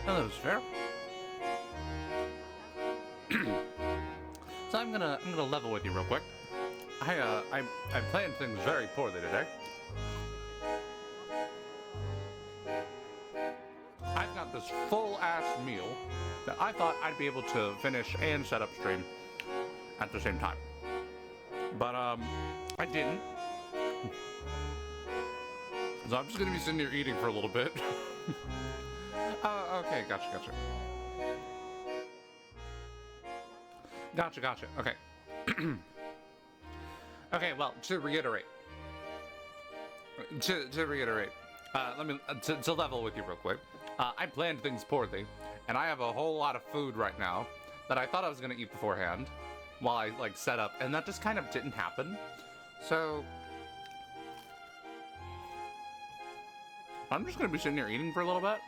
Hello, sir. So I'm gonna level with you real quick. I planned things very poorly today. I've got this full ass meal that I thought I'd be able to finish and set up stream at the same time, but I didn't. So I'm just gonna be sitting here eating for a little bit. Okay, gotcha. Okay. Okay, well, to reiterate, let me to level with you real quick. I planned things poorly, and I have a whole lot of food right now that I thought I was gonna eat beforehand, while I like set up, and that just kind of didn't happen. So I'm just gonna be sitting here eating for a little bit.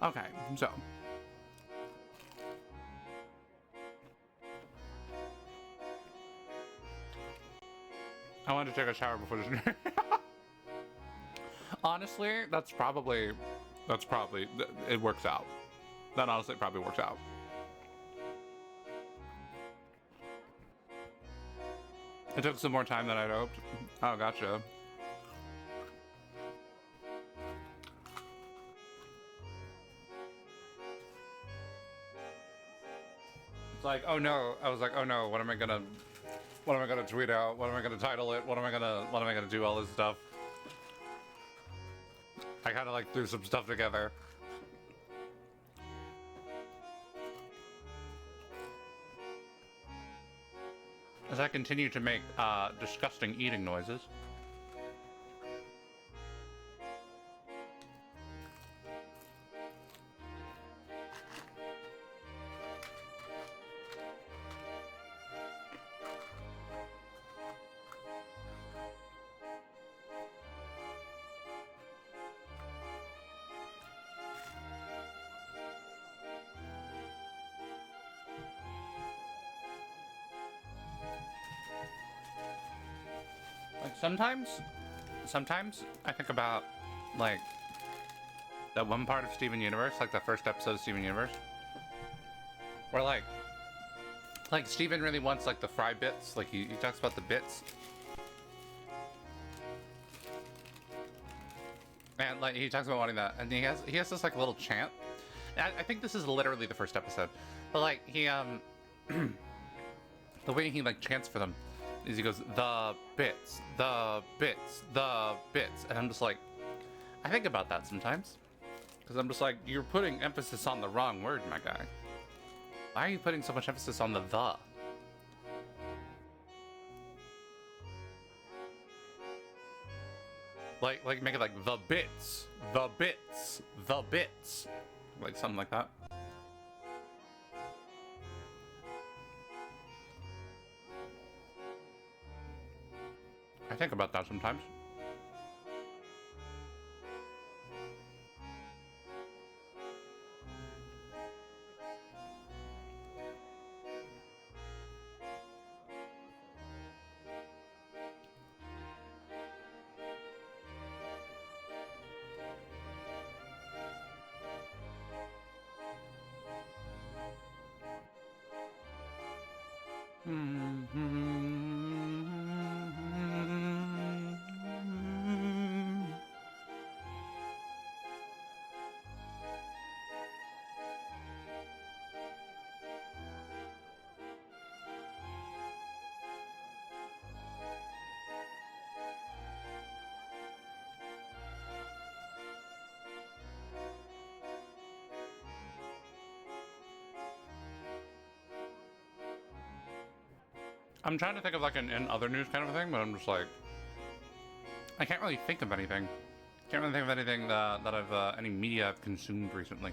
Okay, so I wanted to take a shower before this. Honestly, that's probably it works out. That honestly probably works out. It took some more time than I'd hoped. Oh, gotcha. It's like, oh no. I was like, oh no. What am I gonna tweet out? What am I gonna title it? What am I gonna do? All this stuff. I kind of like threw some stuff together. As I continue to make disgusting eating noises. Like sometimes I think about like that one part of Steven Universe, like the first episode of Steven Universe, where like Steven really wants like the fry bits, like he talks about the bits, and like he talks about wanting that, and he has this like little chant. I think this is literally the first episode, but like he the way he like chants for them is he goes the bits, the bits, the bits, and I'm just like, I think about that sometimes, because I'm just like, you're putting emphasis on the wrong word, my guy. Why are you putting so much emphasis on the? Like make it like the bits, the bits, the bits, like something like that. I think about that sometimes. I'm trying to think of like an in other news kind of thing, but I'm just like, I can't really think of anything. Can't really think of anything that I've any media I've consumed recently.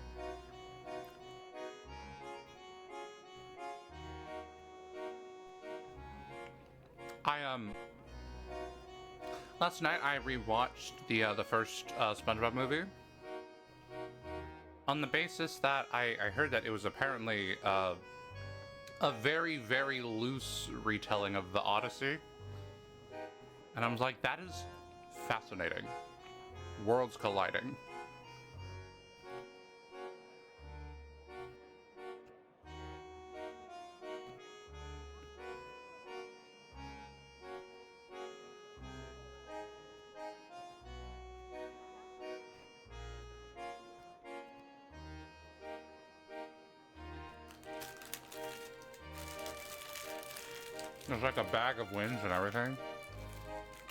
I last night I rewatched the first SpongeBob movie. On the basis that I heard that it was apparently a very, very loose retelling of the Odyssey. And I was like, that is fascinating. Worlds colliding. There's like a bag of wins and everything.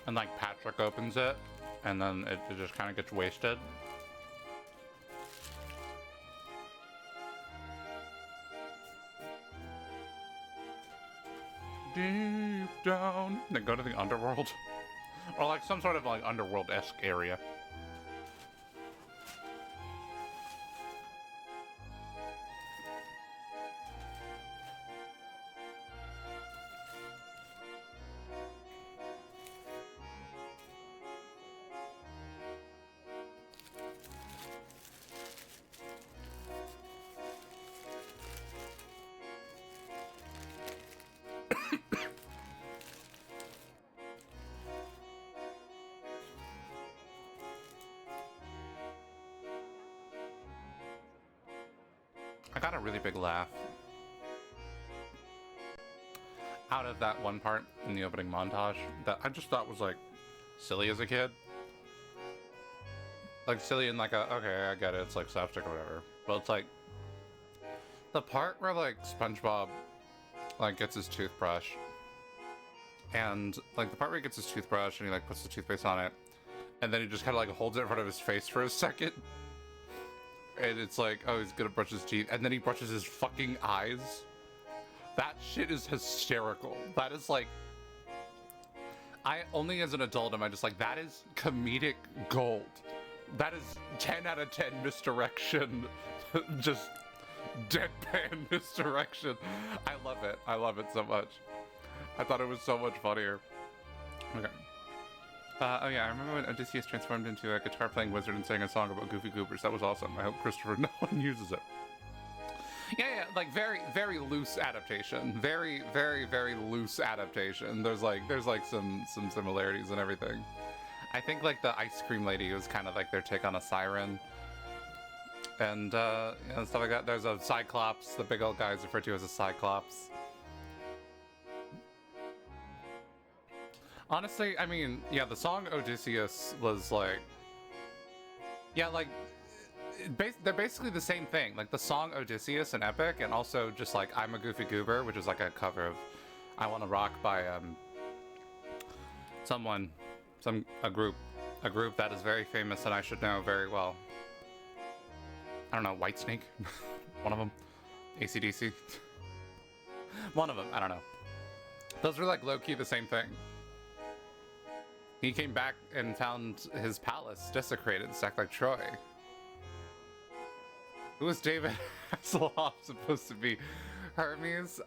And like Patrick opens it, and then it just kind of gets wasted. Deep down. Then go to the underworld. Or like some sort of like underworld-esque area. I got a really big laugh out of that one part in the opening montage that I just thought was like silly as a kid. Like silly in like a, okay, I get it, it's like slapstick or whatever. But it's like the part where like SpongeBob like gets his toothbrush, and like the part where he gets his toothbrush and he like puts the toothpaste on it, and then he just kind of like holds it in front of his face for a second. And it's like, oh, he's gonna brush his teeth, and then he brushes his fucking eyes. That shit is hysterical. That is like, I only as an adult am I just like, that is comedic gold. That is 10 out of 10 misdirection. Just deadpan misdirection. I love it. I love it so much. I thought it was so much funnier. Okay. Oh yeah, I remember when Odysseus transformed into a guitar-playing wizard and sang a song about Goofy Goobers. That was awesome. I hope Christopher Nolan uses it. Yeah, like very, very loose adaptation. Very, very, very loose adaptation. There's like some similarities and everything. I think like the ice cream lady was kind of like their take on a siren. And you know, stuff like that. There's a Cyclops. The big old guy is referred to as a Cyclops. Honestly, I mean, yeah, the song Odysseus was like, yeah, like, they're basically the same thing. Like the song Odysseus and Epic, and also just like I'm a Goofy Goober, which is like a cover of I Wanna Rock by a group that is very famous and I should know very well. I don't know, Whitesnake? One of them. AC/DC? One of them, I don't know. Those were like low-key the same thing. He came back and found his palace desecrated, stacked like Troy. Who was David Hasselhoff supposed to be? Hermes?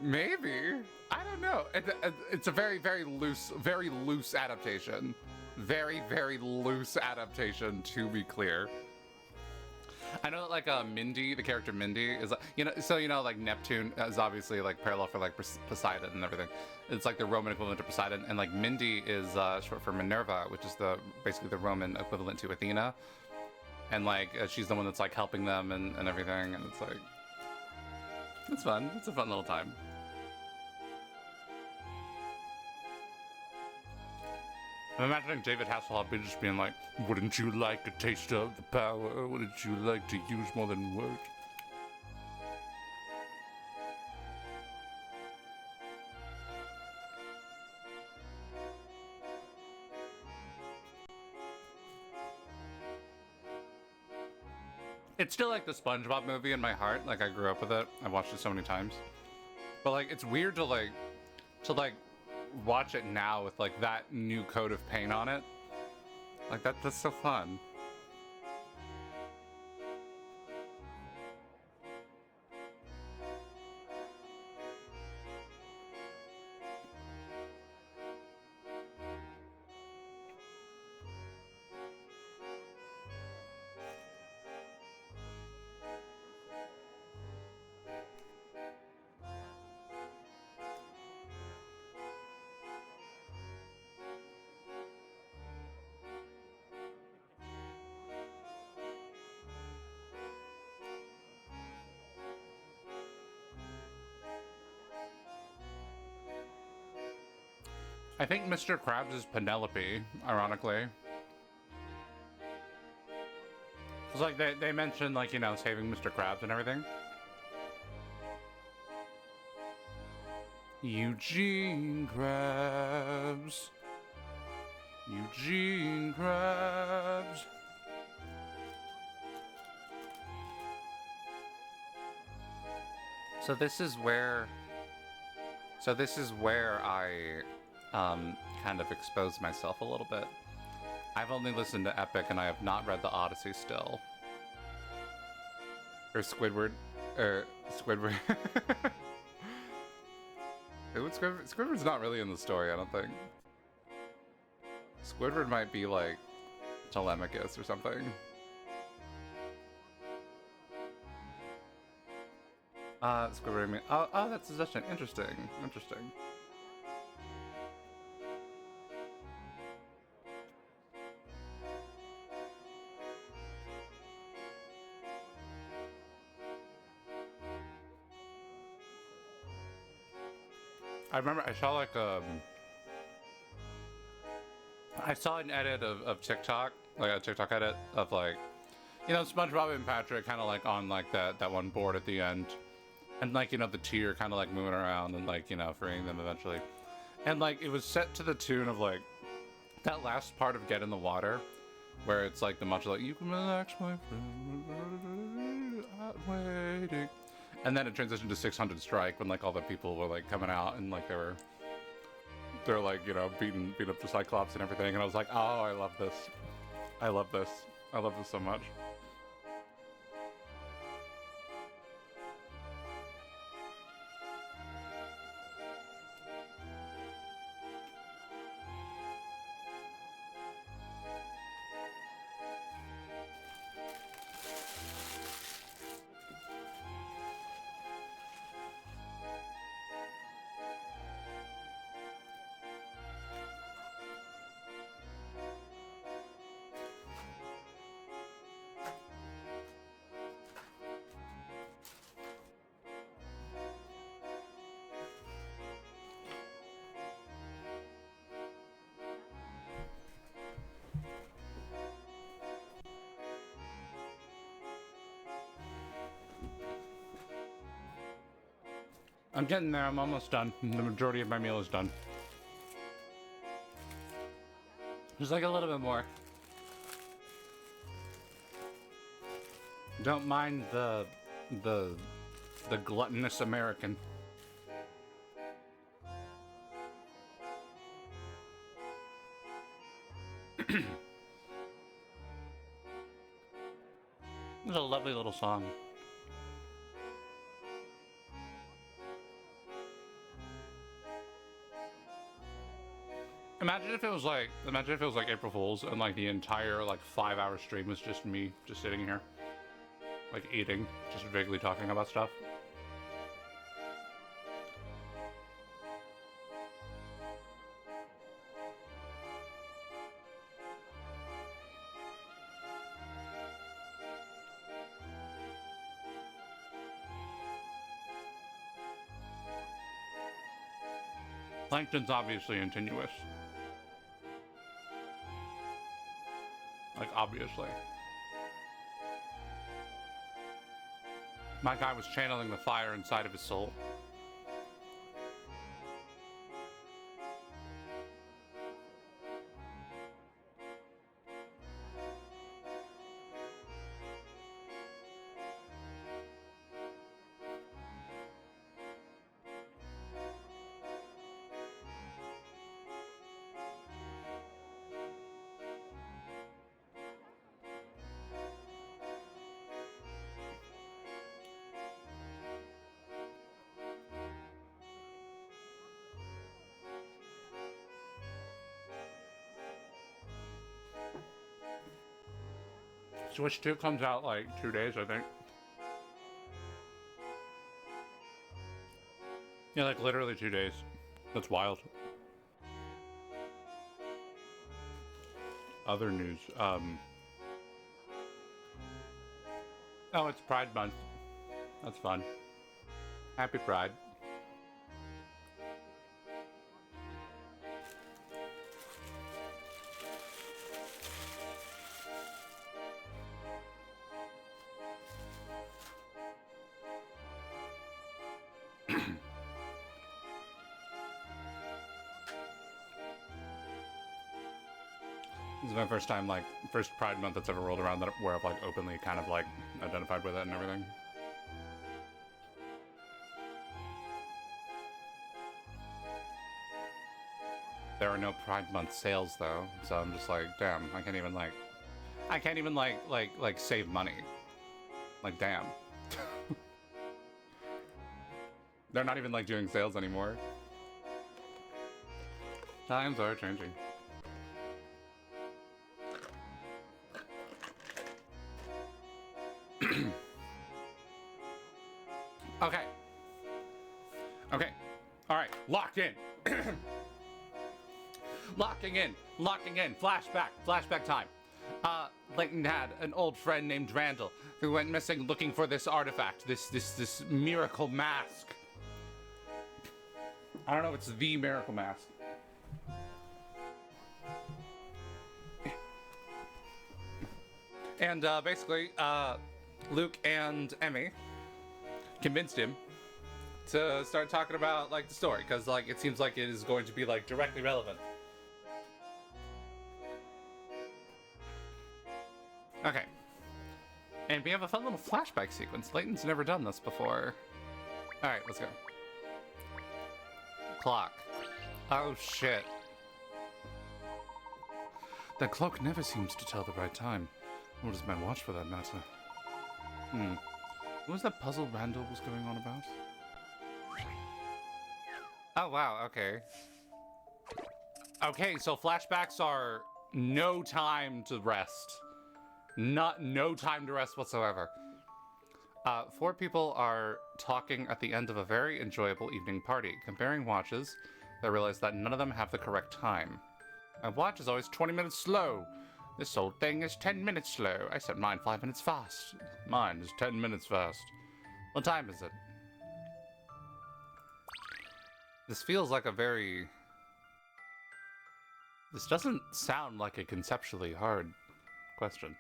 Maybe. I don't know. It's a very, very loose adaptation. Very, very loose adaptation, to be clear. I know that like Mindy, the character Mindy is like, you know, so you know like Neptune is obviously like parallel for like Poseidon and everything. It's like the Roman equivalent to Poseidon, and like Mindy is short for Minerva, which is basically the Roman equivalent to Athena. And like she's the one that's like helping them and everything, and it's like, it's fun. It's a fun little time. I'm imagining David Hasselhoff just being like, wouldn't you like a taste of the power? Wouldn't you like to use more than words? It's still like the SpongeBob movie in my heart. Like I grew up with it. I've watched it so many times. But like it's weird to like watch it now with like that new coat of paint on it. Like that's so fun. I think Mr. Krabs is Penelope, ironically. It's like they mentioned, like, you know, saving Mr. Krabs and everything. Eugene Krabs. Eugene Krabs. So this is where I kind of exposed myself a little bit. I've only listened to Epic and I have not read the Odyssey still. Or Squidward. Squidward. Squidward's not really in the story, I don't think. Squidward might be like Telemachus or something. Squidward, I mean, oh, that's interesting. Interesting. I remember I saw like I saw an edit of TikTok, like a TikTok edit of like, you know, SpongeBob and Patrick kind of like on like that one board at the end, and like, you know, the tear kind of like moving around and like, you know, freeing them eventually, and like it was set to the tune of like that last part of Get in the Water, where it's like the much like you can relax my friend, I'm waiting, and then it transitioned to 600 Strike when like all the people were like coming out and like they're like, you know, beating up the Cyclops and everything, and I was like, oh, I love this so much. I'm getting there. I'm almost done. The majority of my meal is done. Just like a little bit more. Don't mind the gluttonous American. It's a lovely little song. Imagine if it was like April Fool's and like the entire like 5-hour stream was just me just sitting here, like eating, just vaguely talking about stuff. Plankton's obviously continuous. Like, obviously. My guy was channeling the fire inside of his soul. Switch 2 comes out like 2 days, I think. Yeah, like literally 2 days. That's wild. Other news. Oh, it's Pride Month. That's fun. Happy Pride. This is my first time, like, first Pride Month that's ever rolled around that where I've, like, openly kind of, like, identified with it and everything. There are no Pride Month sales, though, so I'm just like, damn, I can't even, like, save money. Like, damn. They're not even, like, doing sales anymore. Times are changing. Okay. Okay. Alright. Locked in. Locking in. Flashback. Flashback time. Layton had an old friend named Randall who went missing looking for this artifact, this miracle mask. I don't know if it's the miracle mask. And basically, Luke and Emmy convinced him to start talking about, like, the story, because, like, it seems like it is going to be, like, directly relevant. Okay. And we have a fun little flashback sequence. Layton's never done this before. Alright, let's go. Clock. Oh, shit. That clock never seems to tell the right time. Nor does my watch, for that matter. What was that puzzle Randall was going on about? Oh, wow, okay. Okay, so flashbacks are no time to rest. No time to rest whatsoever. 4 people are talking at the end of a very enjoyable evening party, comparing watches. They realize that none of them have the correct time. My watch is always 20 minutes slow. This old thing is 10 minutes slow. I set mine 5 minutes fast. Mine is 10 minutes fast. What time is it? This feels like a very... This doesn't sound like a conceptually hard question.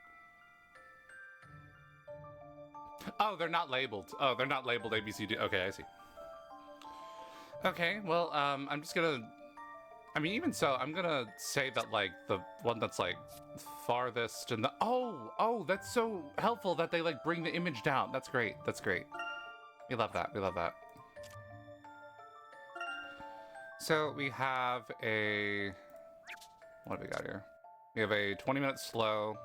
Oh, they're not labeled. Oh, they're not labeled A, B, C, D. Okay, I see. Okay, well, I'm just gonna... I mean, even so, I'm gonna say that, like, the one that's, like, farthest and the... Oh, that's so helpful that they, like, bring the image down. That's great. That's great. We love that. We love that. So, we have a... What have we got here? We have a 20-minute slow.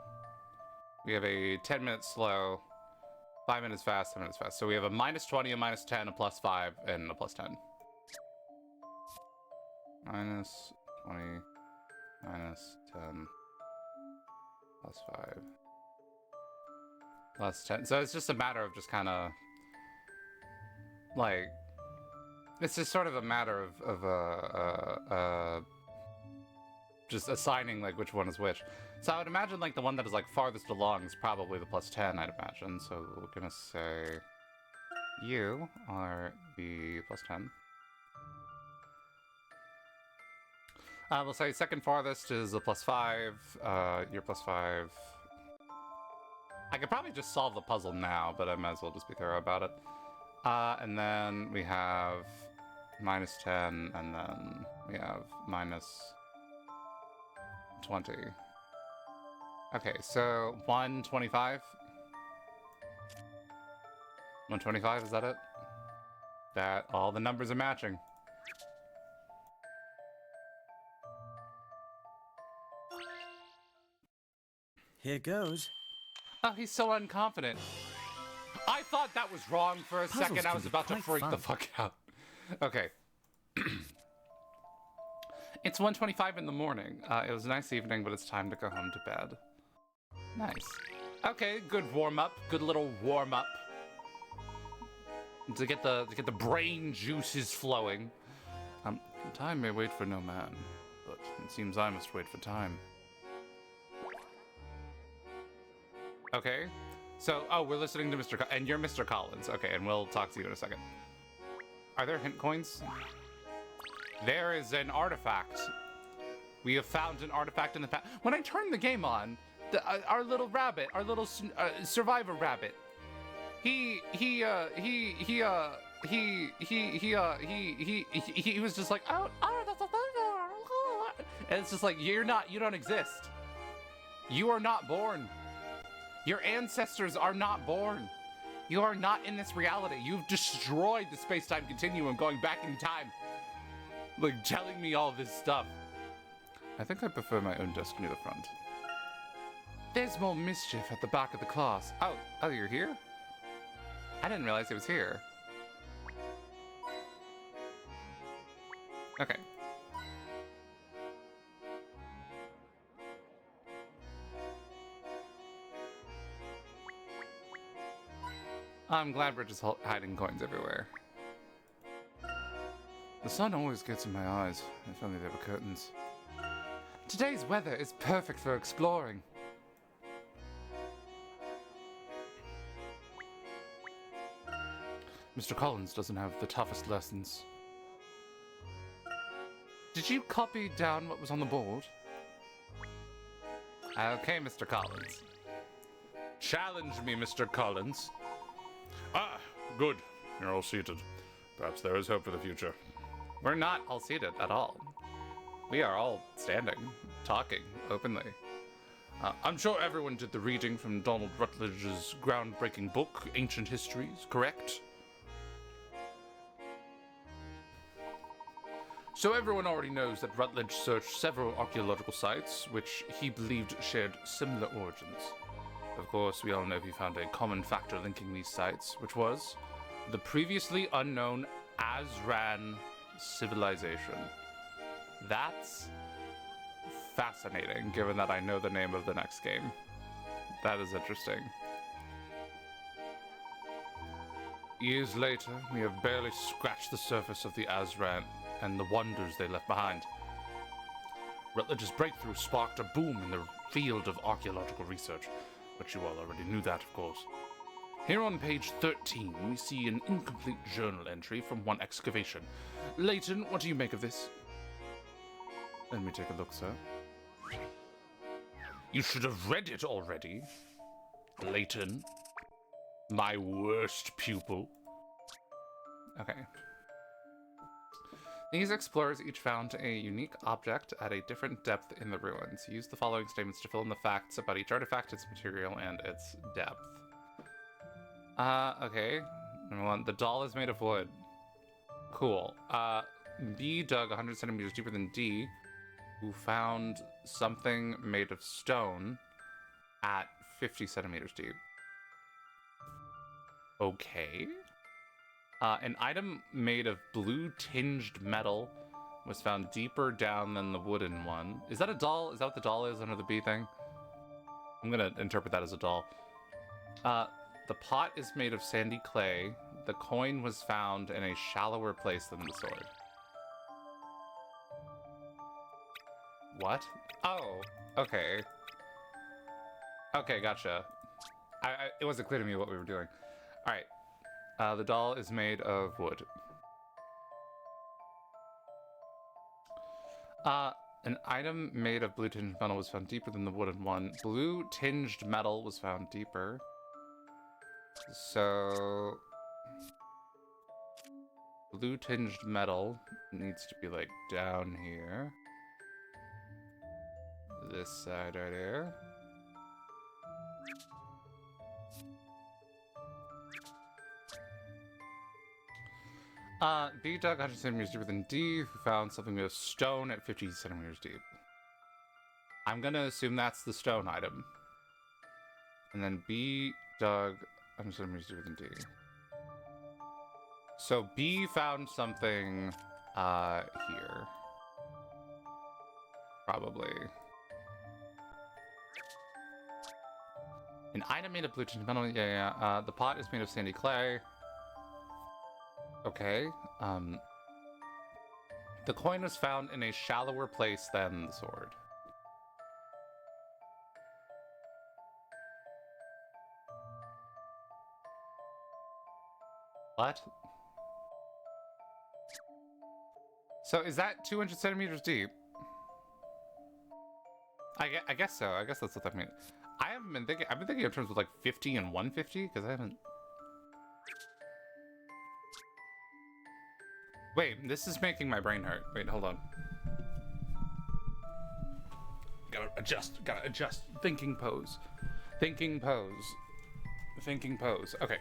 We have a 10-minute slow. 5 minutes fast, 7 minutes fast. So we have a -20, a -10, a +5, and a +10. -20, -10, +5, +10. So it's just a matter of just kind of like, it's just sort of a matter of just assigning like which one is which. So I would imagine like the one that is like farthest along is probably the +10, I'd imagine. So we're gonna say you are the +10. We'll say second farthest is a +5. You're +5. I could probably just solve the puzzle now, but I might as well just be thorough about it. And then we have -10, and then we have -20. Okay, so 125? 125, is that it? That all the numbers are matching. Here goes. Oh, he's so unconfident. I thought that was wrong for a second. I was about to freak the fuck out. Okay. It's 1:25 in the morning. It was a nice evening, but it's time to go home to bed. Nice. Okay, good warm-up. Good little warm-up. To get the brain juices flowing. Time may wait for no man, but it seems I must wait for time. Okay. So, oh, we're listening to Mr. and you're Mr. Collins. Okay, and we'll talk to you in a second. Are there hint coins? There is an artifact. We have found an artifact in the past. When I turned the game on, our little rabbit, our little survivor rabbit, he was just like, oh, and it's just like, you don't exist. You are not born. Your ancestors are not born. You are not in this reality. You've destroyed the space-time continuum going back in time. Like, telling me all this stuff. I think I prefer my own desk near the front. There's more mischief at the back of the class. Oh, you're here? I didn't realize it was here. Okay. I'm glad we're just hiding coins everywhere. The sun always gets in my eyes. If only there were curtains. Today's weather is perfect for exploring. Mr. Collins doesn't have the toughest lessons. Did you copy down what was on the board? Okay, Mr. Collins. Challenge me, Mr. Collins. Ah, good. You're all seated. Perhaps there is hope for the future. We're not all seated at all. We are all standing, talking openly. I'm sure everyone did the reading from Donald Rutledge's groundbreaking book, Ancient Histories, correct? So everyone already knows that Rutledge searched several archaeological sites, which he believed shared similar origins. Of course, we all know he found a common factor linking these sites, which was the previously unknown Azran civilization. That's fascinating, given that I know the name of the next game. That is interesting. Years later, we have barely scratched the surface of the Azran and the wonders they left behind. Rutledge's breakthrough sparked a boom in the field of archaeological research, but you all already knew that, of course. Here on page 13, we see an incomplete journal entry from one excavation. Layton, what do you make of this? Let me take a look, sir. You should have read it already. Layton. My worst pupil. Okay. These explorers each found a unique object at a different depth in the ruins. Use the following statements to fill in the facts about each artifact, its material, and its depth. Okay. Number one, the doll is made of wood. Cool. B dug 100 centimeters deeper than D, who found something made of stone at 50 centimeters deep. Okay. An item made of blue-tinged metal was found deeper down than the wooden one. Is that a doll? Is that what the doll is under the B thing? I'm gonna interpret that as a doll. The pot is made of sandy clay. The coin was found in a shallower place than the sword. What? Oh, okay. Okay, gotcha. It wasn't clear to me what we were doing. All right. The doll is made of wood. An item made of blue-tinged metal was found deeper than the wooden one. Blue-tinged metal was found deeper. So... blue-tinged metal needs to be, like, down here. This side right here. B dug 100 centimeters deeper than D, who found something made of stone at 50 centimeters deep. I'm gonna assume that's the stone item. And then B dug 100 centimeters deeper than D. So B found something, here. Probably. An item made of blue-tinged metal, yeah. The pot is made of sandy clay. Okay, the coin was found in a shallower place than the sword. What? So is that 200 centimeters deep? I guess so. I guess that's what that means. I've been thinking in terms of like 50 and 150, because I haven't... Wait, this is making my brain hurt. Wait, hold on. Gotta adjust. Thinking pose. Thinking pose. Thinking pose. Okay.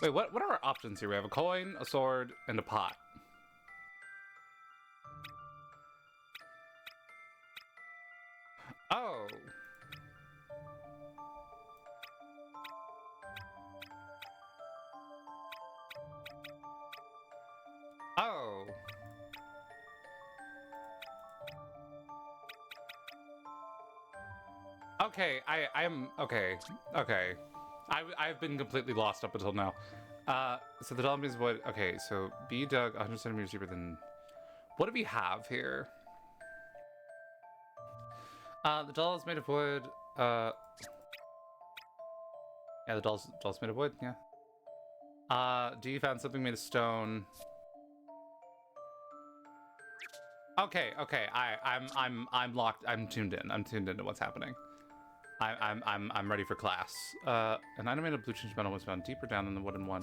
Wait, what are our options here? We have a coin, a sword, and a pot. Oh. Oh. Okay, I'm okay. Okay. I've been completely lost up until now. So the doll is what? Okay, so be dug 100 centimeters deeper than. What do we have here? The doll is made of wood. Yeah, the doll's made of wood. Yeah. Do you found something made of stone? Okay. I'm locked. I'm tuned in. I'm tuned into what's happening. I'm ready for class. An item made of blue tinged metal was found deeper down than the wooden one.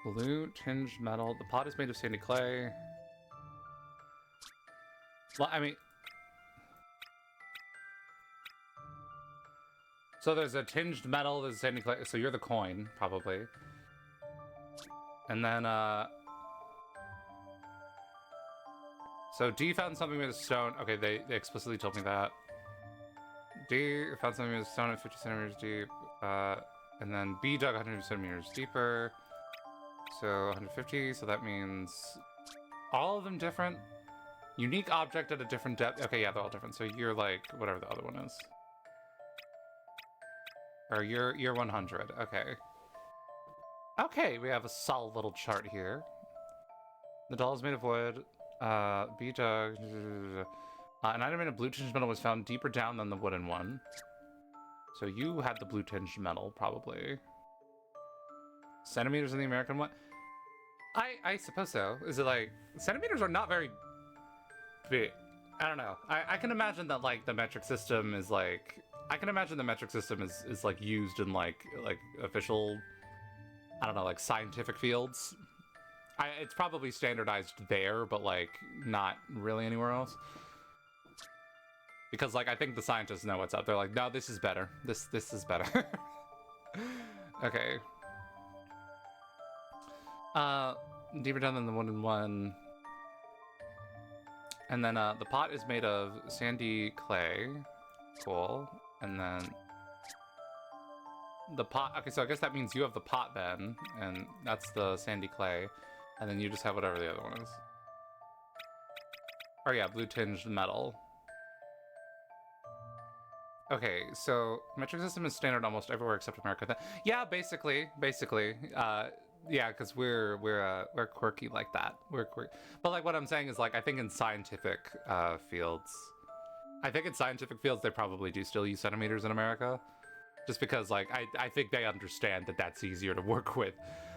Blue tinged metal. The pot is made of sandy clay. Well, I mean, so there's a tinged metal. There's sandy clay. So you're the coin, probably. And then so D found something made of stone. Okay, they explicitly told me that. D found something made of stone at 50 centimeters deep. And then B dug 100 centimeters deeper. So 150, so that means all of them different. Unique object at a different depth. Okay, yeah, they're all different. So you're like whatever the other one is. Or you're 100. Okay. Okay, we have a solid little chart here. The doll is made of wood. B dug. An item made of blue tinged metal was found deeper down than the wooden one. So you had the blue tinged metal, probably. Centimeters in the American one? I suppose so. Is it like... Centimeters are not very big. I don't know. I can imagine that, like, the metric system is, like... I can imagine the metric system is like, used in, like official... I don't know, like, scientific fields. It's probably standardized there, but, like, not really anywhere else. Because, like, I think the scientists know what's up. They're like, no, this is better. This is better. Okay. Deeper down than the wooden one. And then, the pot is made of sandy clay. Cool. And then... the pot... Okay, so I guess that means you have the pot then. And that's the sandy clay. And then you just have whatever the other one is. Oh yeah, blue tinged metal. Okay, so metric system is standard almost everywhere except America. Yeah, basically. Yeah, because we're quirky like that. We're quirky. But like what I'm saying is like I think in scientific fields, they probably do still use centimeters in America, just because like I think they understand that that's easier to work with.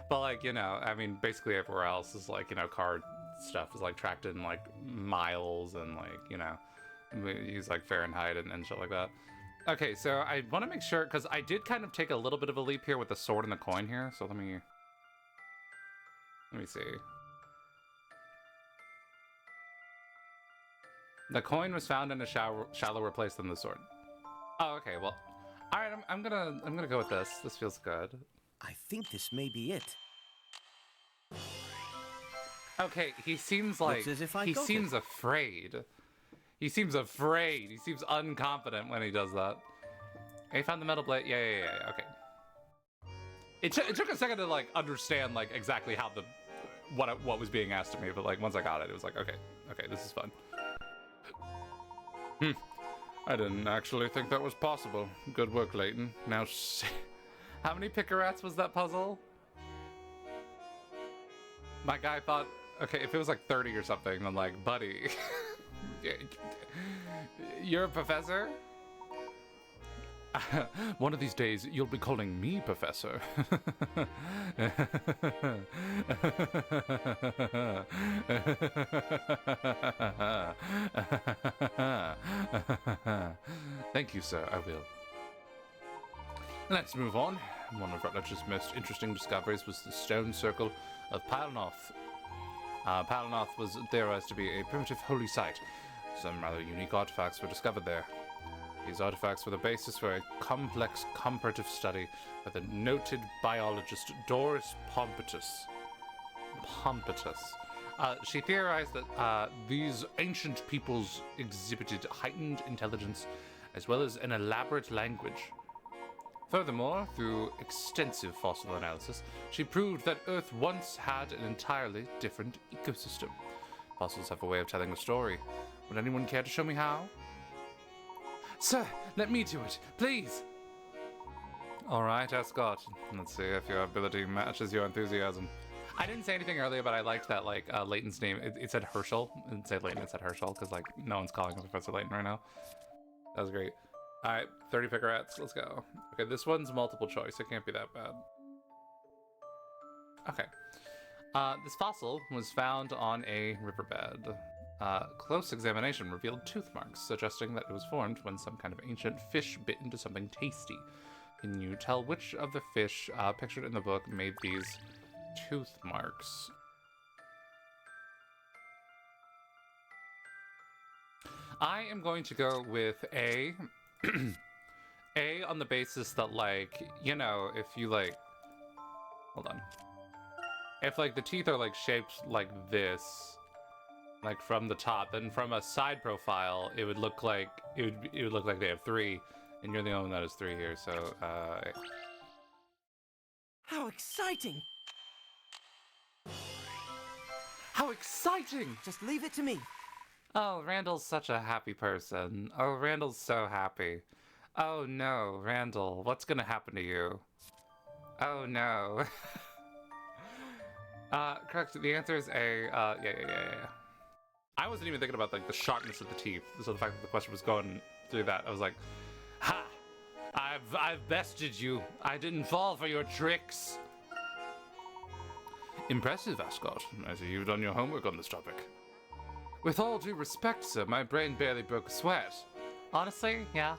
But like I mean basically everywhere else is like car stuff is like tracked in like miles and like we use like Fahrenheit and shit like that. Okay, so I want to make sure because I did kind of take a little bit of a leap here with the sword and the coin here. So let me see. The coin was found in a shallower place than the sword. Oh, okay. Well, all right. I'm gonna go with this. This feels good. I think this may be it. Okay, he seems like he seems afraid. He seems afraid. He seems unconfident when he does that. He found the metal blade. Yeah. Okay. It took a second to like understand like exactly how what was being asked of me, but like once I got it, it was like okay, this is fun. I didn't actually think that was possible. Good work, Layton. Now, how many Picarats was that puzzle? My guy thought, okay, if it was like 30 or something, then like, buddy, you're a professor? One of these days, you'll be calling me professor. Thank you, sir. I will. Let's move on. One of Rutledge's most interesting discoveries was the stone circle of Palnoth. Palnoth was theorized to be a primitive holy site. Some rather unique artifacts were discovered there. These artifacts were the basis for a complex comparative study by the noted biologist Doris Pompitus. She theorized that these ancient peoples exhibited heightened intelligence as well as an elaborate language. Furthermore, through extensive fossil analysis, she proved that Earth once had an entirely different ecosystem. Fossils have a way of telling a story. Would anyone care to show me how? Sir, let me do it, please! Alright, Ascot. Let's see if your ability matches your enthusiasm. I didn't say anything earlier, but I liked that, like, Layton's name. It said Herschel. It didn't say Layton, it said Herschel, because, like, no one's calling him Professor Layton right now. That was great. Alright, 30 picarettes, let's go. Okay, this one's multiple choice, it can't be that bad. Okay. This fossil was found on a riverbed. Close examination revealed tooth marks, suggesting that it was formed when some kind of ancient fish bit into something tasty. Can you tell which of the fish pictured in the book made these tooth marks? I am going to go with A. A on the basis that, like, you know, if you, like... Hold on. If, like, the teeth are, like, shaped like this, like, from the top, then from a side profile, it would look like... It would look like they have 3, and you're the only one that has 3 here, so, How exciting! How exciting! Just leave it to me. Oh, Randall's such a happy person. Oh, Randall's so happy. Oh no, Randall, what's gonna happen to you? Oh no. Correct, the answer is A. Yeah. I wasn't even thinking about, like, the sharpness of the teeth, so the fact that the question was going through that, I was like, ha! I've bested you. I didn't fall for your tricks. Impressive, Ascot. I see you've done your homework on this topic. With all due respect, sir, my brain barely broke a sweat. Honestly, yeah.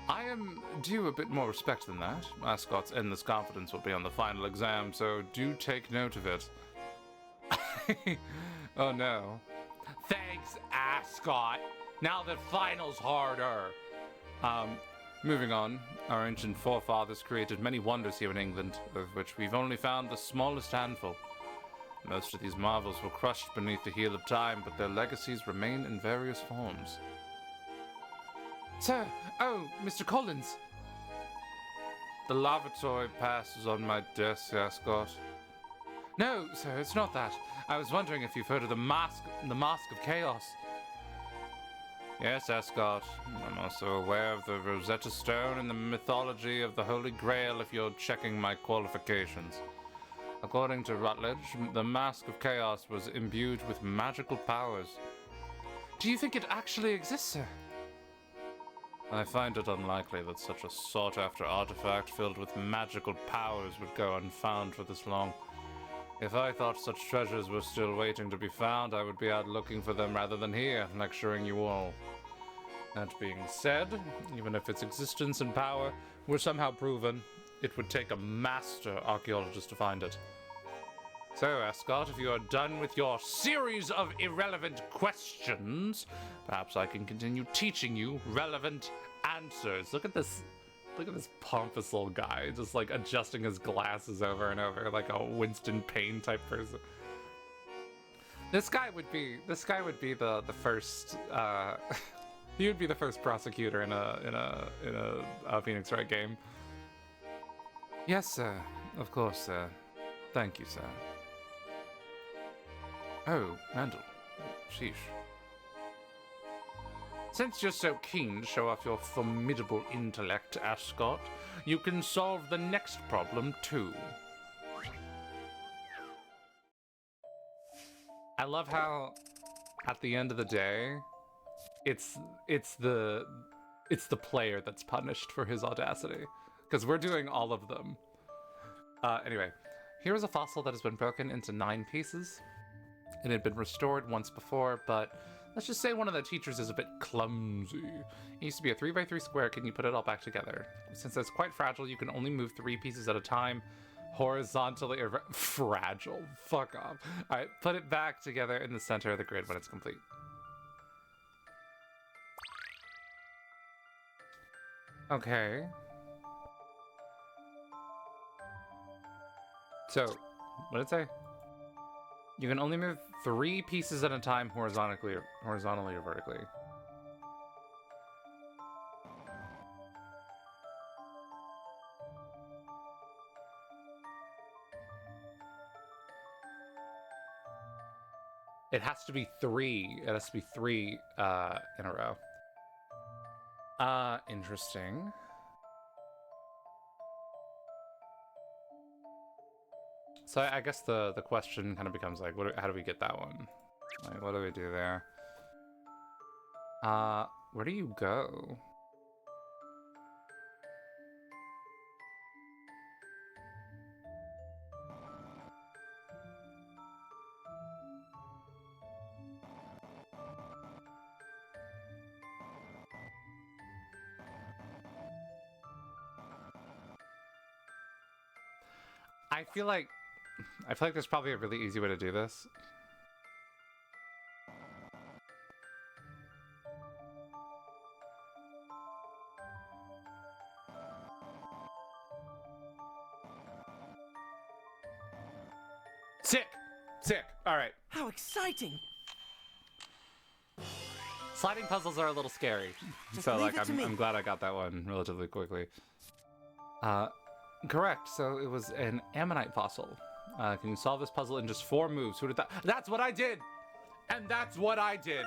I am due a bit more respect than that. Ascot's endless confidence will be on the final exam, so do take note of it. Oh no. Thanks, Ascot. Now the final's harder. Moving on. Our ancient forefathers created many wonders here in England, of which we've only found the smallest handful. Most of these marvels were crushed beneath the heel of time, but their legacies remain in various forms. Sir! Oh, Mr. Collins! The lavatory passes on my desk, Ascot. No, sir, it's not that. I was wondering if you've heard of the Mask of Chaos. Yes, Ascot. I'm also aware of the Rosetta Stone and the mythology of the Holy Grail if you're checking my qualifications. According to Rutledge, the Mask of Chaos was imbued with magical powers. Do you think it actually exists, sir? I find it unlikely that such a sought-after artifact filled with magical powers would go unfound for this long. If I thought such treasures were still waiting to be found, I would be out looking for them rather than here, lecturing you all. That being said, even if its existence and power were somehow proven, it would take a master archaeologist to find it. So, Ascot, if you are done with your series of irrelevant questions, perhaps I can continue teaching you relevant answers. Look at this pompous little guy, just, like, adjusting his glasses over and over, like a Winston Payne type person. This guy would be the first, he would be the first prosecutor in a Phoenix Wright game. Yes, sir. Of course, sir. Thank you, sir. Oh, Randall. Sheesh. Since you're so keen to show off your formidable intellect, Ascot, you can solve the next problem, too. I love how, at the end of the day, it's the player that's punished for his audacity. Because we're doing all of them. Anyway, here is a fossil that has been broken into 9 pieces. It had been restored once before, but let's just say one of the teachers is a bit clumsy. It used to be a 3x3 square. Can you put it all back together? Since it's quite fragile, you can only move 3 pieces at a time. Horizontally fragile. Fuck off. Alright, put it back together in the center of the grid when it's complete. Okay. So, what did it say? You can only move 3 pieces at a time horizontally or vertically. It has to be 3. It has to be 3 in a row. Interesting. So I guess the question kind of becomes like, how do we get that one? Like, what do we do there? Where do you go? I feel like there's probably a really easy way to do this. Sick! Sick! Alright. How exciting! Sliding puzzles are a little scary. Just So, leave like, it to me. I'm glad I got that one relatively quickly. Correct. So it was an ammonite fossil. Can you solve this puzzle in just 4 moves? Who did that? That's what I did! And that's what I did!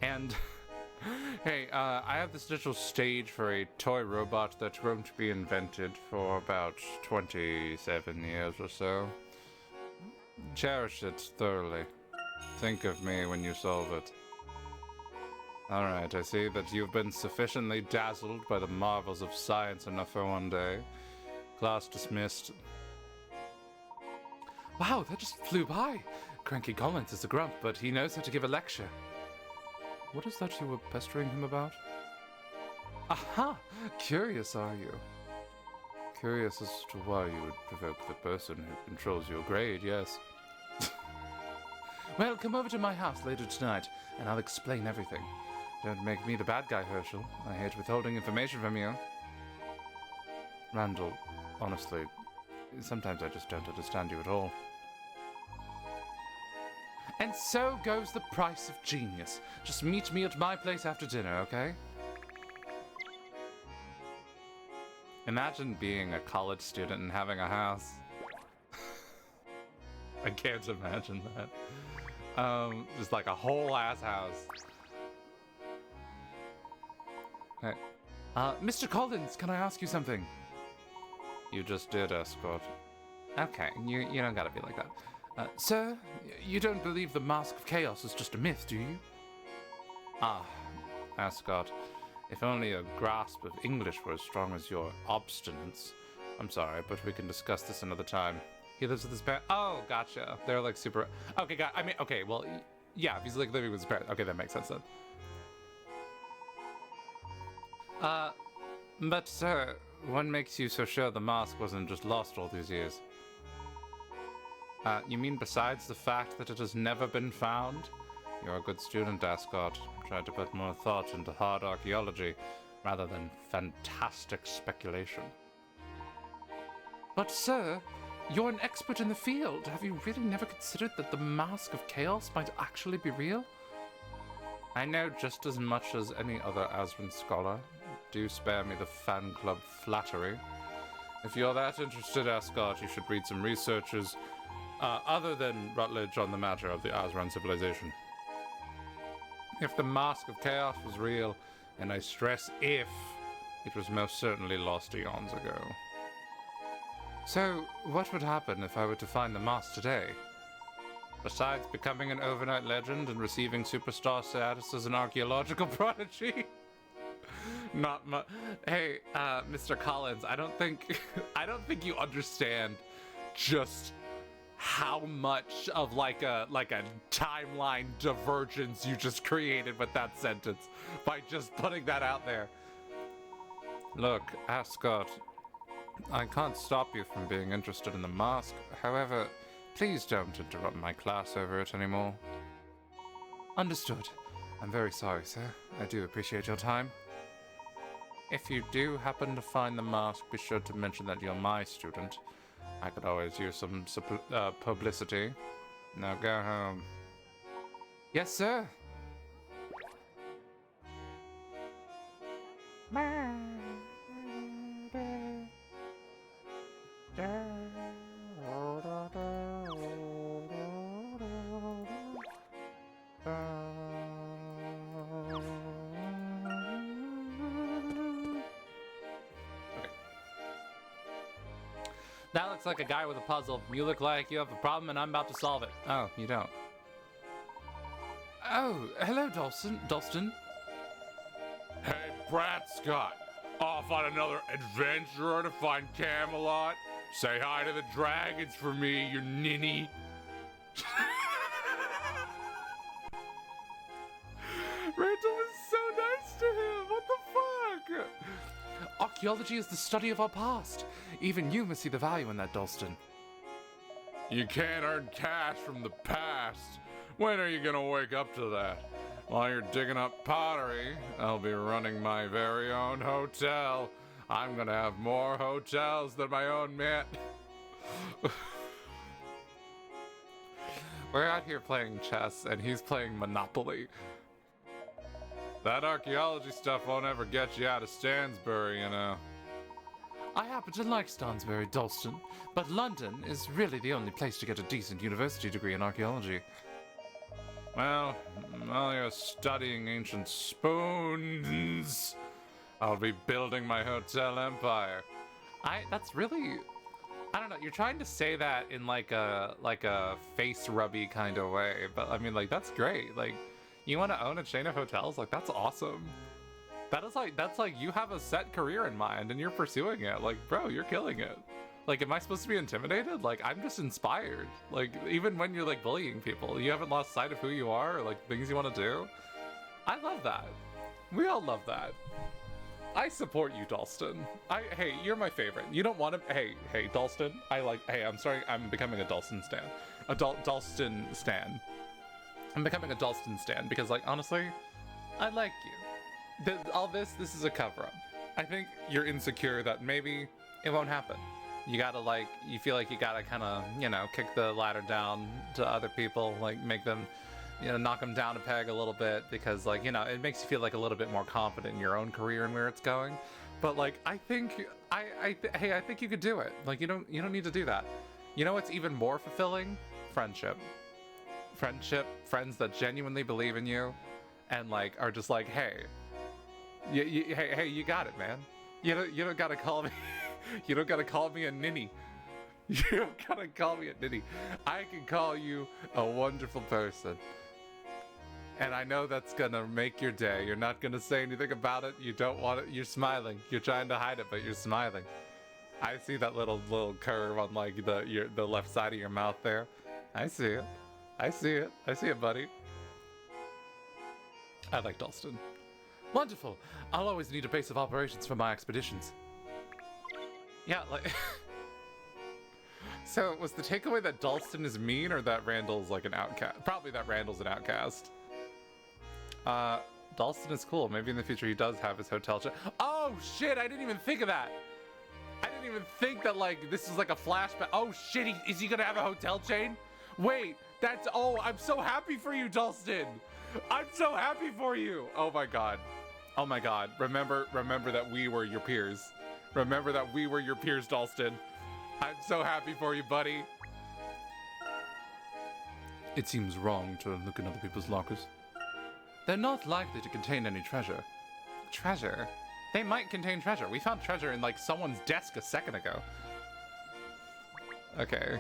And, hey, I have this digital stage for a toy robot that's going to be invented for about 27 years or so. Cherish it thoroughly. Think of me when you solve it. Alright, I see that you've been sufficiently dazzled by the marvels of science enough for one day. Class dismissed. Wow, that just flew by. Cranky Collins is a grump, but he knows how to give a lecture. What is that you were pestering him about? Aha! Curious, are you? Curious as to why you would provoke the person who controls your grade, yes. Well, come over to my house later tonight, and I'll explain everything. Don't make me the bad guy, Herschel. I hate withholding information from you. Randall, honestly, sometimes I just don't understand you at all. And so goes the price of genius. Just meet me at my place after dinner, okay? Imagine being a college student and having a house. I can't imagine that. Just like a whole ass house. Hey. Mr. Collins, can I ask you something? You just did, Escort. Okay, you don't gotta be like that. Sir, you don't believe the Mask of Chaos is just a myth, do you? Ah, Ascot, if only your grasp of English were as strong as your obstinance. I'm sorry, but we can discuss this another time. He lives with his parents. Oh, gotcha. They're like super. Okay, okay, well, yeah, if he's like living with his parents. Okay, that makes sense then. But sir, what makes you so sure the mask wasn't just lost all these years? You mean besides the fact that it has never been found? You're a good student, Ascot. Tried to put more thought into hard archaeology rather than fantastic speculation. But sir, you're an expert in the field. Have you really never considered that the Mask of Chaos might actually be real? I know just as much as any other Aswin scholar. Do spare me the fan club flattery. If you're that interested, Ascot, you should read some researchers other than Rutledge on the matter of the Azran civilization. If the Mask of Chaos was real, and I stress if, it was most certainly lost eons ago. So, what would happen if I were to find the mask today? Besides becoming an overnight legend and receiving superstar status as an archaeological prodigy? Not much. Hey, Mr. Collins, I don't think you understand just how much of like a timeline divergence you just created with that sentence by just putting that out there. Look, Ascot, I can't stop you from being interested in the mask. However, please don't interrupt my class over it anymore. Understood. I'm very sorry, sir. I do appreciate your time. If you do happen to find the mask, be sure to mention that you're my student. I could always use some publicity. Now go home. Yes, sir. That looks like a guy with a puzzle. You look like you have a problem and I'm about to solve it. Oh, you don't. Oh, hello, Dalston. Hey, Brad Scott. Off on another adventure to find Camelot? Say hi to the dragons for me, you ninny. Rachel is so nice to him. What the fuck? Archaeology is the study of our past. Even you must see the value in that, Dalston. You can't earn cash from the past. When are you gonna wake up to that? While you're digging up pottery, I'll be running my very own hotel. I'm gonna have more hotels than my own man. We're out here playing chess, and he's playing Monopoly. That archaeology stuff won't ever get you out of Stansbury, you know. I happen to like Stansbury, Dalston, but London is really the only place to get a decent university degree in archaeology. Well, while you're studying ancient spoons, I'll be building my hotel empire. That's really, I don't know, you're trying to say that in like a face rubby kind of way, but I mean, like, that's great. Like, you want to own a chain of hotels? Like, that's awesome. That's like you have a set career in mind and you're pursuing it. Like, bro, you're killing it. Like, am I supposed to be intimidated? Like, I'm just inspired. Like, even when you're like bullying people, you haven't lost sight of who you are or like things you want to do. I love that. We all love that. I support you, Dalston. Hey, you're my favorite. You don't want to. Hey, Dalston. Hey, I'm sorry. I'm becoming a Dalston stan. Dalston stan. I'm becoming a Dalston stan because, like, honestly, I like you. All this is a cover-up. I think you're insecure that maybe it won't happen. You gotta, like, you feel like you gotta kind of, you know, kick the ladder down to other people, like, make them, you know, knock them down a peg a little bit because, like, you know, it makes you feel like a little bit more confident in your own career and where it's going. But, like, I think, hey, I think you could do it. Like, you don't need to do that. You know what's even more fulfilling? Friendship. Friends that genuinely believe in you and, like, are just like, hey, hey, you got it, man. You don't gotta call me. You don't gotta call me a ninny. You don't gotta call me a ninny. I can call you a wonderful person. And I know that's gonna make your day. You're not gonna say anything about it. You don't want it. You're smiling. You're trying to hide it, but you're smiling. I see that little curve on like the left side of your mouth there. I see it. I see it, buddy. I like Dalston. Wonderful. I'll always need a base of operations for my expeditions. Yeah, like... So, was the takeaway that Dalston is mean or that Randall's like an outcast? Probably that Randall's an outcast. Dalston is cool. Maybe in the future he does have his hotel chain. Oh shit, I didn't even think of that! I didn't even think that like, this is like a flashback. Oh shit, is he gonna have a hotel chain? Wait, that's... Oh, I'm so happy for you, Dalston! I'm so happy for you! Oh my god. Oh my god. Remember that we were your peers. Remember that we were your peers, Dalston. I'm so happy for you, buddy. It seems wrong to look in other people's lockers. They're not likely to contain any treasure. Treasure? They might contain treasure. We found treasure in, like, someone's desk a second ago. Okay.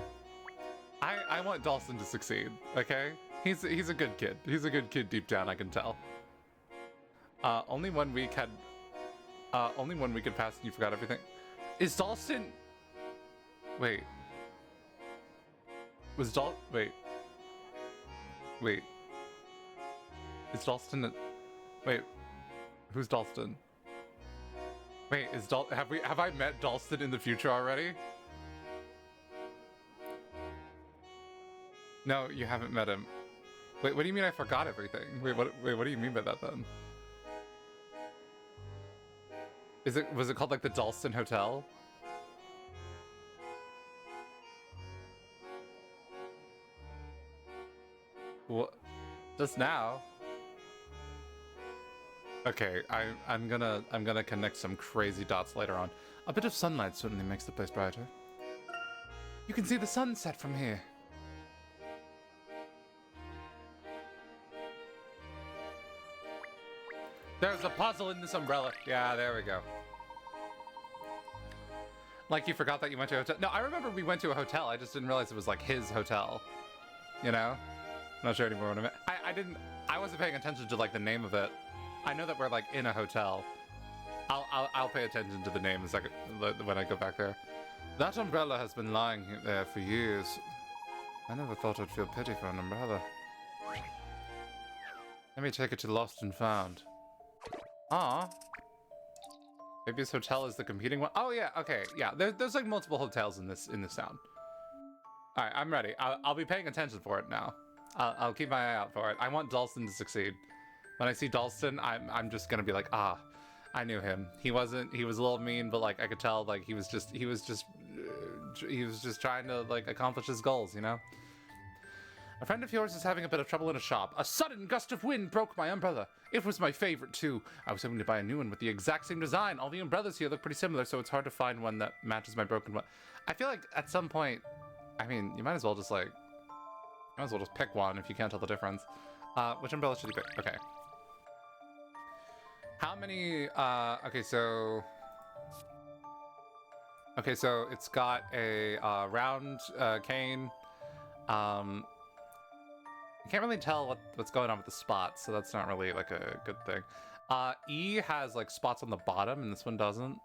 I want Dalston to succeed, okay? He's a good kid. He's a good kid deep down, I can tell. Only 1 week had... only 1 week had passed and you forgot everything. Is Dalston... Wait. Was Wait. Wait. Is Dalston... Wait. Who's Dalston? Wait, have I met Dalston in the future already? No, you haven't met him. Wait, what do you mean I forgot everything? Wait, what do you mean by that then? Was it called like the Dalston Hotel? What? Just now? Okay, I'm gonna connect some crazy dots later on. A bit of sunlight certainly makes the place brighter. You can see the sunset from here. There's a puzzle in this umbrella. Yeah, there we go. Like you forgot that you went to a hotel. No, I remember we went to a hotel. I just didn't realize it was like his hotel. You know? I'm not sure anymore what I meant. I wasn't paying attention to like the name of it. I know that we're like in a hotel. I'll pay attention to the name when I go back there. That umbrella has been lying there for years. I never thought I'd feel pity for an umbrella. Let me take it to Lost and Found. Ah. Maybe this hotel is the competing one. Oh yeah, okay, yeah. There's like multiple hotels in this town. All right, I'm ready. I'll be paying attention for it now. I'll keep my eye out for it. I want Dalston to succeed. When I see Dalston, I'm just gonna be like, ah, I knew him. He was a little mean, but like I could tell like he was just trying to like accomplish his goals, you know? A friend of yours is having a bit of trouble in a shop. A sudden gust of wind broke my umbrella. It was my favorite too. I was hoping to buy a new one with the exact same design. All the umbrellas here look pretty similar, so it's hard to find one that matches my broken one. I feel like at some point, I mean, you might as well just pick one if you can't tell the difference. Which umbrella should you pick? Okay. How many, okay, so it's got a round cane. I can't really tell what's going on with the spots, so that's not really like a good thing. E has like spots on the bottom, and this one doesn't.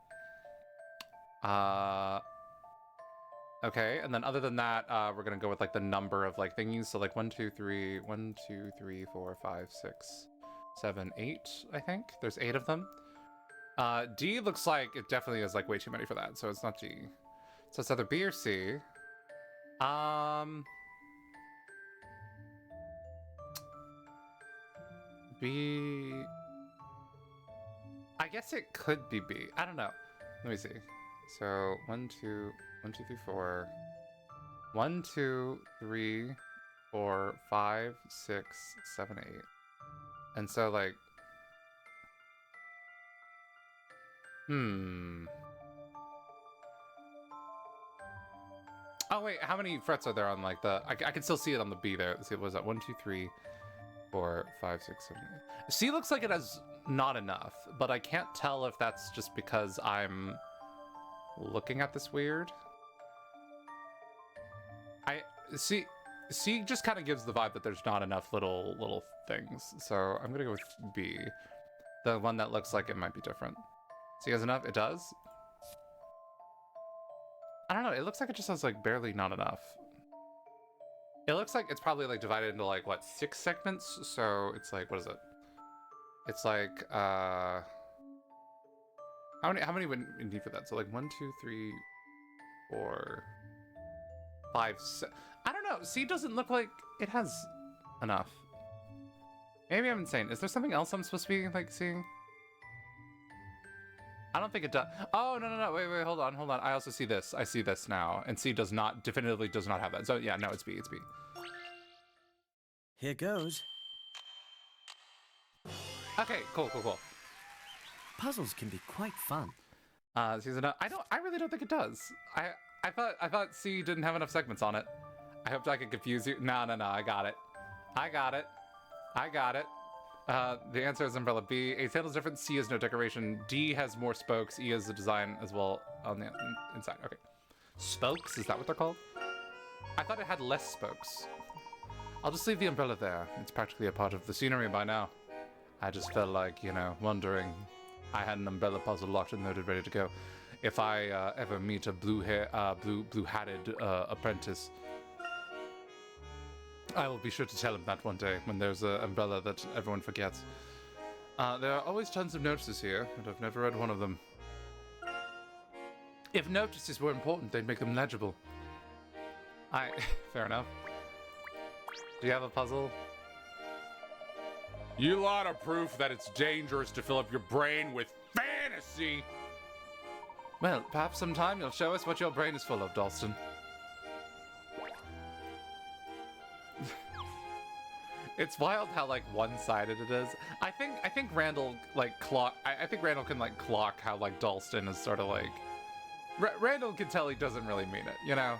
Okay, and then other than that, we're gonna go with like the number of like thingies. So like 1, 2, 3, 4, 5, 6, 7, 8. I think there's 8 of them. D looks like it definitely is like way too many for that, so it's not G. So it's either B or C. B. I guess it could be B. I don't know. Let me see. So 1, 2, 3, 4. 1, 2, 3, 4, 5, 6, 7, 8. And so like, oh wait, how many frets are there on like the? I can still see it on the B there. Let's see, what was that? 1, 2, 3, 4, 5, 6, 7, 8. C looks like it has not enough, but I can't tell if that's just because I'm looking at this weird. C just kind of gives the vibe that there's not enough little things. So I'm gonna go with B, the one that looks like it might be different. C has enough? It does? I don't know, it looks like it just has like barely not enough. It looks like it's probably like divided into like what, 6 segments? So it's like, what is it? It's like how many would you need for that? So like 1, 2, 3, 4, 5, 6. I don't know. C doesn't look like it has enough. Maybe I'm insane. Is there something else I'm supposed to be like seeing? I don't think it does. Oh, no. Wait, hold on. I also see this. I see this now. And C definitively does not have that. So yeah, no, it's B. It's B. Here goes. Okay, cool. Puzzles can be quite fun. Season. I really don't think it does. I thought C didn't have enough segments on it. I hoped I could confuse you. No. I got it. The answer is umbrella. B. A handle's different. C has no decoration. D has more spokes. E has the design as well on the inside. Okay. Spokes? Is that what they're called? I thought it had less spokes. I'll just leave the umbrella there. It's practically a part of the scenery by now. I just felt like, wondering. I had an umbrella puzzle locked and loaded, ready to go. If I ever meet a blue-hatted apprentice, I will be sure to tell him that one day when there's an umbrella that everyone forgets. There are always tons of notices here, but I've never read one of them. If notices were important, they'd make them legible. Fair enough. Do you have a puzzle? You lot of proof that it's dangerous to fill up your brain with fantasy! Well, perhaps sometime you'll show us what your brain is full of, Dalston. It's wild how, like, one-sided it is. I think Randall, like, I think Randall can, like, clock how, like, Dalston is sort of, like... Randall can tell he doesn't really mean it, you know?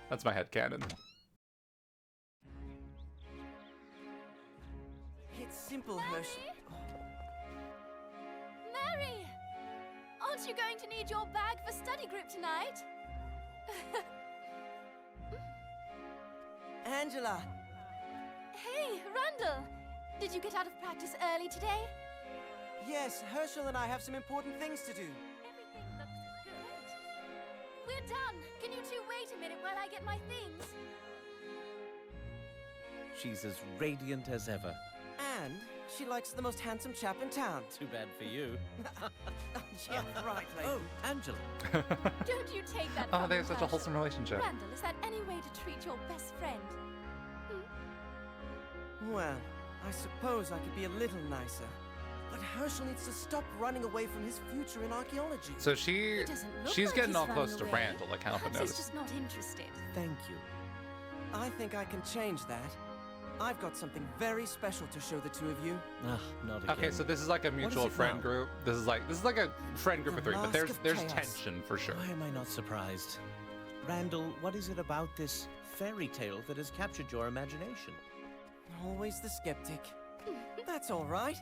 That's my headcanon. It's simple, Hersh. Mary! Aren't you going to need your bag for study group tonight? Angela! Hey, Randall! Did you get out of practice early today? Yes, Herschel and I have some important things to do. Everything looks good. We're done. Can you two wait a minute while I get my things? She's as radiant as ever. And she likes the most handsome chap in town. Too bad for you. Yeah, right, lady. Oh, Angela. Don't you take that Oh, from they me, have such a Herschel. wholesome relationship. Randall, is that any way to treat your best friend? Well, I suppose I could be a little nicer. But Herschel needs to stop running away from his future in archaeology. So He doesn't look she's like getting he's all running close to away. Randall, I can't help but Perhaps he's notice. just not interested. Thank you. I think I can change that. I've got something very special to show the two of you. Ah, not again. Okay, so this is like a mutual it friend now? group. This is like a friend group The of three, but Mask of there's Chaos. tension for sure. Why am I not surprised? Randall, what is it about this fairy tale that has captured your imagination? Always the skeptic. That's all right.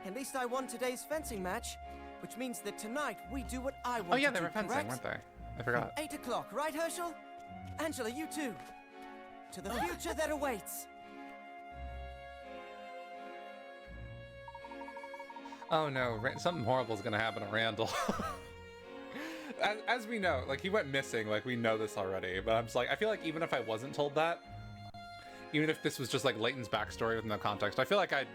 At least I won today's fencing match, which means that tonight we do what I want Oh yeah, to they do, were fencing, correct? weren't they? I forgot. 8 o'clock, right, Herschel? Angela, you too. To the future that awaits. Oh no, something horrible is gonna happen to Randall. as we know, like he went missing, like we know this already. But I'm just like, I feel like even if I wasn't told that, even if this was just like Layton's backstory with no context, I feel like I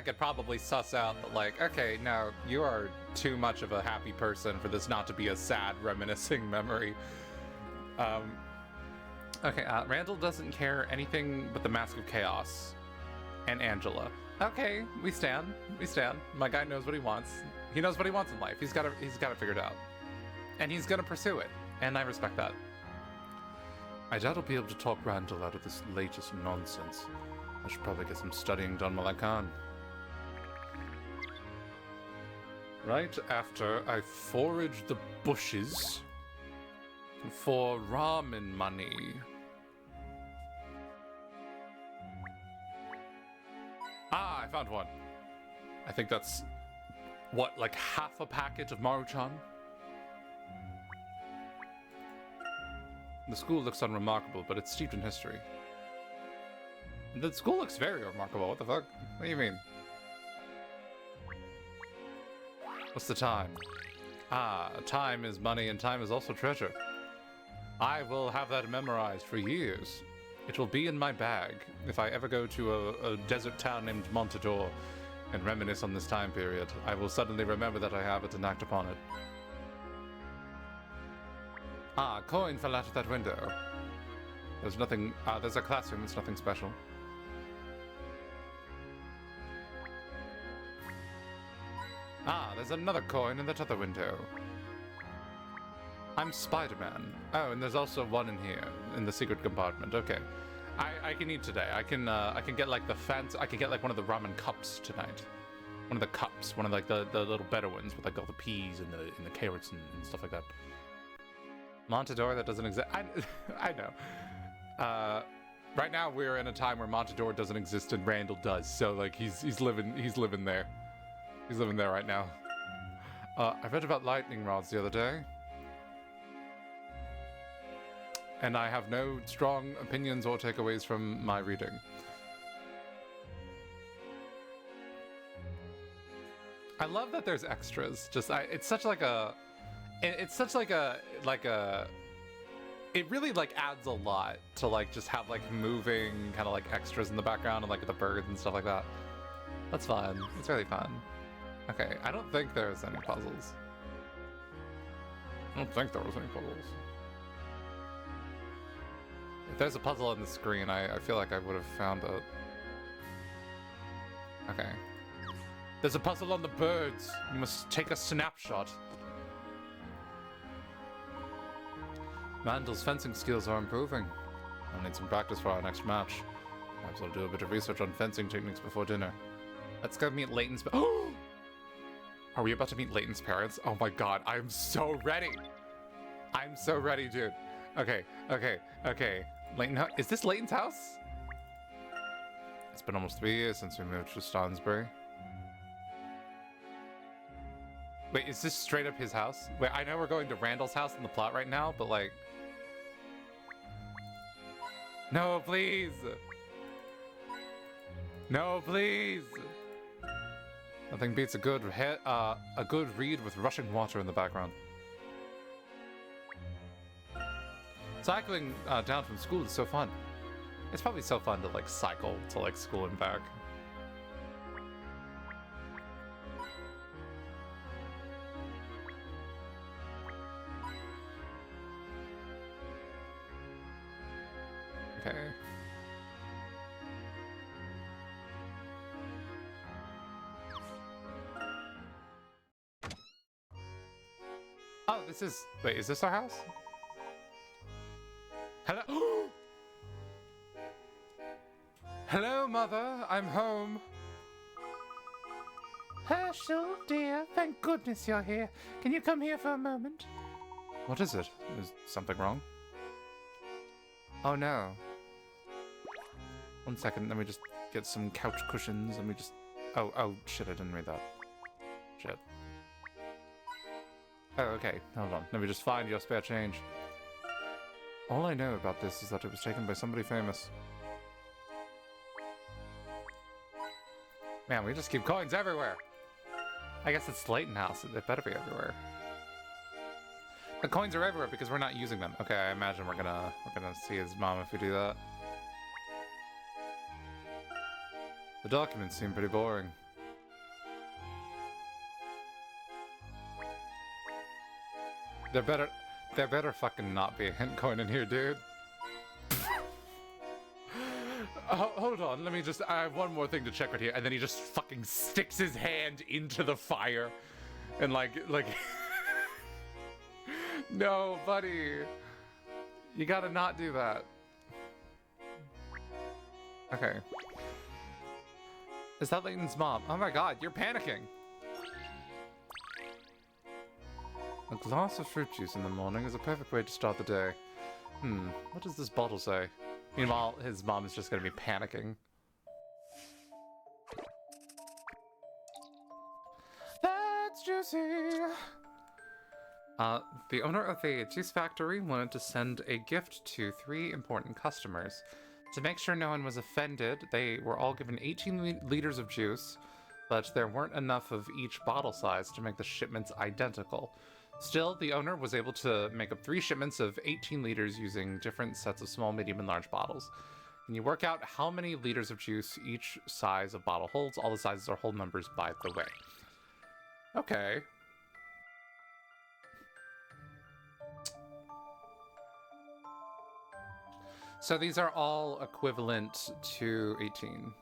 could probably suss out that like, okay, no, you are too much of a happy person for this not to be a sad, reminiscing memory. Okay, Randall doesn't care anything but the Mask of Chaos and Angela. Okay, we stand. We stand. My guy knows what he wants. He knows what he wants in life. He's got it figured out. And he's gonna pursue it. And I respect that. I doubt I'll be able to talk Randall out of this latest nonsense. I should probably get some studying done while I can. Right after I forage the bushes for ramen money. Ah, I found one. I think that's, what, like half a packet of Maruchan? The school looks unremarkable, but it's steeped in history. The school looks very remarkable. What the fuck? What do you mean? What's the time? Ah, time is money and time is also treasure. I will have that memorized for years. It will be in my bag if I ever go to a desert town named Montador and reminisce on this time period. I will suddenly remember that I have it and act upon it. Ah, coin fell out of that window. There's nothing, there's a classroom, it's nothing special. Ah, there's another coin in that other window. I'm Spider-Man. Oh, and there's also one in here, in the secret compartment. Okay. I can eat today. I can get like the I can get like one of the ramen cups tonight. One of the cups, one of like the little better ones with like all the peas and the carrots and stuff like that. Montador, that doesn't exist. I know. Right now we're in a time where Montador doesn't exist and Randall does. So like he's living there. He's living there right now. I read about lightning rods the other day. And I have no strong opinions or takeaways from my reading. I love that there's extras. Just it's such like a it really like adds a lot to like just have like moving kind of like extras in the background and like the birds and stuff like that. That's fun. It's really fun. Okay, I don't think there's any puzzles. don't think there was any puzzles. If there's a puzzle on the screen, I feel like I would have found it. Okay. There's a puzzle on the birds. You must take a snapshot. Randall's fencing skills are improving. I'll need some practice for our next match. Perhaps I'll do a bit of research on fencing techniques before dinner. Let's go meet Layton's... Oh! Are we about to meet Layton's parents? Oh my god, I'm so ready! I'm so ready, dude. Okay. Layton, is this Layton's house? It's been almost 3 years since we moved to Stansbury. Wait, is this straight up his house? Wait, I know we're going to Randall's house in the plot right now, but like... No, please! No, please! Nothing beats a good read with rushing water in the background. Cycling down from school is so fun. It's probably so fun to like cycle to like school and back. Okay. Oh, this is... Wait, is this our house? Hello? Hello, Mother. I'm home. Herschel, dear. Thank goodness you're here. Can you come here for a moment? What is it? Is something wrong? Oh, no. 1 second. Let me just get some couch cushions. Let me just... Oh, shit. I didn't read that. Shit. Oh, okay. Hold on. Let me just find your spare change. All I know about this is that it was taken by somebody famous. Man, we just keep coins everywhere. I guess it's Layton House. It better be everywhere. The coins are everywhere because we're not using them. Okay, I imagine we're gonna see his mom if we do that. The documents seem pretty boring. There better fucking not be a hint coin in here, dude. Hold on, let me just... I have one more thing to check right here. And then he just fucking sticks his hand into the fire. And like... No, buddy. You gotta not do that. Okay. Is that Layton's mom? Oh my god, you're panicking. A glass of fruit juice in the morning is a perfect way to start the day. What does this bottle say? Meanwhile, his mom is just gonna be panicking. That's juicy! The owner of the juice factory wanted to send a gift to 3 important customers. To make sure no one was offended, they were all given 18 liters of juice, but there weren't enough of each bottle size to make the shipments identical. Still, the owner was able to make up 3 shipments of 18 liters using different sets of small, medium, and large bottles. Can you work out how many liters of juice each size of bottle holds? All the sizes are whole numbers, by the way. Okay. So these are all equivalent to 18.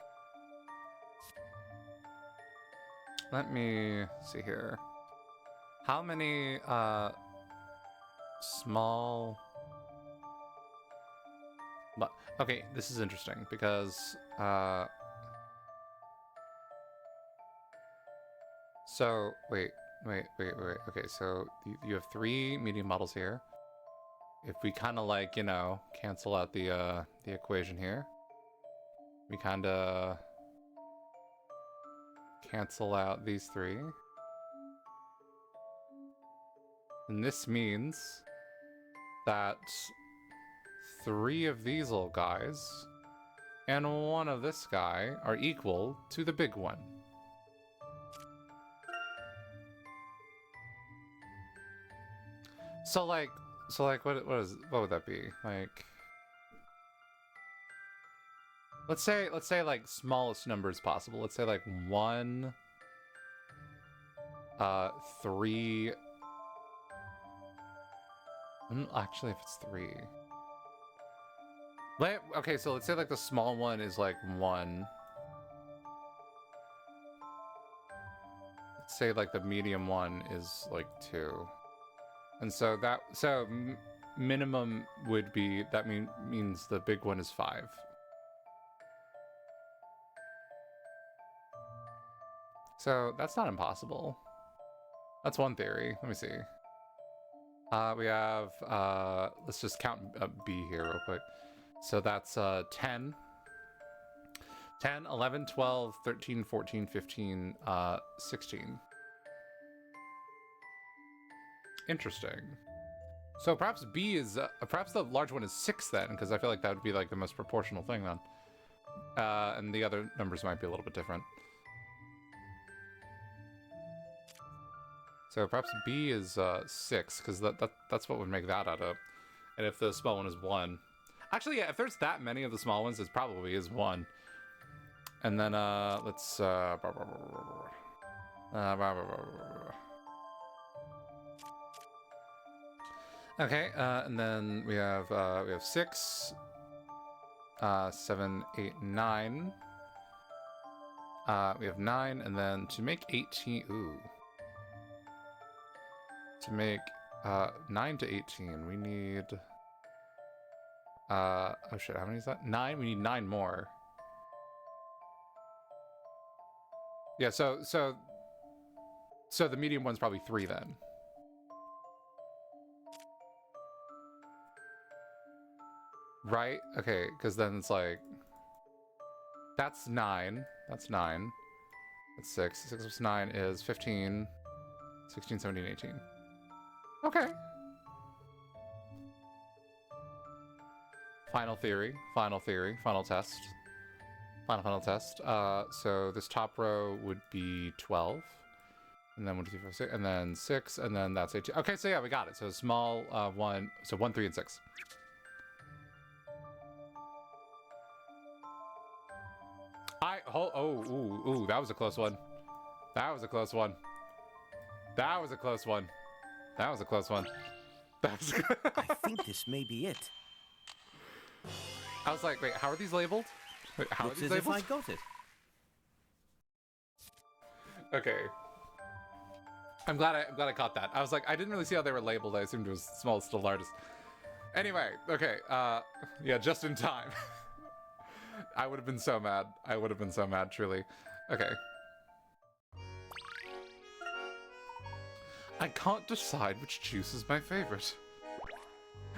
Let me see here. How many small... But okay, this is interesting because so wait. Okay, so you have 3 medium bottles here. If we kind of like, you know, cancel out the equation here, we kind of cancel out these 3. And this means that 3 of these little guys and 1 of this guy are equal to the big one. So like what would that be? Like, let's say like smallest numbers possible. Let's say like 1, 3, Actually, if it's 3. Okay, so let's say like the small one is like 1. Let's say like the medium one is like 2. And so minimum would be, that means the big one is 5. So that's not impossible. That's one theory. Let me see. We have, let's just count B here real quick. So that's 10, 11, 12, 13, 14, 15, 16. Interesting. So perhaps B is, perhaps the large one is 6 then, because I feel like that would be like the most proportional thing then. And the other numbers might be a little bit different. So perhaps B is 6, because that's what would make that add up. And if the small one is 1. Actually, yeah, if there's that many of the small ones, it probably is 1. And then, let's, okay, and then we have 6, 7, 8, 9. We have 9, and then to make 18, to make 9 to 18, we need, oh shit, how many is that? 9? We need 9 more. Yeah, so the medium one's probably 3 then. Right? Okay, because then it's like, that's 9. That's 9. That's 6. 6 plus 9 is 15, 16, 17, 18. Okay. Final theory, final test. Final test. So this top row would be 12. And then 1, 2, 3, 4, 6, and then 6, and then that's 18. Okay, so yeah, we got it. So small 1, so 1, 3, and 6. Ooh, that was a close one. That was a close one. That was a close one. That was a close one. That was I think this may be it. I was like, wait, how are these labeled? Wait, how Looks are these as if labeled? I got it. Okay. I'm glad I caught that. I was like, I didn't really see how they were labeled. I assumed it was smallest to largest. Anyway, okay. Yeah, just in time. I would have been so mad. I would have been so mad, truly. Okay. I can't decide which juice is my favorite.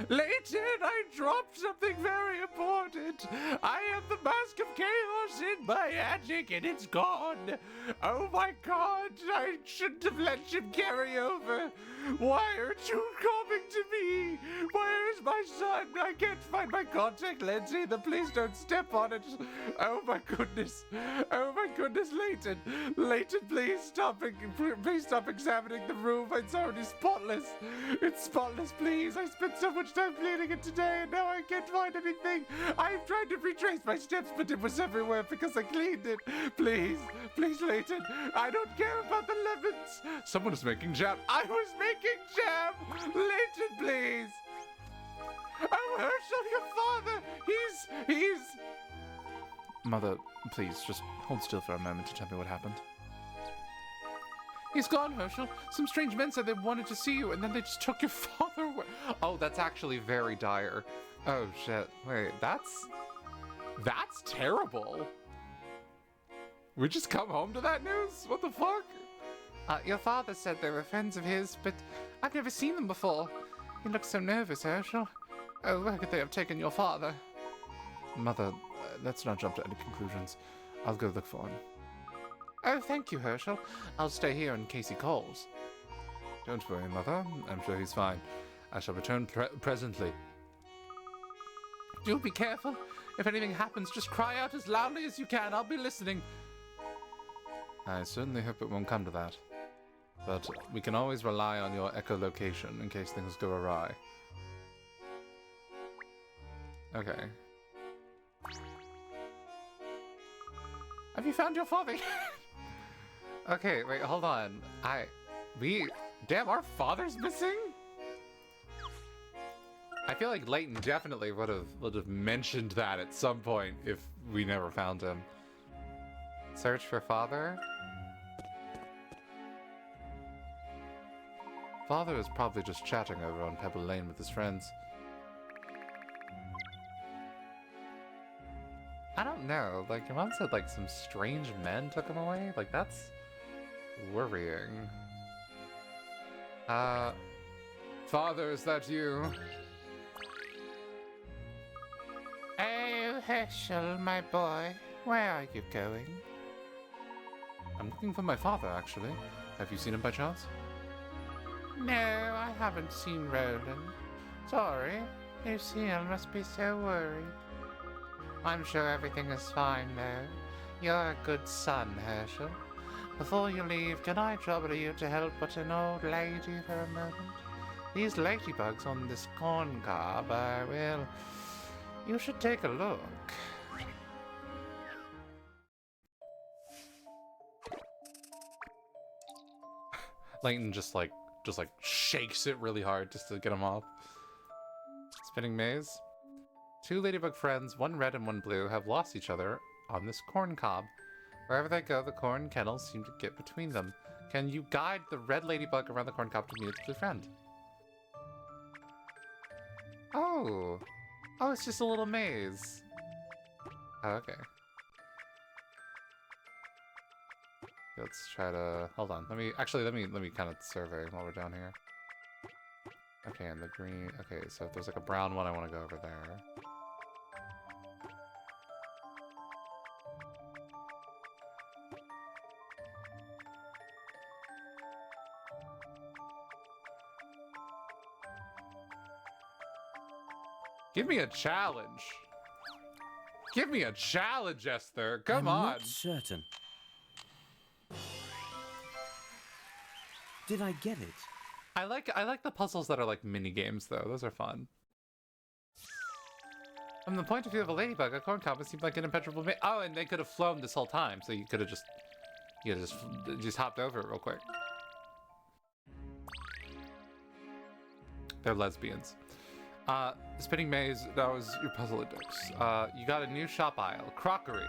Layton, I dropped something very important. I have the Mask of Chaos in my attic and it's gone. Oh my god, I shouldn't have let him carry over. Why aren't you coming to me? Where is my son? I can't find my contact lens either. Please don't step on it. Oh my goodness. Oh my goodness, Layton. Layton, please stop examining the room. It's already spotless. It's spotless, please. I spent so much time cleaning it today and now I can't find anything. I'm trying to retrace my steps, but it was everywhere because I cleaned it. Please, please, Layton. I don't care about the lemons. Someone is making jam. I was making jam. Layton, please. Oh, Herschel, your father. He's... Mother, please, just hold still for a moment to tell me what happened. He's gone, Herschel. Some strange men said they wanted to see you, and then they just took your father away. Oh, that's actually very dire. Oh, shit. Wait, that's terrible. We just come home to that news? What the fuck? Your father said they were friends of his, but I've never seen them before. He looks so nervous, Herschel. Oh, where could they have taken your father? Mother, let's not jump to any conclusions. I'll go look for him. Oh, thank you, Herschel. I'll stay here in case he calls. Don't worry, Mother. I'm sure he's fine. I shall return presently. Do be careful. If anything happens, just cry out as loudly as you can. I'll be listening. I certainly hope it won't come to that. But we can always rely on your echolocation in case things go awry. Okay. Have you found your father yet? Okay, wait, hold on. Damn, our father's missing? I feel like Layton definitely would have mentioned that at some point if we never found him. Search for father? Father is probably just chatting over on Pebble Lane with his friends. I don't know, like your mom said like some strange men took him away? Like that's worrying. Father, is that you? Oh, Herschel, my boy. Where are you going? I'm looking for my father, actually. Have you seen him by chance? No, I haven't seen Roland. Sorry. Lucille must be so worried. I'm sure everything is fine, though. You're a good son, Herschel. Before you leave, can I trouble you to help but an old lady for a moment? These ladybugs on this corn cob are, well, you should take a look. Layton just shakes it really hard just to get him off. Spinning maze. Two ladybug friends, one red and one blue, have lost each other on this corn cob. Wherever they go, the corn kennels seem to get between them. Can you guide the red ladybug around the corn cob to meet its friend? Oh. Oh, it's just a little maze. Oh, okay. Let's try to... Hold on. Let me kind of survey while we're down here. Okay, and the green... Okay, so if there's like a brown one, I want to go over there. Give me a challenge. Give me a challenge, Esther. Come on. I'm not certain. Did I get it? I like the puzzles that are like mini games though. Those are fun. From the point of view of a ladybug, a corn cob seemed like an impenetrable oh, and they could have flown this whole time, so you could have just hopped over it real quick. They're lesbians. Spinning maze, that was your puzzle index. You got a new shop aisle, crockery.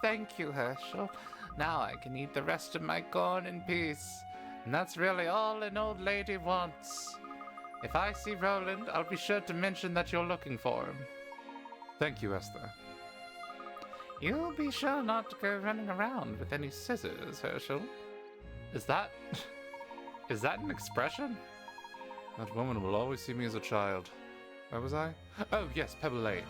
Thank you, Herschel. Now I can eat the rest of my corn in peace. And that's really all an old lady wants. If I see Roland, I'll be sure to mention that you're looking for him. Thank you, Esther. You'll be sure not to go running around with any scissors, Herschel. Is that an expression? That woman will always see me as a child. Where was I? Oh, yes, Pebble Lane.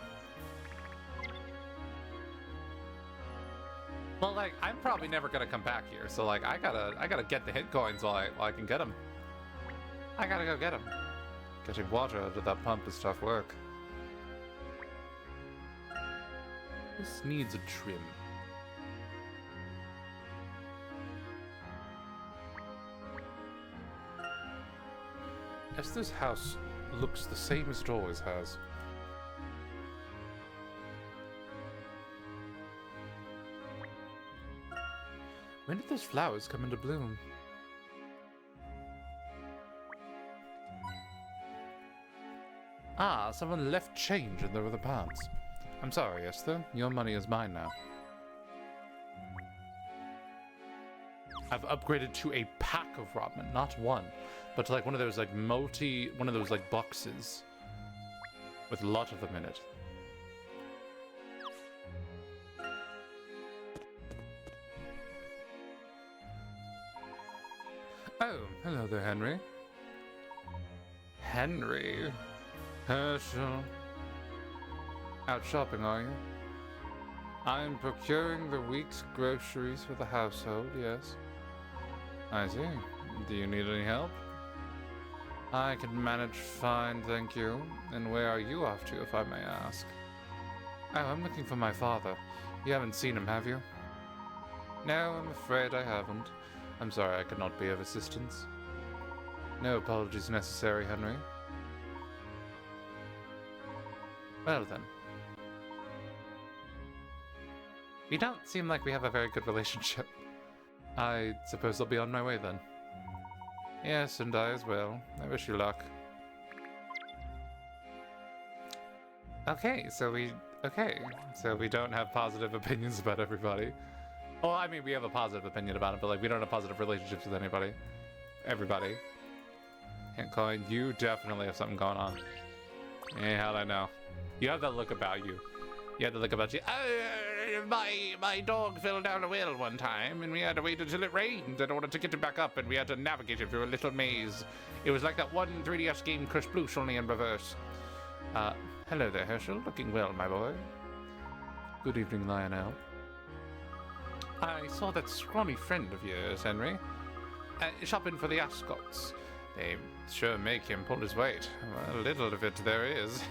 Well, like, I'm probably never gonna come back here, so like, I gotta get the hit coins while I can get them. I gotta go get them. Getting water out of that pump is tough work. This needs a trim. Esther's house looks the same as it always has. When did those flowers come into bloom? Ah, someone left change in their other pants. I'm sorry, Esther. Your money is mine now. I've upgraded to a pack of ramen, not one, but like one of those like one of those like boxes with a lot of them in it. Oh, hello there, Henry. Henry? Herschel. Out shopping, are you? I'm procuring the week's groceries for the household, yes. I see. Do you need any help? I can manage fine, thank you. And where are you off to, if I may ask? Oh, I'm looking for my father. You haven't seen him, have you? No, I'm afraid I haven't. I'm sorry I could not be of assistance. No apologies necessary, Henry. Well then. You don't seem like we have a very good relationship. I suppose I'll be on my way then. Yes, and I as well. I wish you luck. Okay, so we don't have positive opinions about everybody. Well, I mean, we have a positive opinion about it, but like we don't have positive relationships with anybody. Everybody. Can't coin, you definitely have something going on. Yeah, how'd I know? You have that look about you. You had to look about you. My dog fell down a well one time, and we had to wait until it rained in order to get it back up, and we had to navigate it through a little maze. It was like that one 3DS game, Crush Bloosh, only in reverse. Hello there, Herschel. Looking well, my boy. Good evening, Lionel. I saw that scrawny friend of yours, Henry. Shopping for the ascots. They sure make him pull his weight. Well, a little of it there is.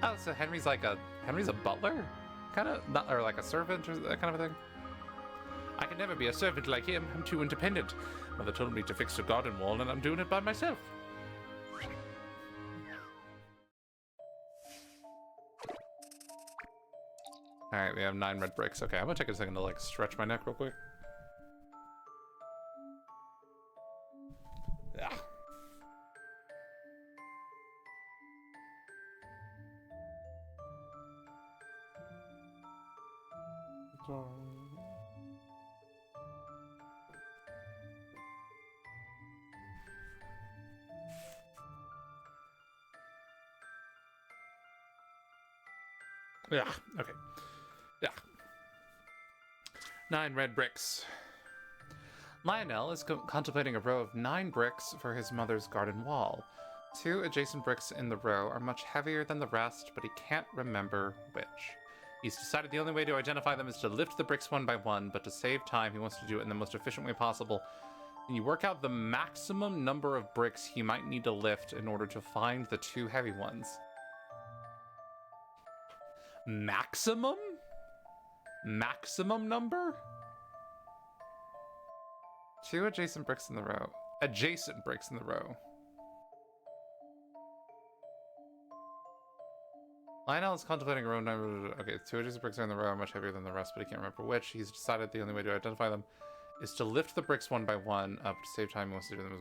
Oh, so Henry's a butler? Kind of, not, or like a servant or that kind of a thing? I can never be a servant like him. I'm too independent. Mother told me to fix a garden wall, and I'm doing it by myself. Alright, we have 9 red bricks. Okay, I'm gonna take a second to like stretch my neck real quick. Yeah. Yeah, okay. Yeah. 9 red bricks. Lionel is contemplating a row of 9 bricks for his mother's garden wall. 2 adjacent bricks in the row are much heavier than the rest, but he can't remember which. He's decided the only way to identify them is to lift the bricks one by one, but to save time, he wants to do it in the most efficient way possible. Can you work out the maximum number of bricks he might need to lift in order to find the 2 heavy ones? Maximum? Maximum number? 2 adjacent bricks in the row. Adjacent bricks in the row. Lionel is contemplating a row number. Okay, 2 adjacent bricks are in the row are much heavier than the rest, but he can't remember which. He's decided the only way to identify them is to lift the bricks one by one up to save time. He wants to do them.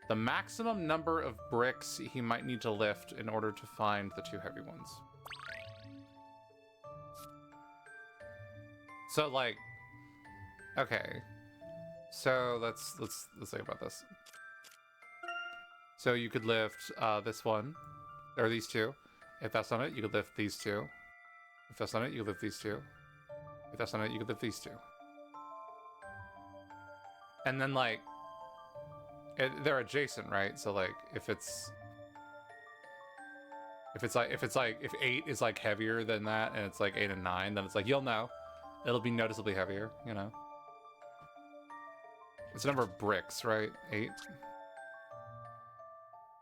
The maximum number of bricks he might need to lift in order to find the 2 heavy ones. So like, okay. So let's think about this. So you could lift this one, or these 2. If that's not it, you could lift these 2. If that's not it, you could lift these 2. If that's not it, you could lift these 2. And then like, they're adjacent, right? So like, if 8 is like heavier than that, and it's like 8 and 9, then it's like, you'll know. It'll be noticeably heavier, you know? It's a number of bricks, right? 8.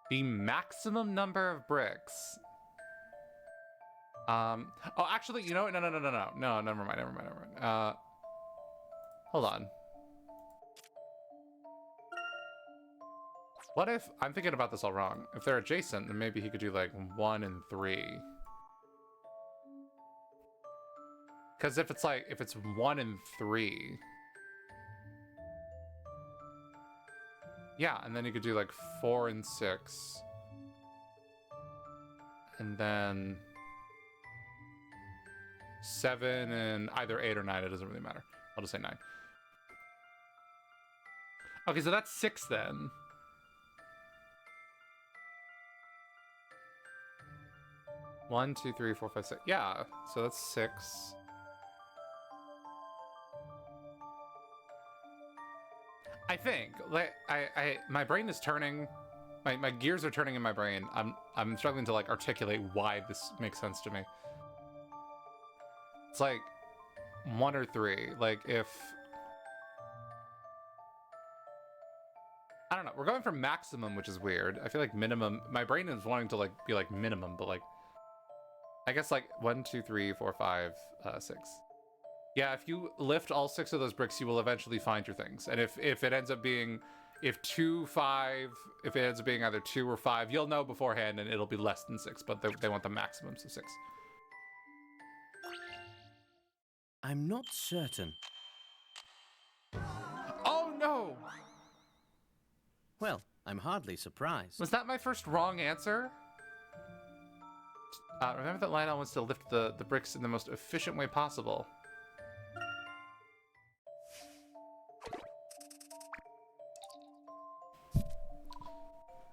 The maximum number of bricks. Oh, actually, you know what? No, never mind. Hold on. What if, I'm thinking about this all wrong. If they're adjacent, then maybe he could do like 1 and 3. Because if it's 1 and 3. Yeah, and then you could do like 4 and 6. And then 7 and either 8 or 9, it doesn't really matter. I'll just say 9. Okay, so that's 6 then. One, 2, 3, 4, 5, 6. Yeah, so that's 6. I think, like, my brain is turning. My gears are turning in my brain. I'm struggling to like articulate why this makes sense to me. It's like 1 or 3. Like if I don't know, we're going for maximum, which is weird. I feel like minimum. My brain is wanting to like be like minimum, but like I guess like 1, 2, 3, 4, 5, 6. Yeah, if you lift all 6 of those bricks, you will eventually find your things. And if it ends up being, if it ends up being either 2 or 5, you'll know beforehand, and it'll be less than 6. But they want the maximum, so 6. I'm not certain. Oh no! Well, I'm hardly surprised. Was that my first wrong answer? Remember that Lionel wants to lift the bricks in the most efficient way possible.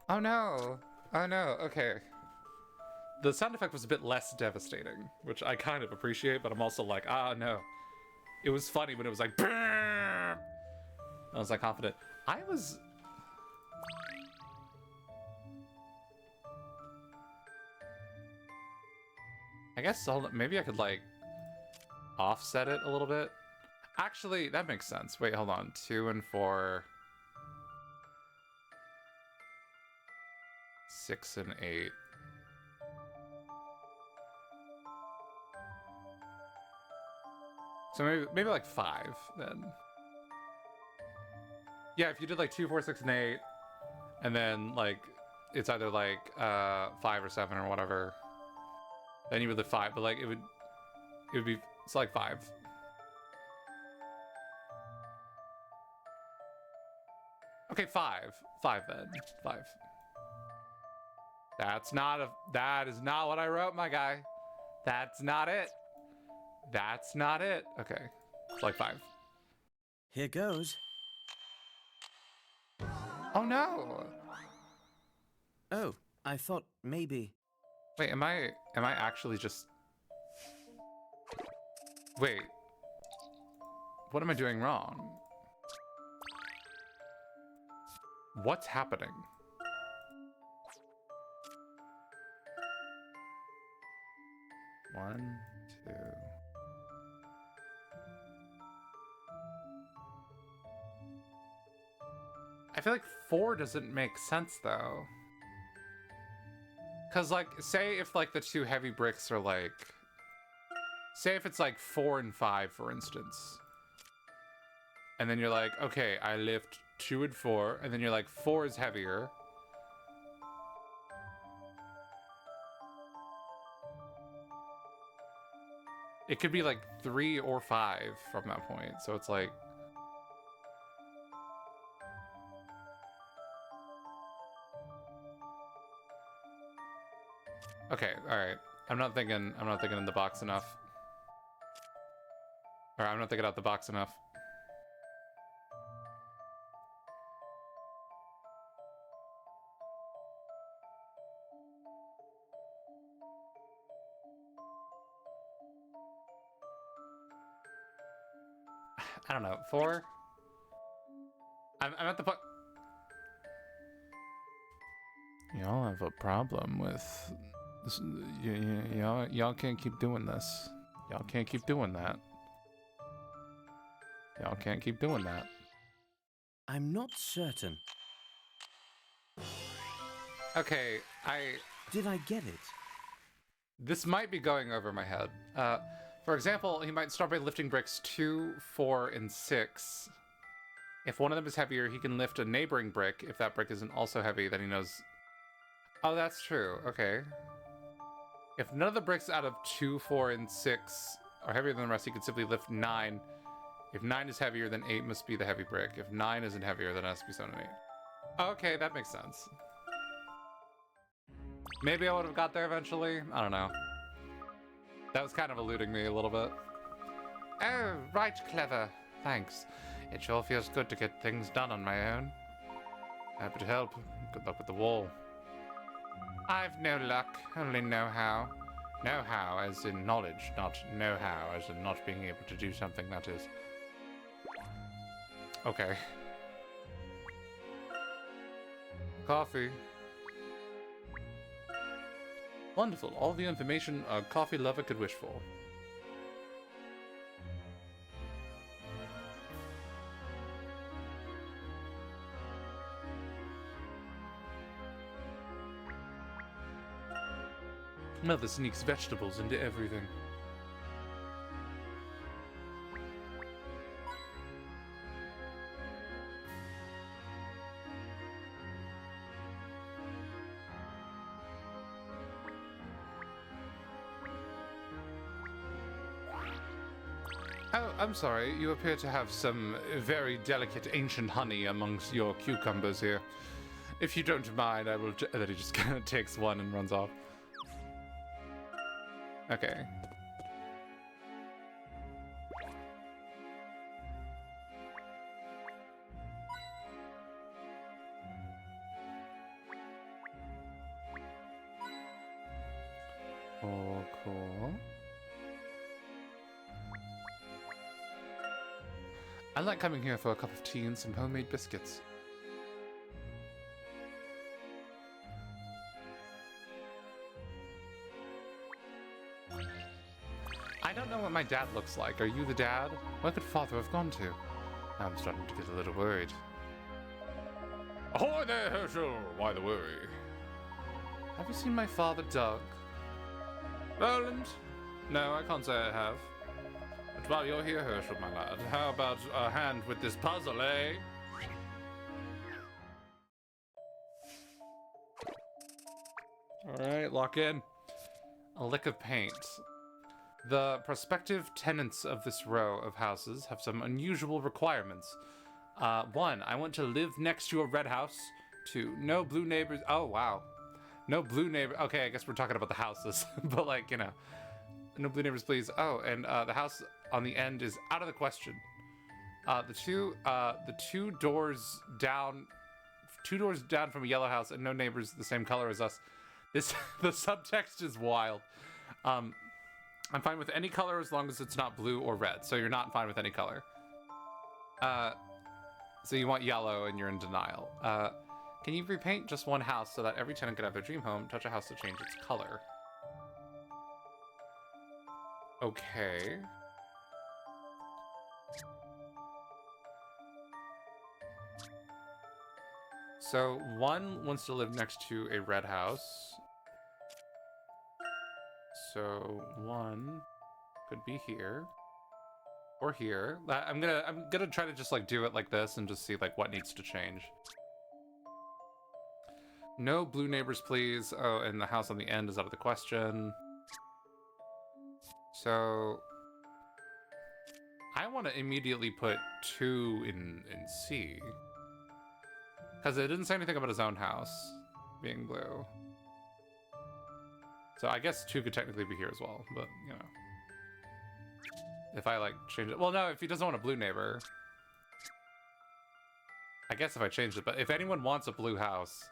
Oh no! Oh no, okay. The sound effect was a bit less devastating, which I kind of appreciate, but I'm also like, ah, no. It was funny when it was like, BAM! I was like confident. I guess maybe I could like offset it a little bit. Actually, that makes sense. Wait, hold on. 2 and 4. 6 and 8. So maybe like 5 then. Yeah, if you did like 2, 4, 6, and 8, and then like it's either like 5 or 7 or whatever, then you would lift 5. But like it would be, it's like 5. Okay, 5. 5 then. 5. That is not what I wrote, my guy. That's not it. That's not it. Okay. It's like 5. Here goes. Oh no. Oh, I thought maybe. Wait, am I actually just... Wait. What am I doing wrong? What's happening? One, 2. I feel like 4 doesn't make sense though. Cause like, say if like the 2 heavy bricks are like, say if it's like 4 and 5 for instance. And then you're like, okay, I lift 2 and 4, and then you're like 4 is heavier. It could be like 3 or 5 from that point. So it's like, okay, all right. I'm not thinking in the box enough. Or I'm not thinking out the box enough. I don't know. 4? I'm at the point. Y'all have a problem with this. Y'all can't keep doing this. Y'all can't keep doing that. Y'all can't keep doing that. I'm not certain. Okay, Did I get it? this might be going over my head. For example, he might start by lifting bricks 2, 4, and 6. If one of them is heavier, he can lift a neighboring brick. If that brick isn't also heavy, then he knows... Oh, that's true. Okay. If none of the bricks out of 2, 4, and 6 are heavier than the rest, he can simply lift 9. If 9 is heavier, then 8 must be the heavy brick. If 9 isn't heavier, then it has to be 7 and 8. Okay, that makes sense. Maybe I would have got there eventually. I don't know. That was kind of eluding me a little bit. Oh, right, clever. Thanks. It sure feels good to get things done on my own. Happy to help. Good luck with the wall. I've no luck, only know-how. Know-how as in knowledge, not know-how as in not being able to do something that is... Okay. Coffee. Wonderful. All the information a coffee lover could wish for. Mother sneaks vegetables into everything. Oh, I'm sorry. You appear to have some very delicate ancient honey amongst your cucumbers here. If you don't mind, I will... Then he just kind of takes one and runs off. Okay. Oh, cool. I like coming here for a cup of tea and some homemade biscuits. I don't know what my dad looks like. Are you the dad? Where could father have gone to? I'm starting to get a little worried. Ahoy there, Herschel! Why the worry? Have you seen my father, Doug? Roland? No, I can't say I have. But while you're here, Herschel, my lad, how about a hand with this puzzle, eh? Alright, lock in. A lick of paint. The prospective tenants of this row of houses have some unusual requirements. 1, I want to live next to a red house. 2, no blue neighbors. Oh, wow. No blue neighbor. Okay, I guess we're talking about the houses, but like, you know, no blue neighbors, please. Oh, and the house on the end is out of the question. The two doors down from a yellow house and no neighbors the same color as us. The subtext is wild. I'm fine with any color as long as it's not blue or red. So you're not fine with any color. So you want yellow and you're in denial. Can you repaint just one house so that every tenant can have their dream home, touch a house to change its color? Okay. So 1 wants to live next to a red house. So 1 could be here or here. I'm gonna try to just like do it like this and just see like what needs to change. No blue neighbors, please. Oh, and the house on the end is out of the question. So I want to immediately put 2 in C. Because it didn't say anything about his own house being blue. So I guess 2 could technically be here as well, but, you know. If I, like, change it... Well, no, if he doesn't want a blue neighbor... I guess if I changed it, but if anyone wants a blue house...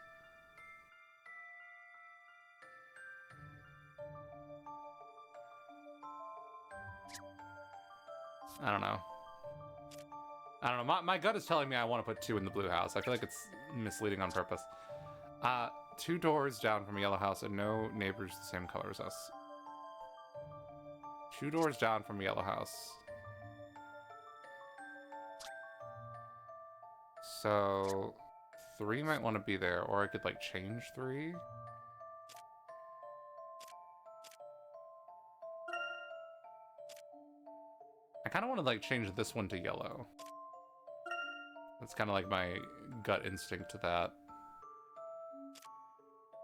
I don't know. My gut is telling me I want to put 2 in the blue house. I feel like it's misleading on purpose. 2 doors down from a yellow house and no neighbors the same color as us. 2 doors down from a yellow house. So 3 might want to be there, or I could like change 3. I kind of want to like change this one to yellow. That's kind of like my gut instinct to that.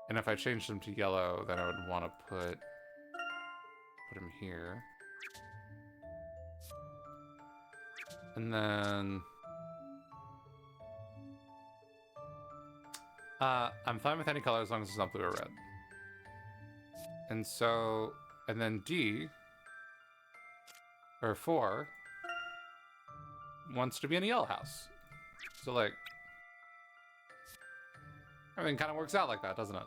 And if I changed them to yellow, then I would want to put him here. And then I'm fine with any color as long as it's not blue or red. And so, and then D, or 4, wants to be in a yellow house. So like, everything kind of works out like that, doesn't it?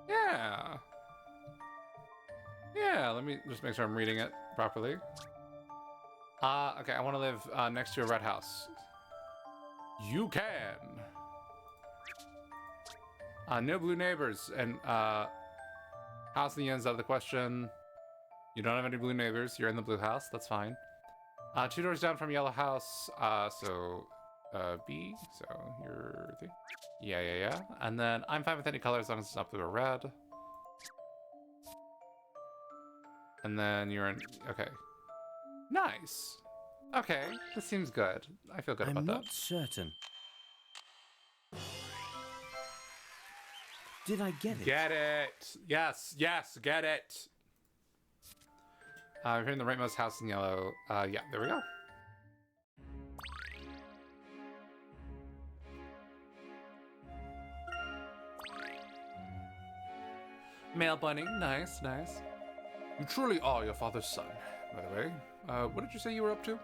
Yeah. Yeah, let me just make sure I'm reading it properly. Okay, I want to live next to a red house. You can. No blue neighbors, and house in the end's out of the question. You don't have any blue neighbors. You're in the blue house. That's fine. 2 doors down from yellow house. So B. So you're the... Yeah. And then I'm fine with any color as long as it's not blue or red. And then you're in... Okay. Nice. Okay, this seems good. I feel good about that. I'm not certain. Did I get it? Get it! Yes, get it! We're in the rightmost house in yellow. Yeah, there we go. Male bunny, nice, nice. You truly are your father's son, by the way. What did you say you were up to?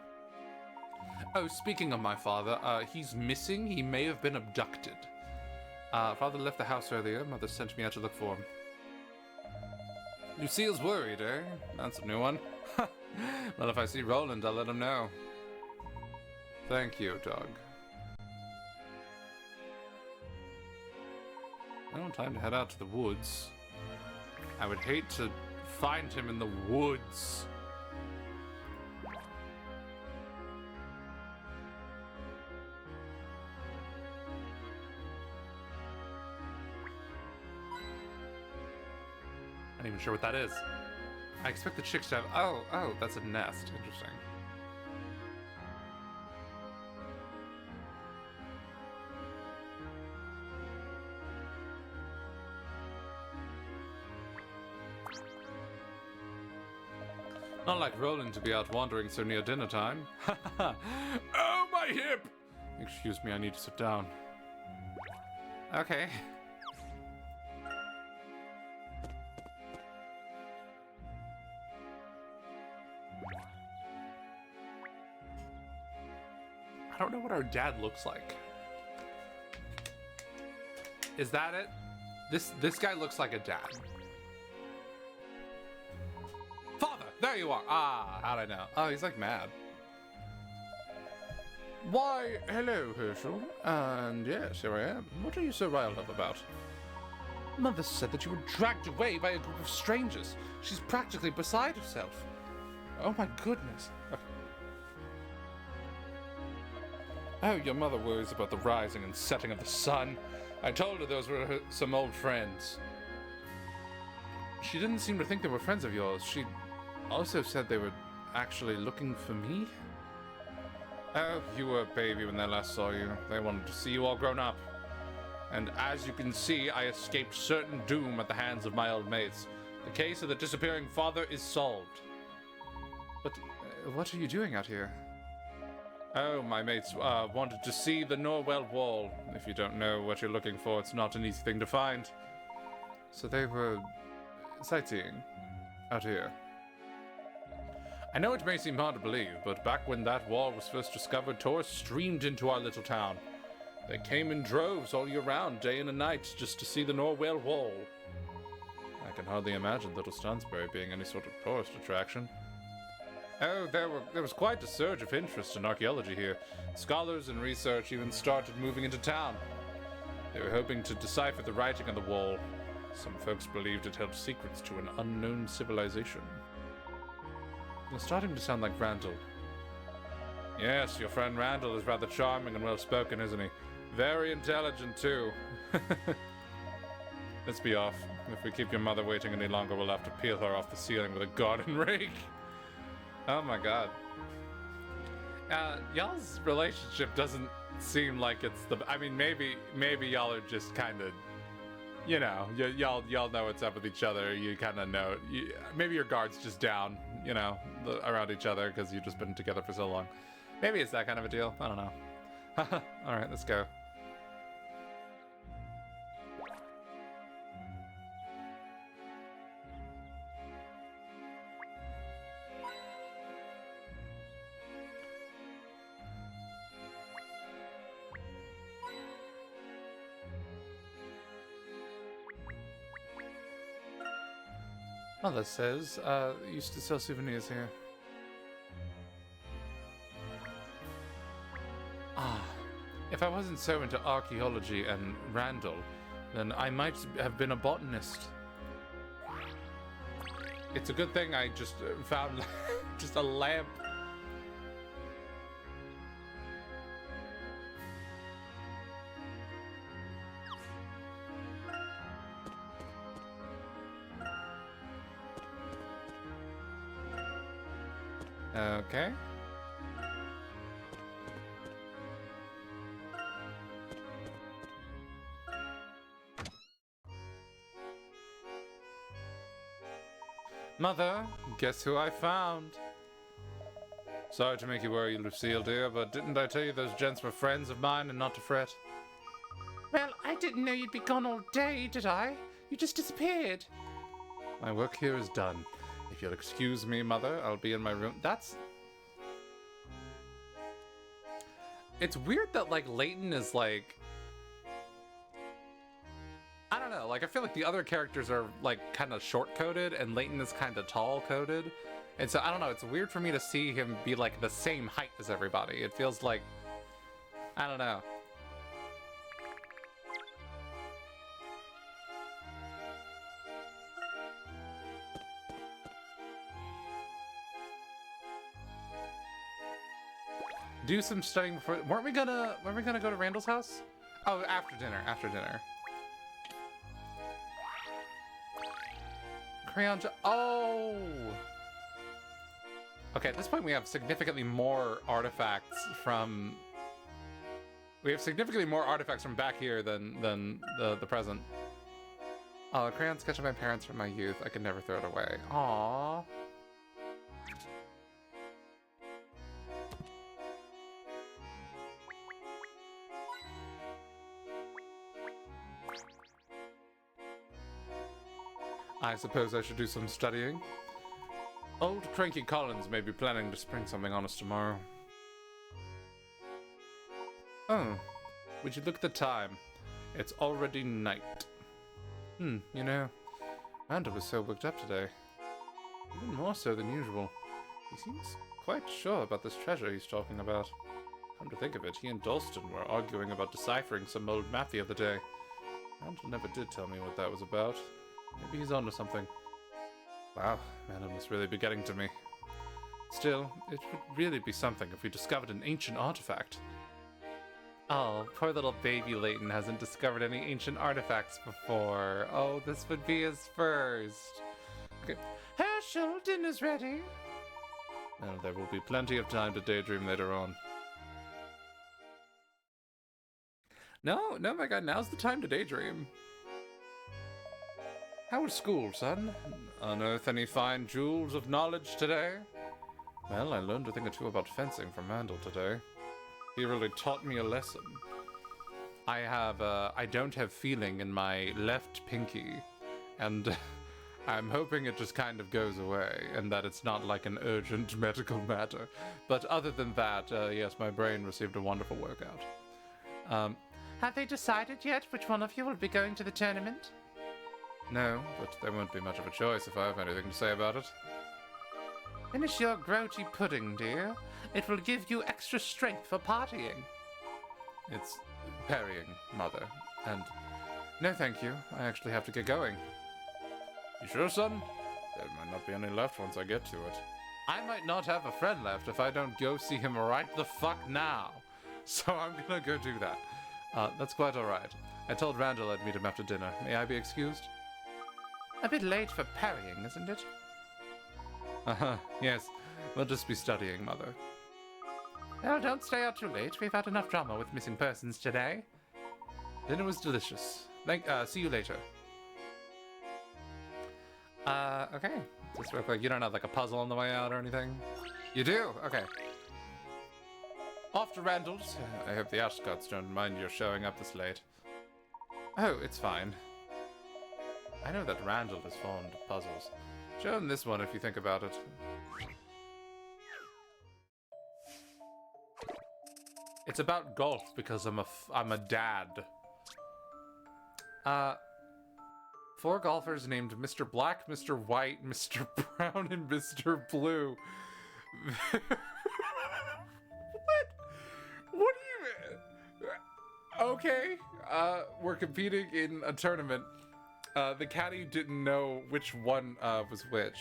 Oh, speaking of my father, he's missing. He may have been abducted. Father left the house earlier. Mother sent me out to look for him. Lucille's worried, eh? That's a new one. Well, if I see Roland, I'll let him know. Thank you, dog. I don't have time to head out to the woods. I would hate to find him in the woods. Not even sure what that is. I expect the chicks to have... Oh, that's a nest. Interesting. Not like Roland to be out wandering so near dinner time. Oh, my hip! Excuse me, I need to sit down. Okay. I don't know what our dad looks like. Is that it? This guy looks like a dad. Father, there you are. Ah, how'd I know? Oh, he's like mad. Why, hello, Herschel. And yes, here I am. What are you so riled up about? Mother said that you were dragged away by a group of strangers. She's practically beside herself. Oh my goodness. Oh, your mother worries about the rising and setting of the sun. I told her those were some old friends. She didn't seem to think they were friends of yours. She also said they were actually looking for me. Oh, you were a baby when they last saw you. They wanted to see you all grown up. And as you can see, I escaped certain doom at the hands of my old mates. The case of the disappearing father is solved. But what are you doing out here? Oh, my mates wanted to see the Norwell Wall. If you don't know what you're looking for, it's not an easy thing to find. So they were sightseeing out here. I know it may seem hard to believe, but back when that wall was first discovered, tourists streamed into our little town. They came in droves all year round, day and night, just to see the Norwell Wall. I can hardly imagine Little Stansbury being any sort of tourist attraction. Oh, there was quite a surge of interest in archaeology here. Scholars and research even started moving into town. They were hoping to decipher the writing on the wall. Some folks believed it held secrets to an unknown civilization. You're starting to sound like Randall. Yes, your friend Randall is rather charming and well-spoken, isn't he? Very intelligent, too. Let's be off. If we keep your mother waiting any longer, we'll have to peel her off the ceiling with a garden rake. Oh my god. Y'all's relationship doesn't seem like it's the... I mean, maybe y'all are just kind of... You know, y'all know what's up with each other. You kind of know... maybe your guard's just down, you know, around each other because you've just been together for so long. Maybe it's that kind of a deal. I don't know. Alright, let's go. Mother says, used to sell souvenirs here. Ah, if I wasn't so into archaeology and Randall, then I might have been a botanist. It's a good thing I just found just a lamp. Okay. Mother, guess who I found? Sorry to make you worry, Lucille, dear, but didn't I tell you those gents were friends of mine and not to fret? Well, I didn't know you'd be gone all day, did I? You just disappeared. My work here is done. If you'll excuse me, Mother, I'll be in my room. That's... It's weird that, like, Layton is, like... I don't know, like, I feel like the other characters are, like, kind of short-coded, and Layton is kind of tall-coded. And so, I don't know, it's weird for me to see him be, like, the same height as everybody. It feels like... I don't know. Do some studying before... Weren't we gonna go to Randall's house? Oh, after dinner, after dinner. Crayon oh! Okay, at this point we have significantly more artifacts from... We have significantly more artifacts from back here than the present. Oh, a crayon sketch of my parents from my youth. I could never throw it away. Aww. I suppose I should do some studying. Old Cranky Collins may be planning to spring something on us tomorrow. Oh, would you look at the time? It's already night. You know, Amanda was so booked up today. Even more so than usual. He seems quite sure about this treasure he's talking about. Come to think of it, he and Dalston were arguing about deciphering some old map the other day. Amanda never did tell me what that was about. Maybe he's onto something. Wow, Amanda must really be getting to me. Still, it would really be something if we discovered an ancient artifact. Oh, poor little baby Layton hasn't discovered any ancient artifacts before. Oh, this would be his first. Okay. Herschel, dinner's ready. Well, there will be plenty of time to daydream later on. No, my god, now's the time to daydream. How was school, son? Unearth any fine jewels of knowledge today? Well, I learned a thing or two about fencing from Randall today. He really taught me a lesson. I don't have feeling in my left pinky, and I'm hoping it just kind of goes away, and that it's not like an urgent medical matter. But other than that, yes, my brain received a wonderful workout. Have they decided yet which one of you will be going to the tournament? No, but there won't be much of a choice if I have anything to say about it. Finish your grody pudding, dear. It will give you extra strength for partying. It's parrying, Mother. And no thank you. I actually have to get going. You sure, son? There might not be any left once I get to it. I might not have a friend left if I don't go see him right the fuck now. So I'm gonna go do that. That's quite alright. I told Randall I'd meet him after dinner. May I be excused? A bit late for parrying, isn't it? Yes. We'll just be studying, Mother. Well, don't stay out too late. We've had enough drama with missing persons today. Dinner was delicious. See you later. Okay. Just real quick, you don't have like a puzzle on the way out or anything? You do? Okay. Off to Randall's. I hope the Ashcotts don't mind your showing up this late. Oh, it's fine. I know that Randall is fond of puzzles. Show him this one if you think about it. It's about golf because I'm a dad. 4 golfers named Mr. Black, Mr. White, Mr. Brown, and Mr. Blue. What do you... Okay, we're competing in a tournament. The caddy didn't know which one was which,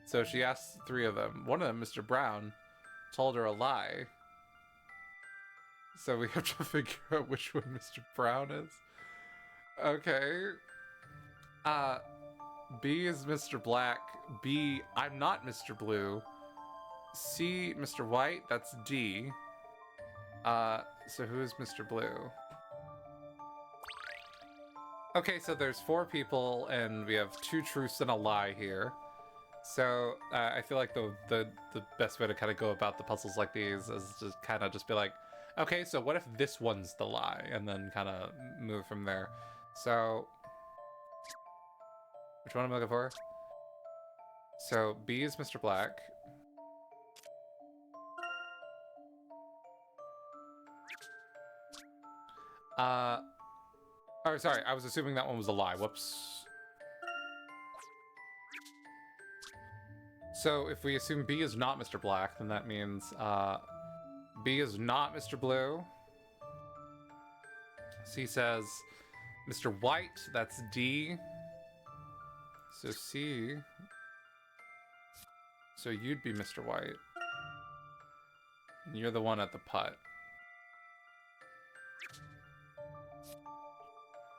so she asked 3 of them. One of them, Mr. Brown, told her a lie. So we have to figure out which one Mr. Brown is. Okay. B is Mr. Black. B, I'm not Mr. Blue. C, Mr. White, that's D. So who is Mr. Blue? Okay, so there's 4 people, and we have 2 truths and a lie here. So I feel like the best way to kind of go about the puzzles like these is to kind of just be like, okay, so what if this one's the lie? And then kind of move from there. So, which one am I looking for? So B is Mr. Black. Oh, sorry, I was assuming that one was a lie. Whoops. So if we assume B is not Mr. Black, then that means B is not Mr. Blue. C says Mr. White, that's D. So C. So you'd be Mr. White. And you're the one at the putt.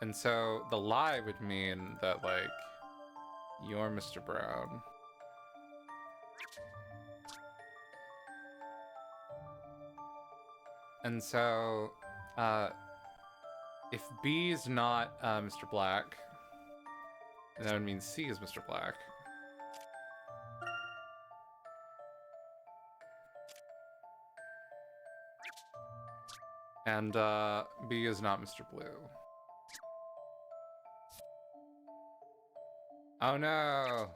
And so the lie would mean that, like, you're Mr. Brown. And so, if B is not Mr. Black, then that would mean C is Mr. Black. And B is not Mr. Blue. Oh no!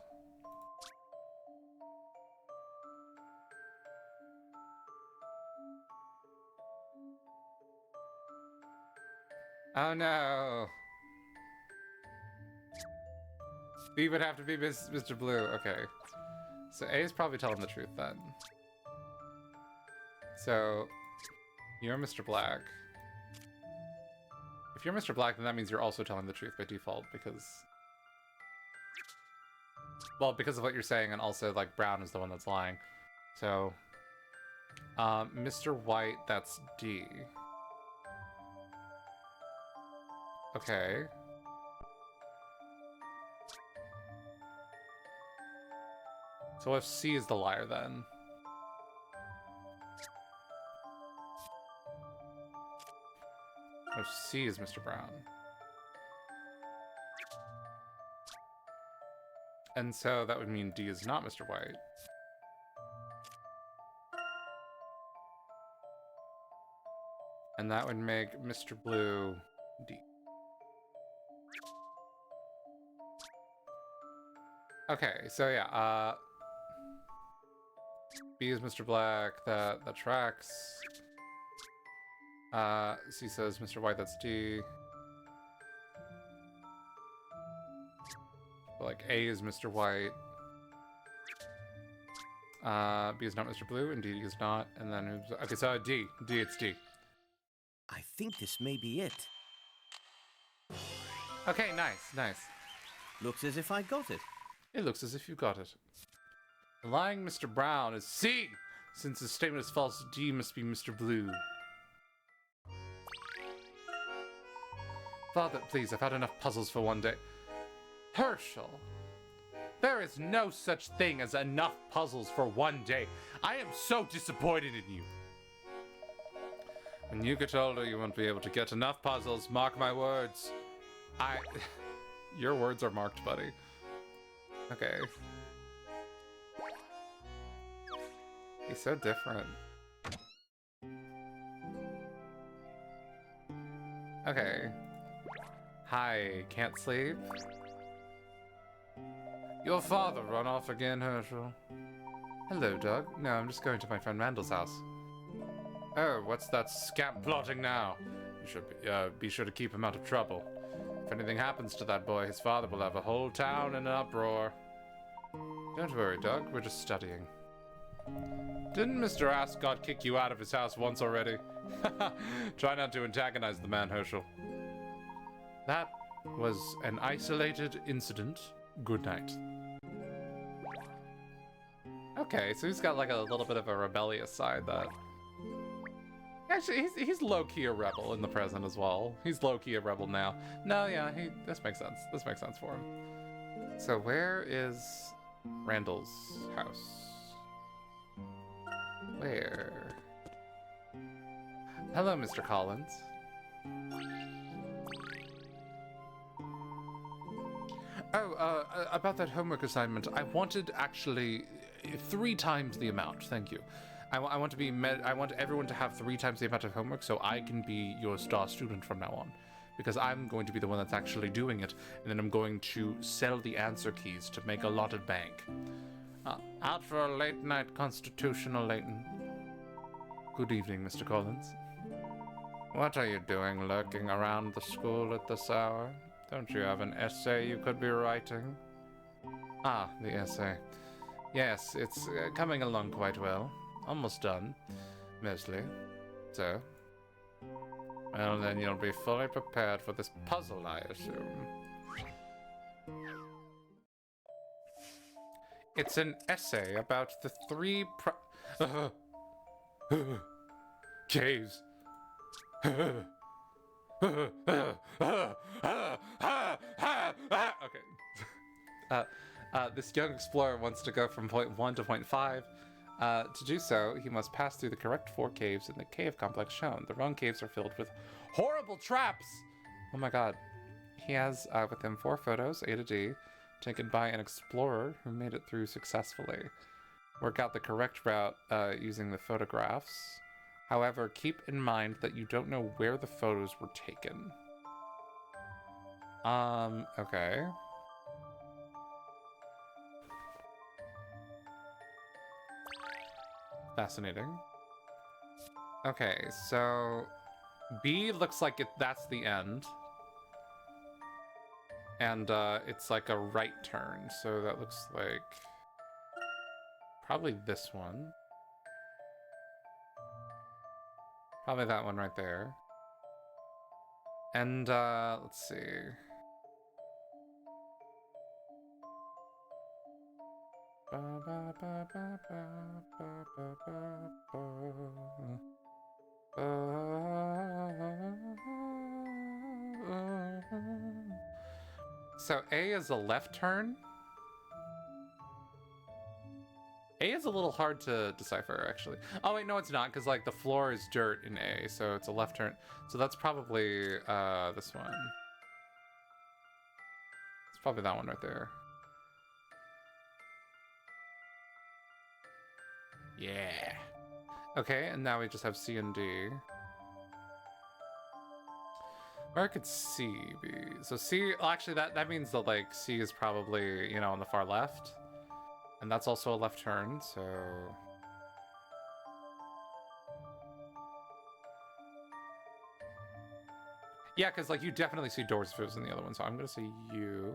Oh no! B would have to be Mr. Blue. Okay. So A is probably telling the truth then. So, you're Mr. Black. If you're Mr. Black, then that means you're also telling the truth by default, because... Well, because of what you're saying, and also, like, Brown is the one that's lying. So, Mr. White, that's D. Okay. So if C is the liar, then? If C is Mr. Brown? And so that would mean D is not Mr. White. And that would make Mr. Blue D. Okay, so yeah, B is Mr. Black, that tracks. C says Mr. White, that's D. Like, A is Mr. White. B is not Mr. Blue, and D is not. And then, okay, so D, it's D. I think this may be it. Okay, nice. Looks as if I got it. It looks as if you got it. The lying Mr. Brown is C! Since his statement is false, D must be Mr. Blue. Father, please, I've had enough puzzles for one day. Herschel! There is no such thing as enough puzzles for one day. I am so disappointed in you. When you get older, you won't be able to get enough puzzles. Mark my words. Your words are marked, buddy. Okay. He's so different. Okay. Hi, can't sleep? Your father run off again, Herschel? Hello, Doug. No, I'm just going to my friend Randall's house. Oh, what's that scamp plotting now? You should be sure to keep him out of trouble. If anything happens to that boy, his father will have a whole town in an uproar. Don't worry, Doug. We're just studying. Didn't Mr. Ascot kick you out of his house once already? Try not to antagonize the man, Herschel. That was an isolated incident. Good night. Okay, so he's got like a little bit of a rebellious side that... Actually, he's low-key a rebel in the present as well. He's low-key a rebel now. No, yeah, this makes sense. This makes sense for him. So where is Randall's house? Where? Hello, Mr. Collins. Oh, about that homework assignment, I wanted actually 3 times the amount. Thank you. I want everyone to have 3 times the amount of homework so I can be your star student from now on. Because I'm going to be the one that's actually doing it, and then I'm going to sell the answer keys to make a lot of bank. Out for a late night constitutional, Layton. Good evening, Mr. Collins. What are you doing lurking around the school at this hour? Don't you have an essay you could be writing? Ah, the essay. Yes, it's coming along quite well. Almost done, mostly. So, well, then you'll be fully prepared for this puzzle, I assume. It's an essay about the three caves. Okay. This young explorer wants to go from point 1 to point 5. To do so, he must pass through the correct 4 caves in the cave complex shown. The wrong caves are filled with horrible traps! Oh my god. He has with him 4 photos, A to D, taken by an explorer who made it through successfully. Work out the correct route using the photographs. However, keep in mind that you don't know where the photos were taken. Okay. Fascinating. Okay, so B looks like that's the end. And it's like a right turn, so that looks like probably this one. Probably that one right there. And let's see. So A is a left turn. A is a little hard to decipher, actually. Oh wait, no, it's not, because like the floor is dirt in A, so it's a left turn. So that's probably this one. It's probably that one right there. Yeah. Okay, and now we just have C and D. Where could C be? So C, well, actually that means that like C is probably, you know, on the far left. And that's also a left turn, so... Yeah, because like you definitely see doors if it was in the other one, so I'm gonna say U.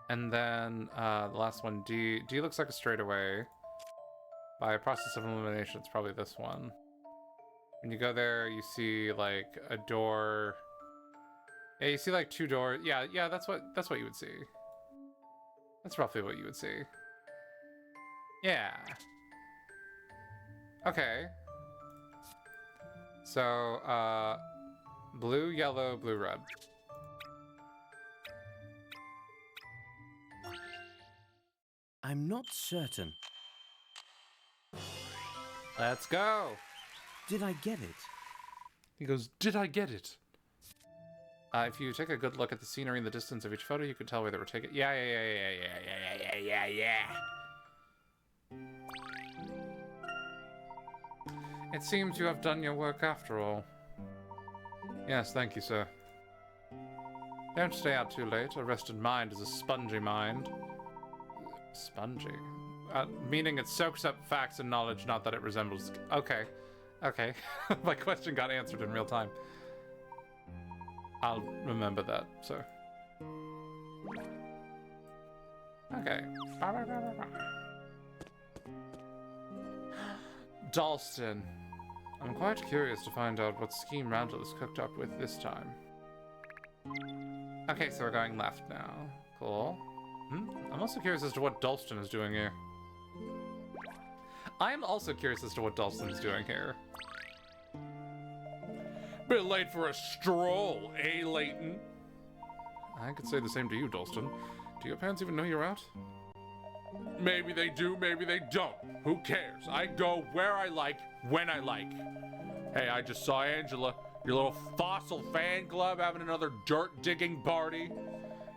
And then the last one, D. D looks like a straightaway. By a process of elimination, it's probably this one. When you go there, you see like a door. Yeah, you see like 2 doors. Yeah, that's what you would see. That's roughly what you would see. Yeah. Okay. So, blue, yellow, blue, red. I'm not certain. Let's go. Did I get it? He goes, did I get it? If you take a good look at the scenery in the distance of each photo, you can tell where they were taken. Yeah. It seems you have done your work after all. Yes, thank you, sir. Don't stay out too late. A rested mind is a spongy mind. Spongy? Meaning it soaks up facts and knowledge, not that it resembles... Okay. My question got answered in real time. I'll remember that, so. Okay. Dalston. I'm quite curious to find out what scheme Randall is cooked up with this time. Okay, so we're going left now. Cool. I'm also curious as to what Dalston is doing here. I'm also curious as to what Dalston is doing here. Bit late for a stroll, eh, Layton? I could say the same to you, Dalston. Do your parents even know you're out? Maybe they do, maybe they don't. Who cares? I go where I like, when I like. Hey, I just saw Angela, your little fossil fan club having another dirt digging party.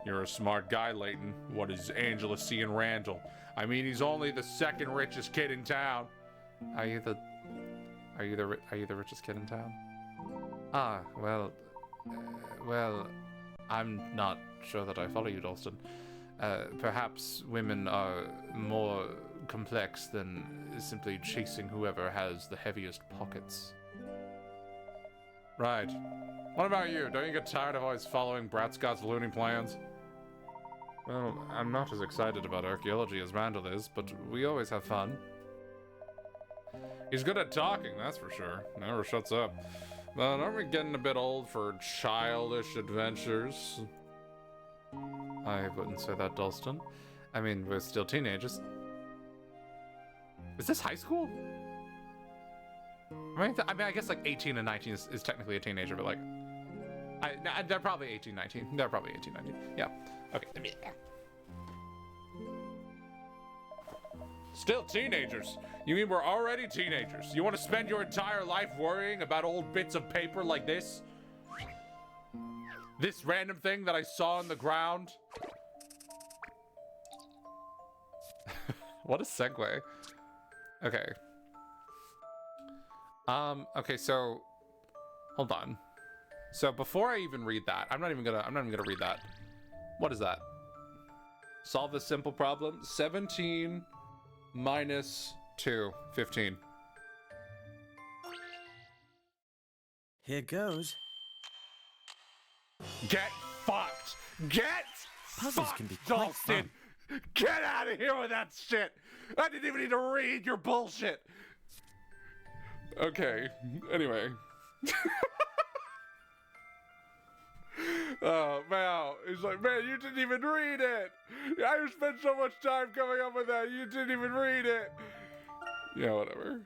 You're a smart guy, Layton. What does Angela see in Randall? I mean, he's only the 2nd richest kid in town. Are you the richest kid in town? Ah, well, I'm not sure that I follow you, Dalston. Perhaps women are more complex than simply chasing whoever has the heaviest pockets. Right. What about you? Don't you get tired of always following Brat Scott's loony plans? Well, I'm not as excited about archaeology as Randall is, but we always have fun. He's good at talking, that's for sure. Never shuts up. But aren't we getting a bit old for childish adventures? I wouldn't say that, Dalston. I mean, we're still teenagers. Is this high school? I mean, I guess like 18 and 19 is technically a teenager, but like... they're probably 18, 19. They're probably 18, 19. Yeah. Okay. Still teenagers. You mean we're already teenagers? You want to spend your entire life worrying about old bits of paper like this? This random thing that I saw on the ground? What a segue. Okay. Okay, so hold on. So before I even read that, I'm not even gonna read that. What is that? Solve this simple problem. 17 minus 2, 15. Here goes. Get fucked! Get Puzzles fucked, can be quite Dalston! fun. Get out of here with that shit! I didn't even need to read your bullshit! Okay, anyway. Oh, man. He's like, man, you didn't even read it! I spent so much time coming up with that, you didn't even read it! Yeah, whatever.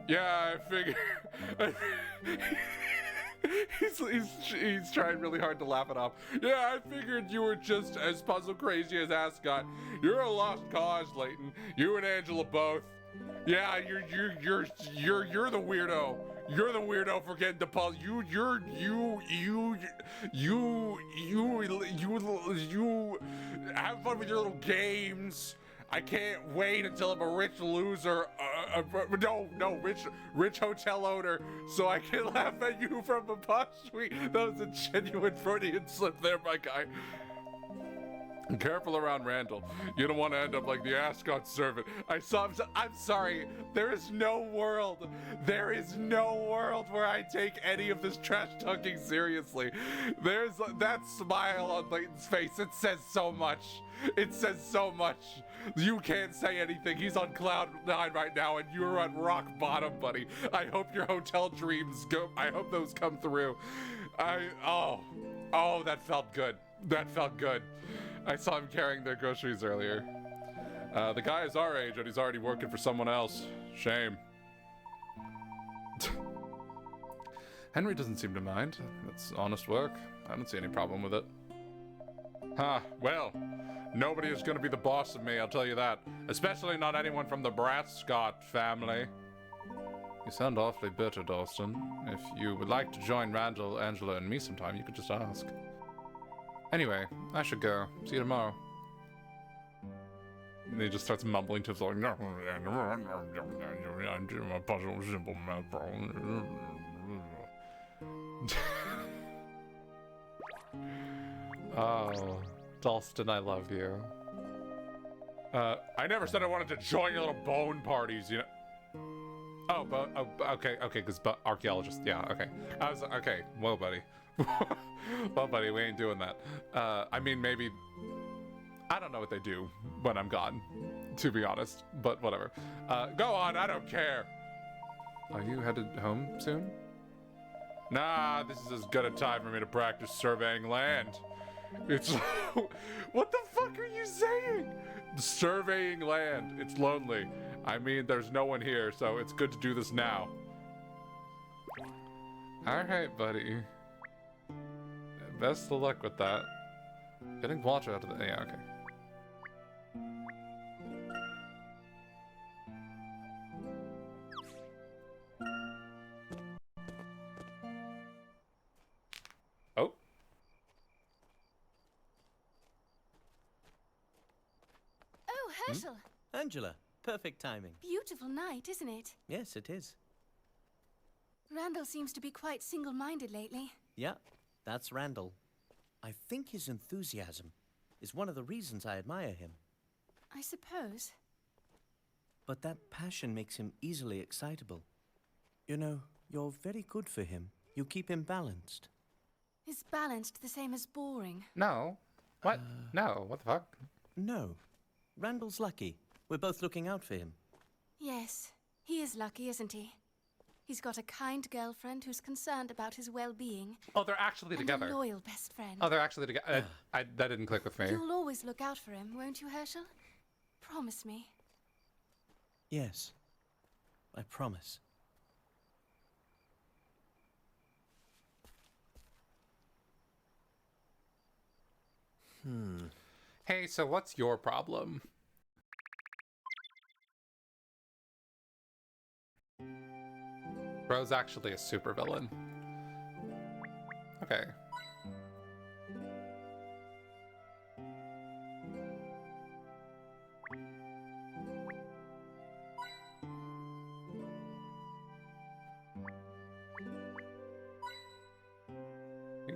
Yeah, I figured... he's trying really hard to laugh it off. Yeah, I figured you were just as puzzle crazy as Ascot. You're a lost cause, Layton. You and Angela both. Yeah, you're the weirdo. You're the weirdo for getting the puzzle. You have fun with your little games. I can't wait until I'm a rich loser, rich hotel owner, so I can laugh at you from the posh suite. That was a genuine Freudian slip there, my guy. Careful around Randall. You don't want to end up like the Ascot servant. I'm sorry. There is no world where I take any of this trash talking seriously. There's that smile on Layton's face. It says so much. It says so much. You can't say anything. He's on cloud 9 right now, and you're on rock bottom, buddy. I hope your hotel dreams go. I hope those come through. Oh, that felt good. That felt good. I saw him carrying their groceries earlier. The guy is our age, and he's already working for someone else. Shame. Henry doesn't seem to mind. It's honest work. I don't see any problem with it. Well, nobody is going to be the boss of me, I'll tell you that. Especially not anyone from the Brat Scott family. You sound awfully bitter, Dalston. If you would like to join Randall, Angela, and me sometime, you could just ask. Anyway, I should go. See you tomorrow. And he just starts mumbling to himself, like, a puzzle simple math problem. Oh, Dalston, I love you. I never said I wanted to join your little bone parties, you know. Okay, because archaeologist, yeah, okay. I was okay. Well, buddy. Well, buddy, we ain't doing that. I mean, maybe. I don't know what they do when I'm gone, to be honest. But whatever. Go on. I don't care. Are you headed home soon? Nah, this is as good a time for me to practice surveying land. It's what the fuck are you saying? Surveying land. It's lonely. I mean, there's no one here, so it's good to do this now. All right, buddy. Best of luck with that. Getting water out of the... Yeah, okay. Oh. Oh, Herschel. Angela, perfect timing. Beautiful night, isn't it? Yes, it is. Randall seems to be quite single-minded lately. Yeah, That's Randall. I think his enthusiasm is one of the reasons I admire him. I suppose. But that passion makes him easily excitable. You know, you're very good for him. You keep him balanced. Is balanced the same as boring? No. What? No. What the fuck? No. Randall's lucky. We're both looking out for him. Yes, he is lucky, isn't he? He's got a kind girlfriend who's concerned about his well-being. Oh, they're actually And together. a loyal best friend. Oh, they're actually together. That didn't click with me. You'll always look out for him, won't you, Herschel? Promise me. Yes. I promise. Hey, so what's your problem? Bro's actually a supervillain. Okay.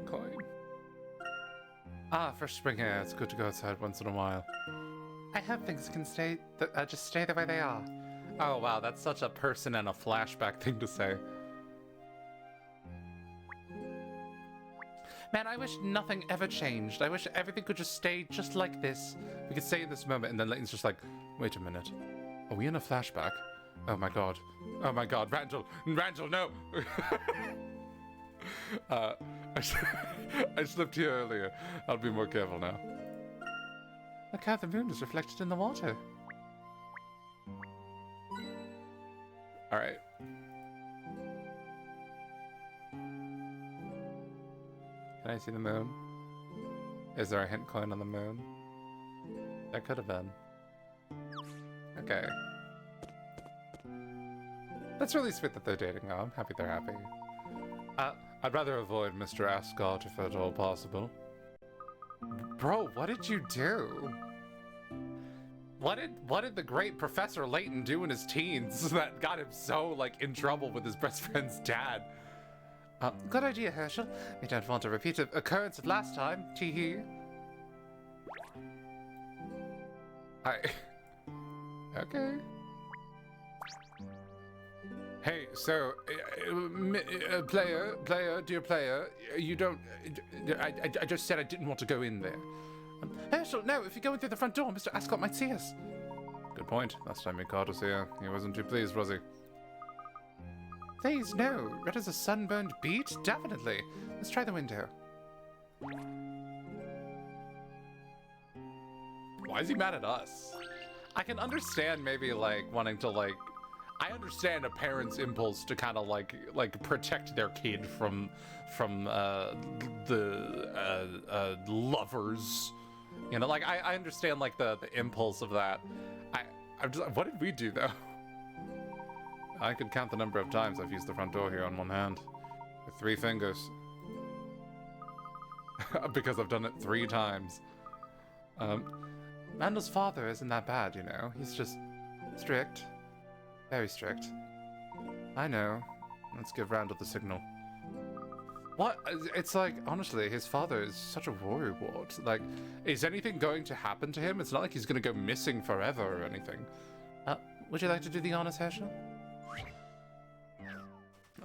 Coin. Ah, fresh spring air. It's good to go outside once in a while. I hope things can just stay the way they are. Oh wow, that's such a person and a flashback thing to say. Man, I wish nothing ever changed. I wish everything could just stay just like this. We could stay in this moment, and then Layton's just like, wait a minute. Are we in a flashback? Oh my god. Oh my god, Randall! Randall, no! I slipped here earlier. I'll be more careful now. Look how the moon is reflected in the water. Alright. Can I see the moon? Is there a hint coin on the moon? That could have been. Okay. That's really sweet that they're dating now. I'm happy they're happy. I'd rather avoid Mr. Ascot if at all possible. Bro, what did you do? What did the great Professor Layton do in his teens that got him so, like, in trouble with his best friend's dad? Good idea, Herschel. We don't want a repeat of occurrence of last time, tee-hee. Okay. Hey, so, dear player, you don't... I just said I didn't want to go in there. Herschel, no, if you go in through the front door, Mr. Ascot might see us. Good point. Last time Mikado was here, he wasn't too pleased, was he? Please, no. Red as a sunburned beet? Definitely. Let's try the window. Why is he mad at us? I can understand maybe, like, wanting to, like... I understand a parent's impulse to kind of, like protect their kid from the lovers. You know, like, I understand, like, the impulse of that. I'm just... What did we do, though? I could count the number of times I've used the front door here on one hand. With 3 fingers. Because I've done it 3 times. Randall's father isn't that bad, you know. He's just strict. Very strict. I know. Let's give Randall the signal. What? It's like, honestly, his father is such a worrywart. Like, is anything going to happen to him? It's not like he's gonna go missing forever or anything. Would you like to do the honors, Herschel?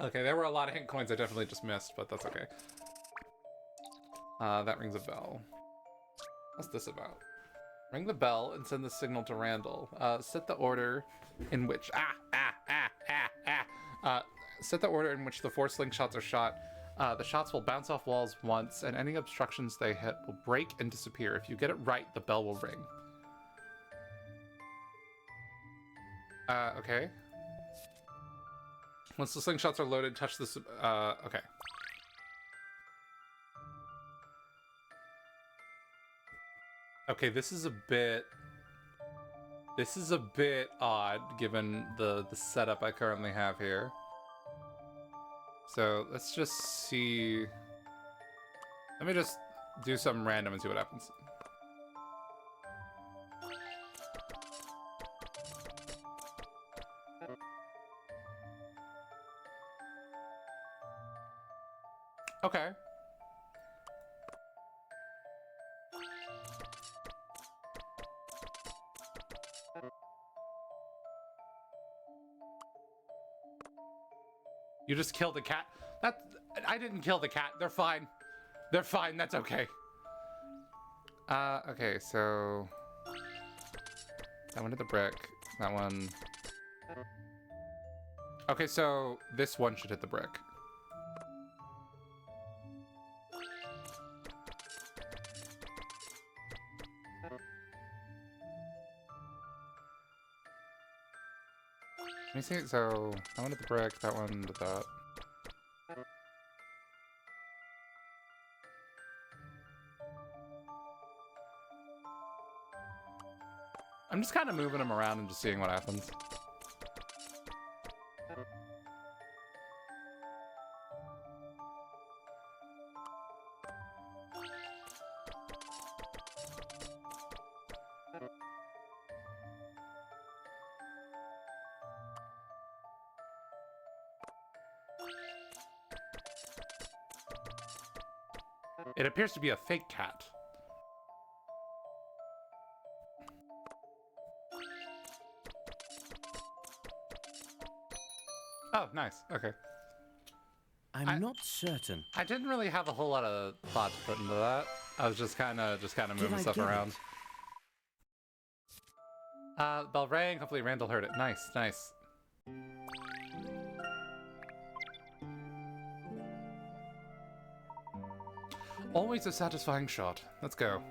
Okay, there were a lot of hint coins I definitely just missed, but that's okay. That rings a bell. What's this about? Ring the bell and send the signal to Randall. Set the order in which... set the order in which the 4 slingshots are shot. The shots will bounce off walls once, and any obstructions they hit will break and disappear. If you get it right, the bell will ring. Okay. Once the slingshots are loaded, touch this... okay. Okay, this is a bit odd, given the setup I currently have here. So, let's just see... Let me just do something random and see what happens. Okay. You just killed the cat? I didn't kill the cat. They're fine. They're fine. That's okay. Okay, so... That one hit the brick. That one... Okay, so this one should hit the brick. Let me see. So that one hit the brick. That one did that. I'm just kind of moving them around and just seeing what happens. It appears to be a fake cat. Oh, nice. Okay. I'm not certain. I didn't really have a whole lot of thought to put into that. I was just kind of moving stuff around. Bell rang. Hopefully Randall heard it. Nice, nice. Always a satisfying shot. Let's go.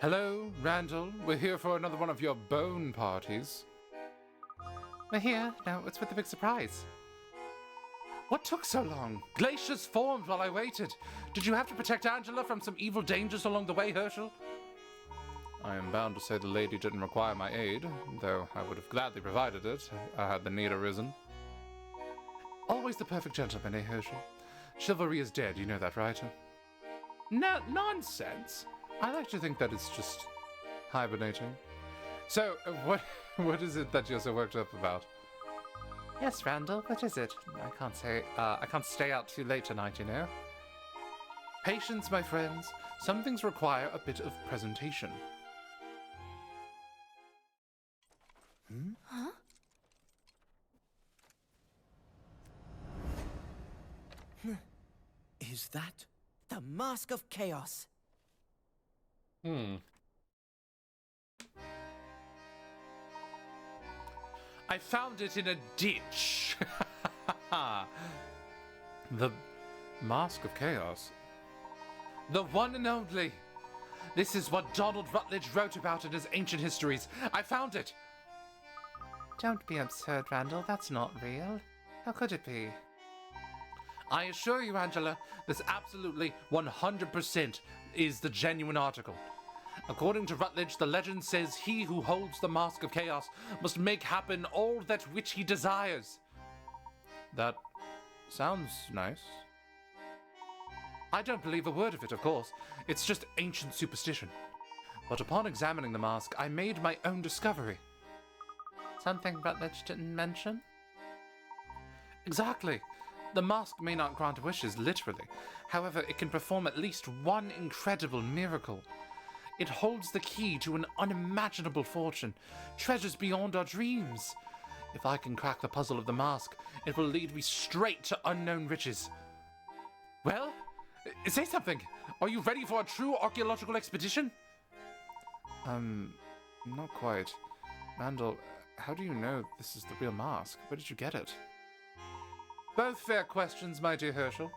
Hello, Randall. We're here for another one of your bone parties. We're here. Now, what's with the big surprise? What took so long? Glaciers formed while I waited. Did you have to protect Angela from some evil dangers along the way, Herschel? I am bound to say the lady didn't require my aid, though I would have gladly provided it had the need arisen. Always the perfect gentleman, eh, Herschel? Chivalry is dead, you know that, right? No, nonsense! I like to think that it's just hibernating. So, what is it that you're so worked up about? Yes, Randall, what is it? I can't stay out too late tonight, you know. Patience, my friends. Some things require a bit of presentation. Huh? Is that? The Mask of Chaos. I found it in a ditch. The Mask of Chaos. The one and only. This is what Donald Rutledge wrote about in his ancient histories. I found it. Don't be absurd, Randall. That's not real. How could it be? I assure you, Angela, this absolutely 100% is the genuine article. According to Rutledge, the legend says he who holds the Mask of Chaos must make happen all that which he desires. That sounds nice. I don't believe a word of it, of course. It's just ancient superstition. But upon examining the mask, I made my own discovery. Something Rutledge didn't mention? Exactly. The mask may not grant wishes, literally. However, it can perform at least one incredible miracle. It holds the key to an unimaginable fortune, treasures beyond our dreams. If I can crack the puzzle of the mask, it will lead me straight to unknown riches. Well, say something. Are you ready for a true archaeological expedition? Not quite. Randall, how do you know this is the real mask? Where did you get it? Both fair questions, my dear Herschel.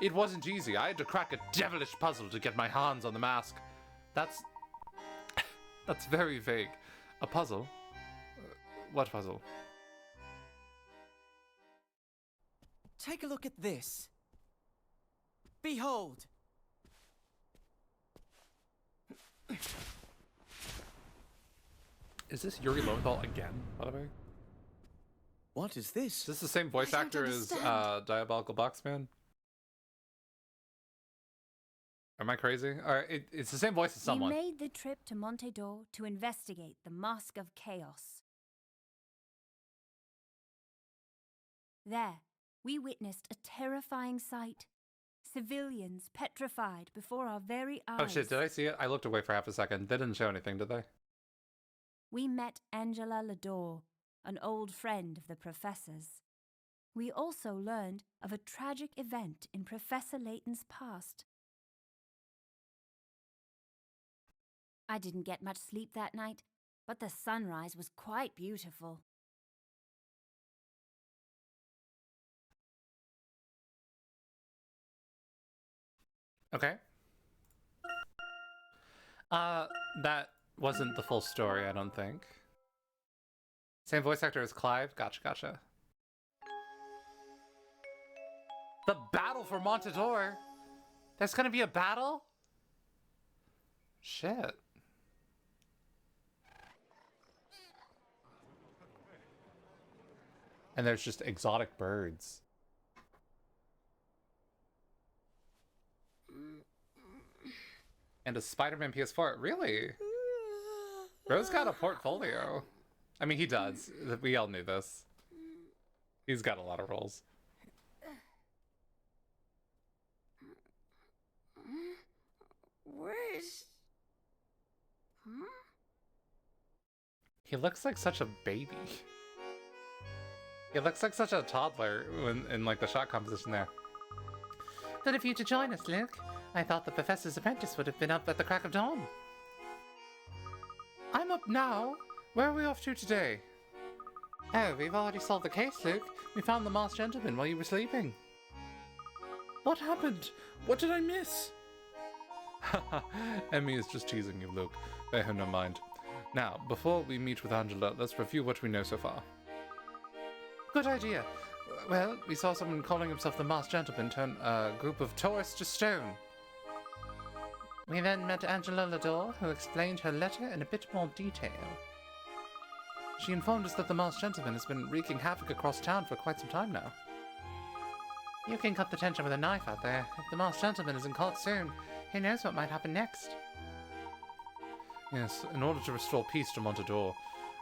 It wasn't easy. I had to crack a devilish puzzle to get my hands on the mask. That's very vague. A puzzle? What puzzle? Take a look at this. Behold! Is this Yuri Lowenthal again, by the way? What is this? Is this the same voice I don't actor as understand. Diabolical Boxman? Am I crazy? It's the same voice as someone. We made the trip to Monte d'Or to investigate the Mask of Chaos. There, we witnessed a terrifying sight. Civilians petrified before our very eyes. Oh shit, did I see it? I looked away for half a second. They didn't show anything, did they? We met Angela Lador, an old friend of the Professor's. We also learned of a tragic event in Professor Layton's past. I didn't get much sleep that night, but the sunrise was quite beautiful. Okay. That wasn't the full story, I don't think. Same voice actor as Clive? Gotcha. The battle for Montador? There's gonna be a battle? Shit. And there's just exotic birds. And a Spider-Man PS4. Really? Bro's got a portfolio. I mean, he does. We all knew this. He's got a lot of roles. Where's... He looks like such a baby. He looks like such a toddler in like the shot composition there. Good of you to join us, Luke. I thought the Professor's apprentice would have been up at the crack of dawn. I'm up now. Where are we off to today? Oh, we've already solved the case, Luke. We found the masked gentleman while you were sleeping. What happened? What did I miss? Haha, Emmy is just teasing you, Luke. Bear her no mind. Now, before we meet with Angela, let's review what we know so far. Good idea. Well, we saw someone calling himself the masked gentleman turn a group of tourists to stone. We then met Angela Lador, who explained her letter in a bit more detail. She informed us that the masked gentleman has been wreaking havoc across town for quite some time now. You can cut the tension with a knife out there. If the masked gentleman isn't caught soon, who knows what might happen next? Yes, in order to restore peace to Montador,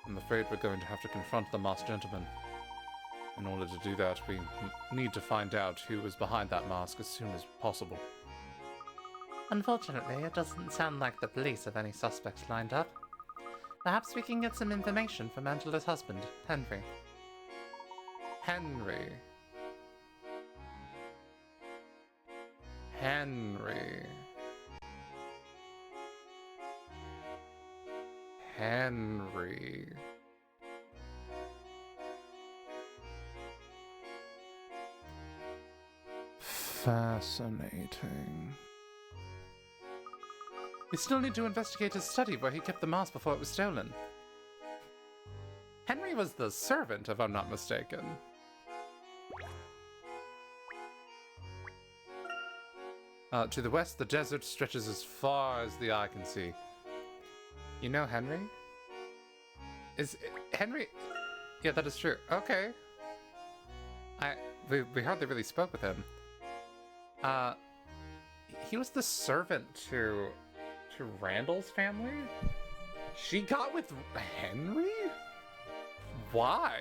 I'm afraid we're going to have to confront the masked gentleman. In order to do that, we need to find out who is behind that mask as soon as possible. Unfortunately, it doesn't sound like the police have any suspects lined up. Perhaps we can get some information from Angela's husband, Henry. Henry. Fascinating. We still need to investigate his study where he kept the mask before it was stolen. Henry was the servant, if I'm not mistaken. To the west, the desert stretches as far as the eye can see. You know Henry? Henry? Yeah, that is true. Okay. We hardly really spoke with him. He was the servant to Randall's family? She got with Henry? Why?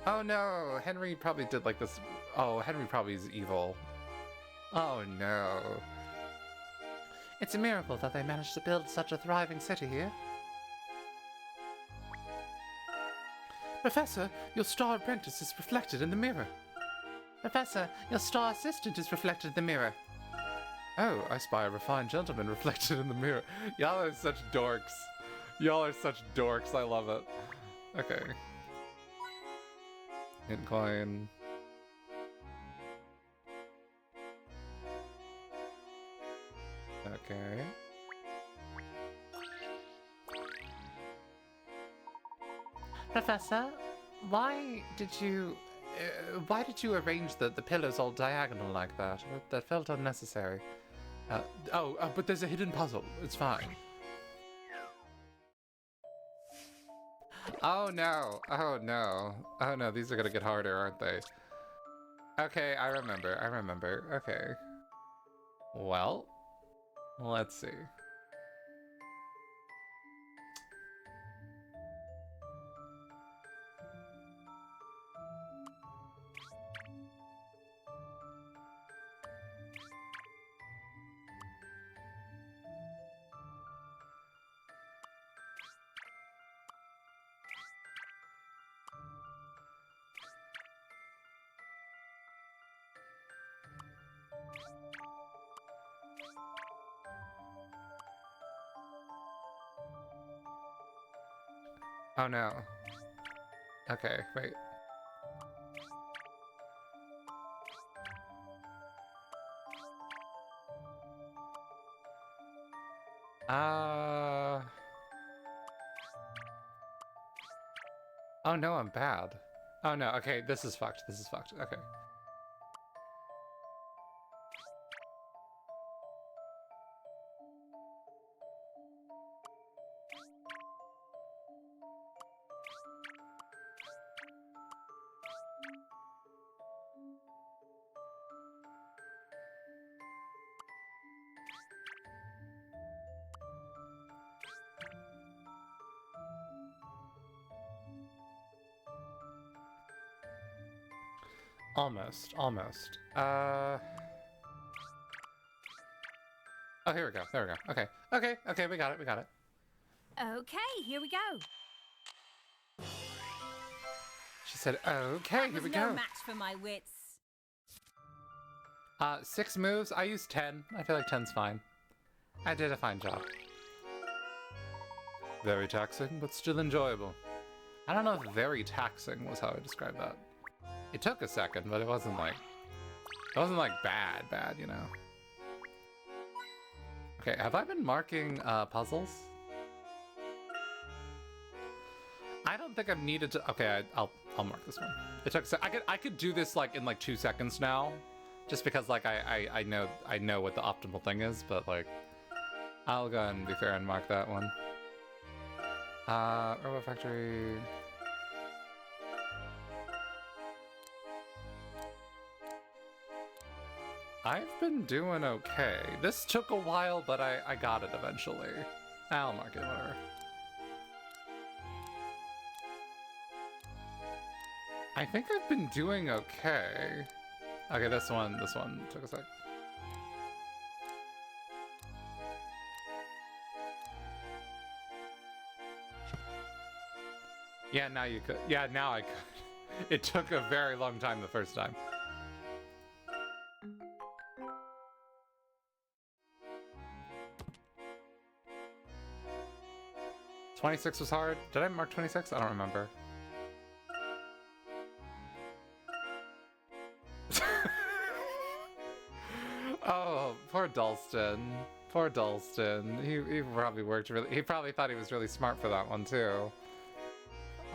Oh no, Henry probably did like this. Oh, Henry probably is evil. Oh no. It's a miracle that they managed to build such a thriving city here. Professor, your star apprentice is reflected in the mirror. Professor, your star assistant is reflected in the mirror. Oh, I spy a refined gentleman reflected in the mirror. Y'all are such dorks. Y'all are such dorks. I love it. Okay. Hint coin. Okay. Professor, why did you arrange the pillars all diagonal like that? That felt unnecessary. But there's a hidden puzzle. It's fine. Oh no. Oh no. Oh no, these are gonna get harder, aren't they? Okay, I remember. Okay. Well, let's see. Oh no. Okay, wait. Oh no, I'm bad. Oh no, okay, this is fucked. This is fucked. Okay. Almost, almost. Oh, here we go. There we go. Okay. Okay, okay, we got it, we got it. Okay, here we go. She said, okay, That here was we no go. match for my wits. 6 moves. I used 10. I feel like 10's fine. I did a fine job. Very taxing, but still enjoyable. I don't know if very taxing was how I described that. It took a second, but it wasn't like bad, you know. Okay, have I been marking puzzles? I don't think I've needed to. Okay, I'll mark this one. It took. I could do this like in like 2 seconds now, just because like I know what the optimal thing is. But like, I'll go ahead and be fair and mark that one. Robot Factory. I've been doing okay. This took a while, but I got it eventually. I'll mark it, whatever. I think I've been doing okay. Okay, this one took a sec. Yeah, now you could. Yeah, now I could. It took a very long time the first time. $26 was hard. Did I mark 26? I don't remember. Oh, poor Dalston. Poor Dalston. He probably worked really. He probably thought he was really smart for that one too.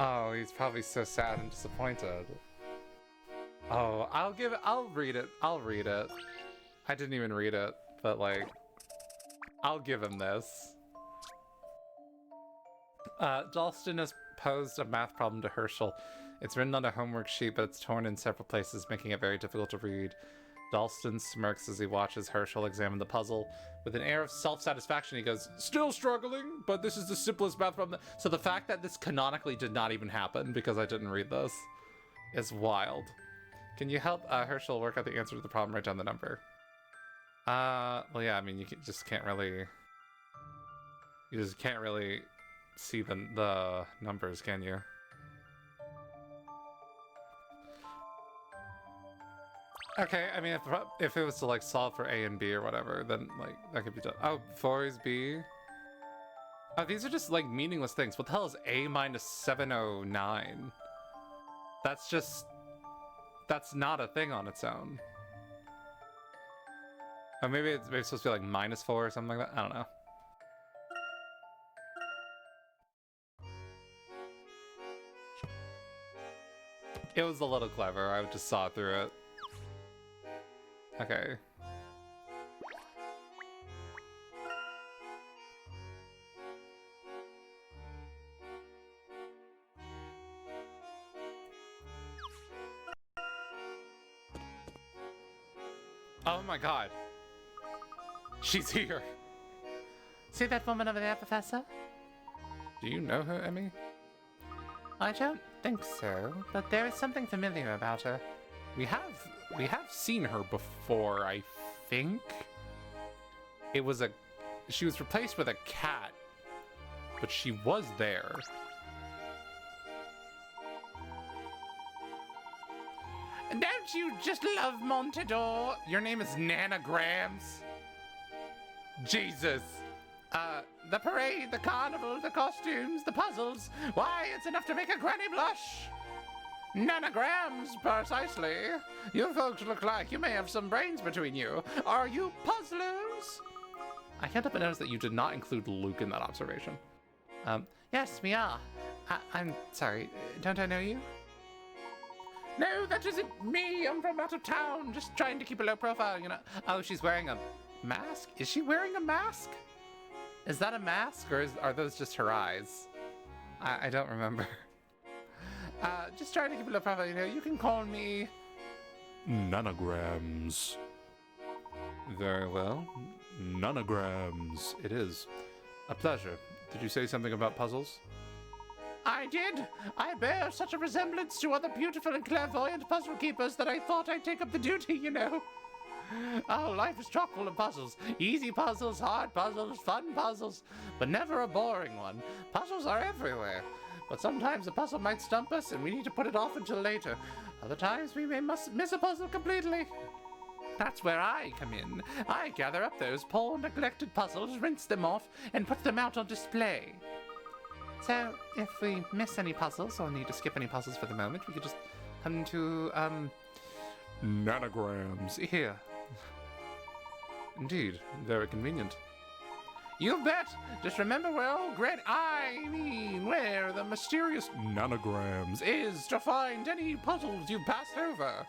Oh, he's probably so sad and disappointed. Oh, I'll read it. I'll read it. I didn't even read it, but like, I'll give him this. Dalston has posed a math problem to Herschel. It's written on a homework sheet, but it's torn in several places, making it very difficult to read. Dalston smirks as he watches Herschel examine the puzzle. With an air of self-satisfaction, he goes, "Still struggling, but this is the simplest math problem." So the fact that this canonically did not even happen, because I didn't read this, is wild. Can you help Herschel work out the answer to the problem? Write down the number. Well, yeah, I mean, just can't really... You just can't really see the numbers, can you? Okay, I mean, if it was to like solve for A and B or whatever, then like that could be done. Oh, 4 is B. Oh, these are just like meaningless things. What the hell is A minus 709? That's not a thing on its own. Or maybe it's supposed to be like -4 or something like that. I don't know. It was a little clever. I just saw through it. Okay. Oh my god. She's here. See that woman over there, Professor? Do you know her, Emmy? I don't think so, but there is something familiar about her. We have seen her before, I think. She was replaced with a cat, but she was there. Don't you just love Montador? Your name is Nanagrams? Jesus. The parade, the carnival, the costumes, the puzzles. Why, it's enough to make a granny blush. Nanograms, precisely. You folks look like you may have some brains between you. Are you puzzlers? I can't help but notice that you did not include Luke in that observation. Yes, we are. I'm sorry, don't I know you? No, that isn't me. I'm from out of town, just trying to keep a low profile, you know. Oh, she's wearing a mask? Is she wearing a mask? Is that a mask, or are those just her eyes? I don't remember. Just trying to keep a low profile, you know. You can call me... Nanograms. Very well. Nanograms. It is. A pleasure. Did you say something about puzzles? I did! I bear such a resemblance to other beautiful and clairvoyant puzzle keepers that I thought I'd take up the duty, you know. Oh, life is chock full of puzzles. Easy puzzles, hard puzzles, fun puzzles, but never a boring one. Puzzles are everywhere. But sometimes a puzzle might stump us and we need to put it off until later. Other times we must miss a puzzle completely. That's where I come in. I gather up those poor neglected puzzles, rinse them off, and put them out on display. So, if we miss any puzzles or need to skip any puzzles for the moment, we could just come to, nanograms here. Indeed, very convenient. You bet! Just remember where where the mysterious nanograms is to find any puzzles you've passed over.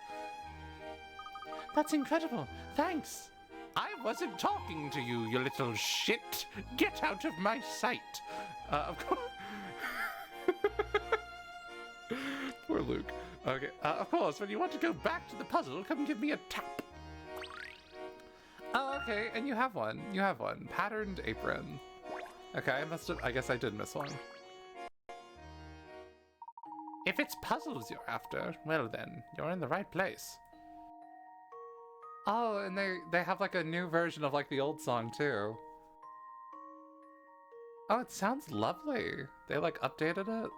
That's incredible. Thanks. I wasn't talking to you, you little shit. Get out of my sight. Of course. Poor Luke. Okay, of course, when you want to go back to the puzzle, come give me a tap. Oh, okay, and you have one. You have one. Patterned apron. Okay, I guess I did miss one. If it's puzzles you're after, well then, you're in the right place. Oh, and they have like a new version of like the old song too. Oh, it sounds lovely. They like updated it.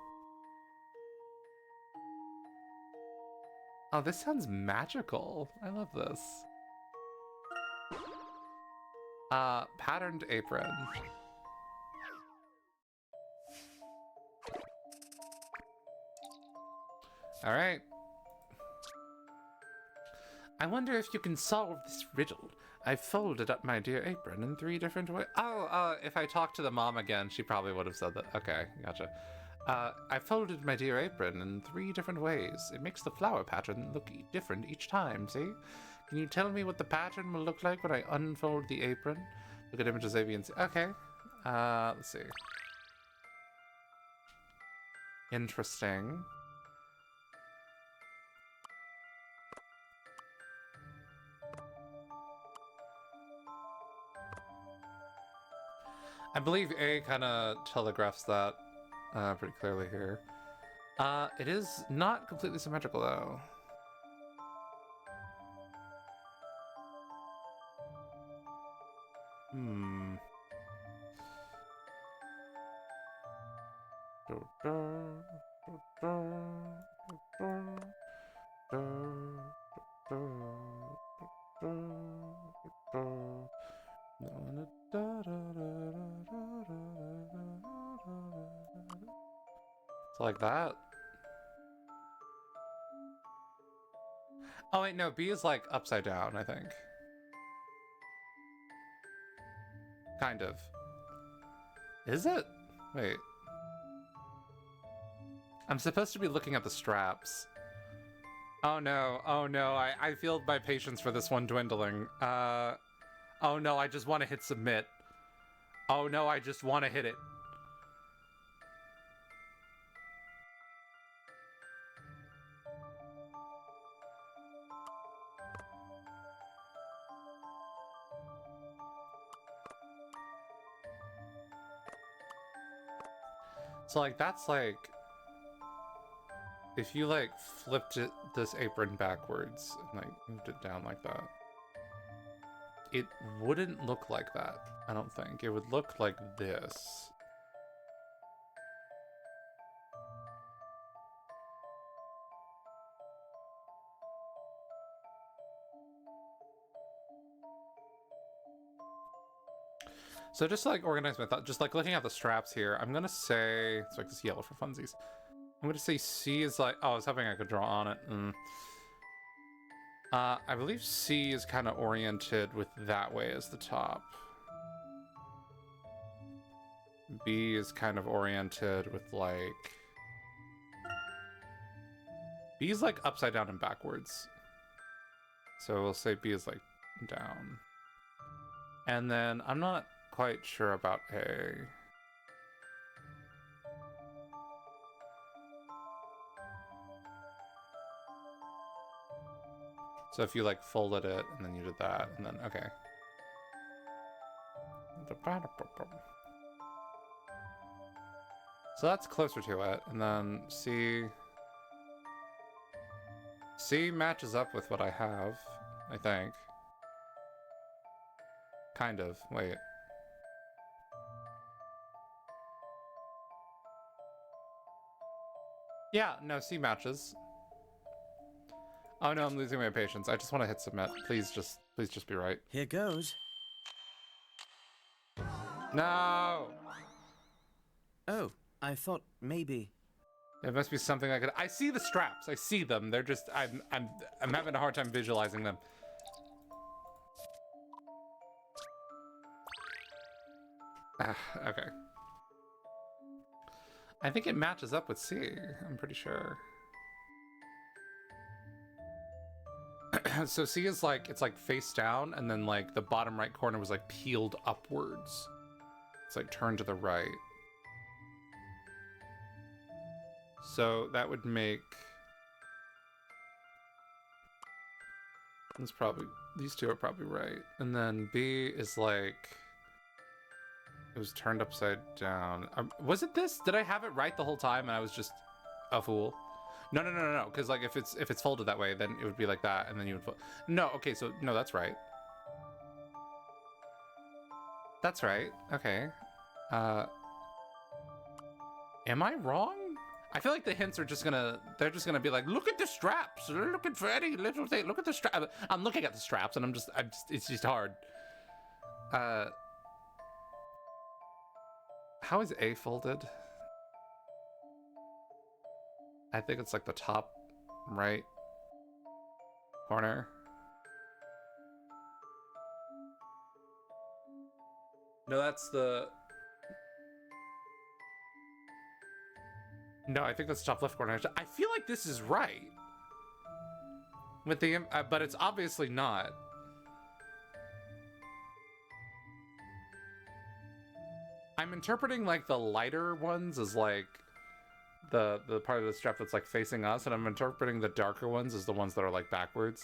Oh, this sounds magical. I love this. Patterned apron. All right. I wonder if you can solve this riddle. I folded up my dear apron in 3 different ways. Oh, if I talked to the mom again, she probably would have said that. Okay, gotcha. I folded my dear apron in 3 different ways. It makes the flower pattern look different each time, see? Can you tell me what the pattern will look like when I unfold the apron? Look at images A, B, and C. Okay. Let's see. Interesting. I believe A kind of telegraphs that pretty clearly here. It is not completely symmetrical though. It's like that. Oh wait, no, B is like upside down, I think. Kind of. Is it? Wait. I'm supposed to be looking at the straps. Oh no, I feel my patience for this one dwindling. Oh no, I just want to hit submit. Oh no, I just want to hit it. So like that's like if you like flipped this apron backwards and like moved it down like that, it wouldn't look like that. I don't think it would look like this. So just to, like, organize my thought, just like looking at the straps here, I'm gonna say, let's make this yellow for funsies. I'm gonna say C is like, oh, I was hoping I could draw on it. I believe C is kind of oriented with that way as the top. B is kind of oriented with like, B is like upside down and backwards. So we'll say B is like down. And then I'm not quite sure about A. So if you like folded it and then you did that and then, okay. So that's closer to it. And then C matches up with what I have, I think. Kind of, wait. Yeah, no, C matches. Oh no, I'm losing my patience. I just want to hit submit. Please just be right. Here goes. No! Oh, I thought maybe. It must be something I could. I see the straps. I see them. They're just. I'm having a hard time visualizing them. Okay. I think it matches up with C. I'm pretty sure. So C is like, it's like face down, and then like the bottom right corner was like peeled upwards. It's like turned to the right. So that would make, it's probably, these two are probably right. And then B is like, it was turned upside down. Was it this? Did I have it right the whole time and I was just a fool? No. Because like if it's folded that way, then it would be like that, and then you would fold. No, okay, so no, that's right. That's right. Okay. Am I wrong? I feel like the hints are they're just gonna be like, look at the straps. They're looking for any little thing. Look at the strap. I'm looking at the straps, and I'm just, it's just hard. How is A folded? I think it's like the top right corner. No, that's the... No, I think that's top left corner. I feel like this is right. With the... but it's obviously not. I'm interpreting like the lighter ones as like the part of the strap that's like facing us, and I'm interpreting the darker ones as the ones that are like backwards.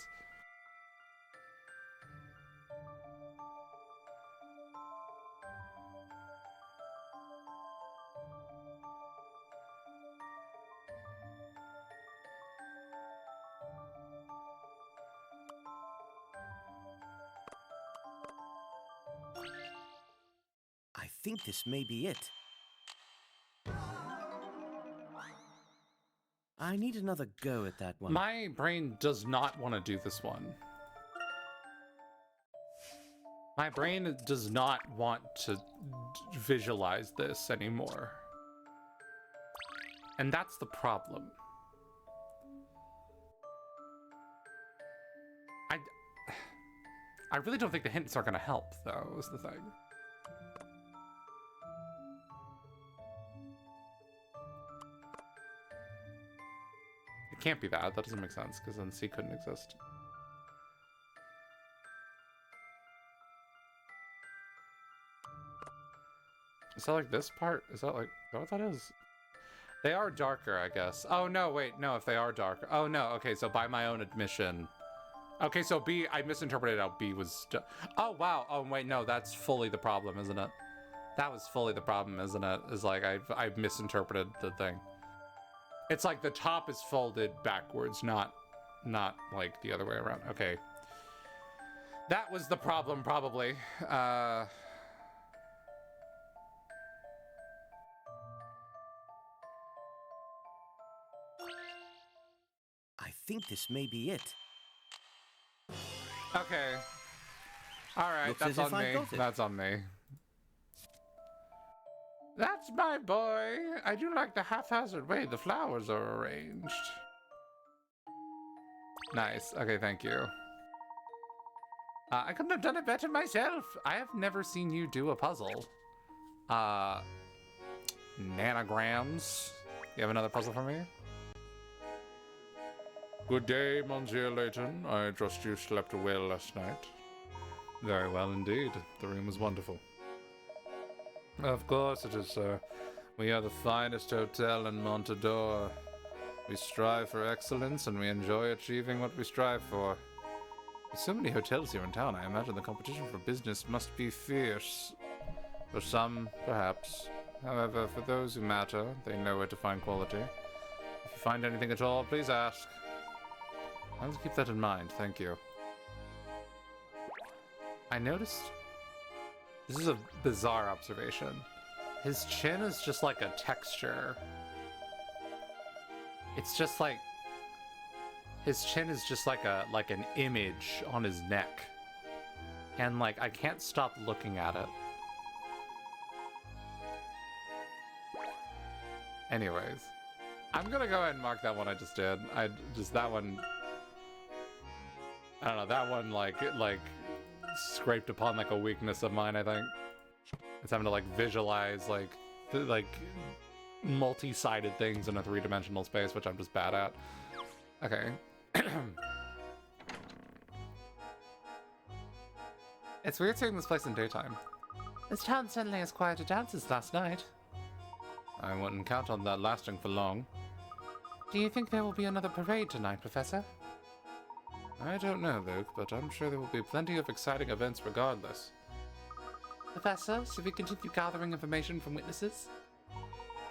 I think this may be it. I need another go at that one. My brain does not want to do this one. My brain does not want to visualize this anymore. And that's the problem. I really don't think the hints are going to help, though, is the thing. It can't be that. That doesn't make sense, because then C couldn't exist. Is that like this part? Is that what that is? They are darker, I guess. Oh, no, wait. No, if they are darker. Oh, no. Okay, so by my own admission. Okay, so B, I misinterpreted how B was... Oh, wow. Oh, wait, no, that's fully the problem, isn't it? That was fully the problem, isn't it? Is like, I've misinterpreted the thing. It's like the top is folded backwards, not like the other way around. Okay. That was the problem, probably. I think this may be it. Okay. All right, Looks that's as if on I me. got it. That's on me. That's my boy. I do like the haphazard way the flowers are arranged. Nice. Okay, thank you. I couldn't have done it better myself. I have never seen you do a puzzle. Nanograms. You have another puzzle for me? Good day, Monsieur Layton. I trust you slept well last night. Very well indeed. The room was wonderful. Of course it is, sir. We are the finest hotel in Montador. We strive for excellence and we enjoy achieving what we strive for. With so many hotels here in town, I imagine the competition for business must be fierce. For some, perhaps. However, for those who matter, they know where to find quality. If you find anything at all, please ask. I'll keep that in mind, thank you. I noticed... This is a bizarre observation. His chin is just like a texture. It's just like... His chin is just like an image on his neck. And like, I can't stop looking at it. Anyways. I'm gonna go ahead and mark that one I just did. That one... I don't know, that one like scraped upon like a weakness of mine, I think. It's having to like visualize like multi-sided things in a three-dimensional space, which I'm just bad at. Okay. It's weird seeing this place in daytime. This town certainly has quieter dances last night. I wouldn't count on that lasting for long. Do you think there will be another parade tonight, Professor? I don't know, Luke, but I'm sure there will be plenty of exciting events regardless. Professor, should we continue gathering information from witnesses?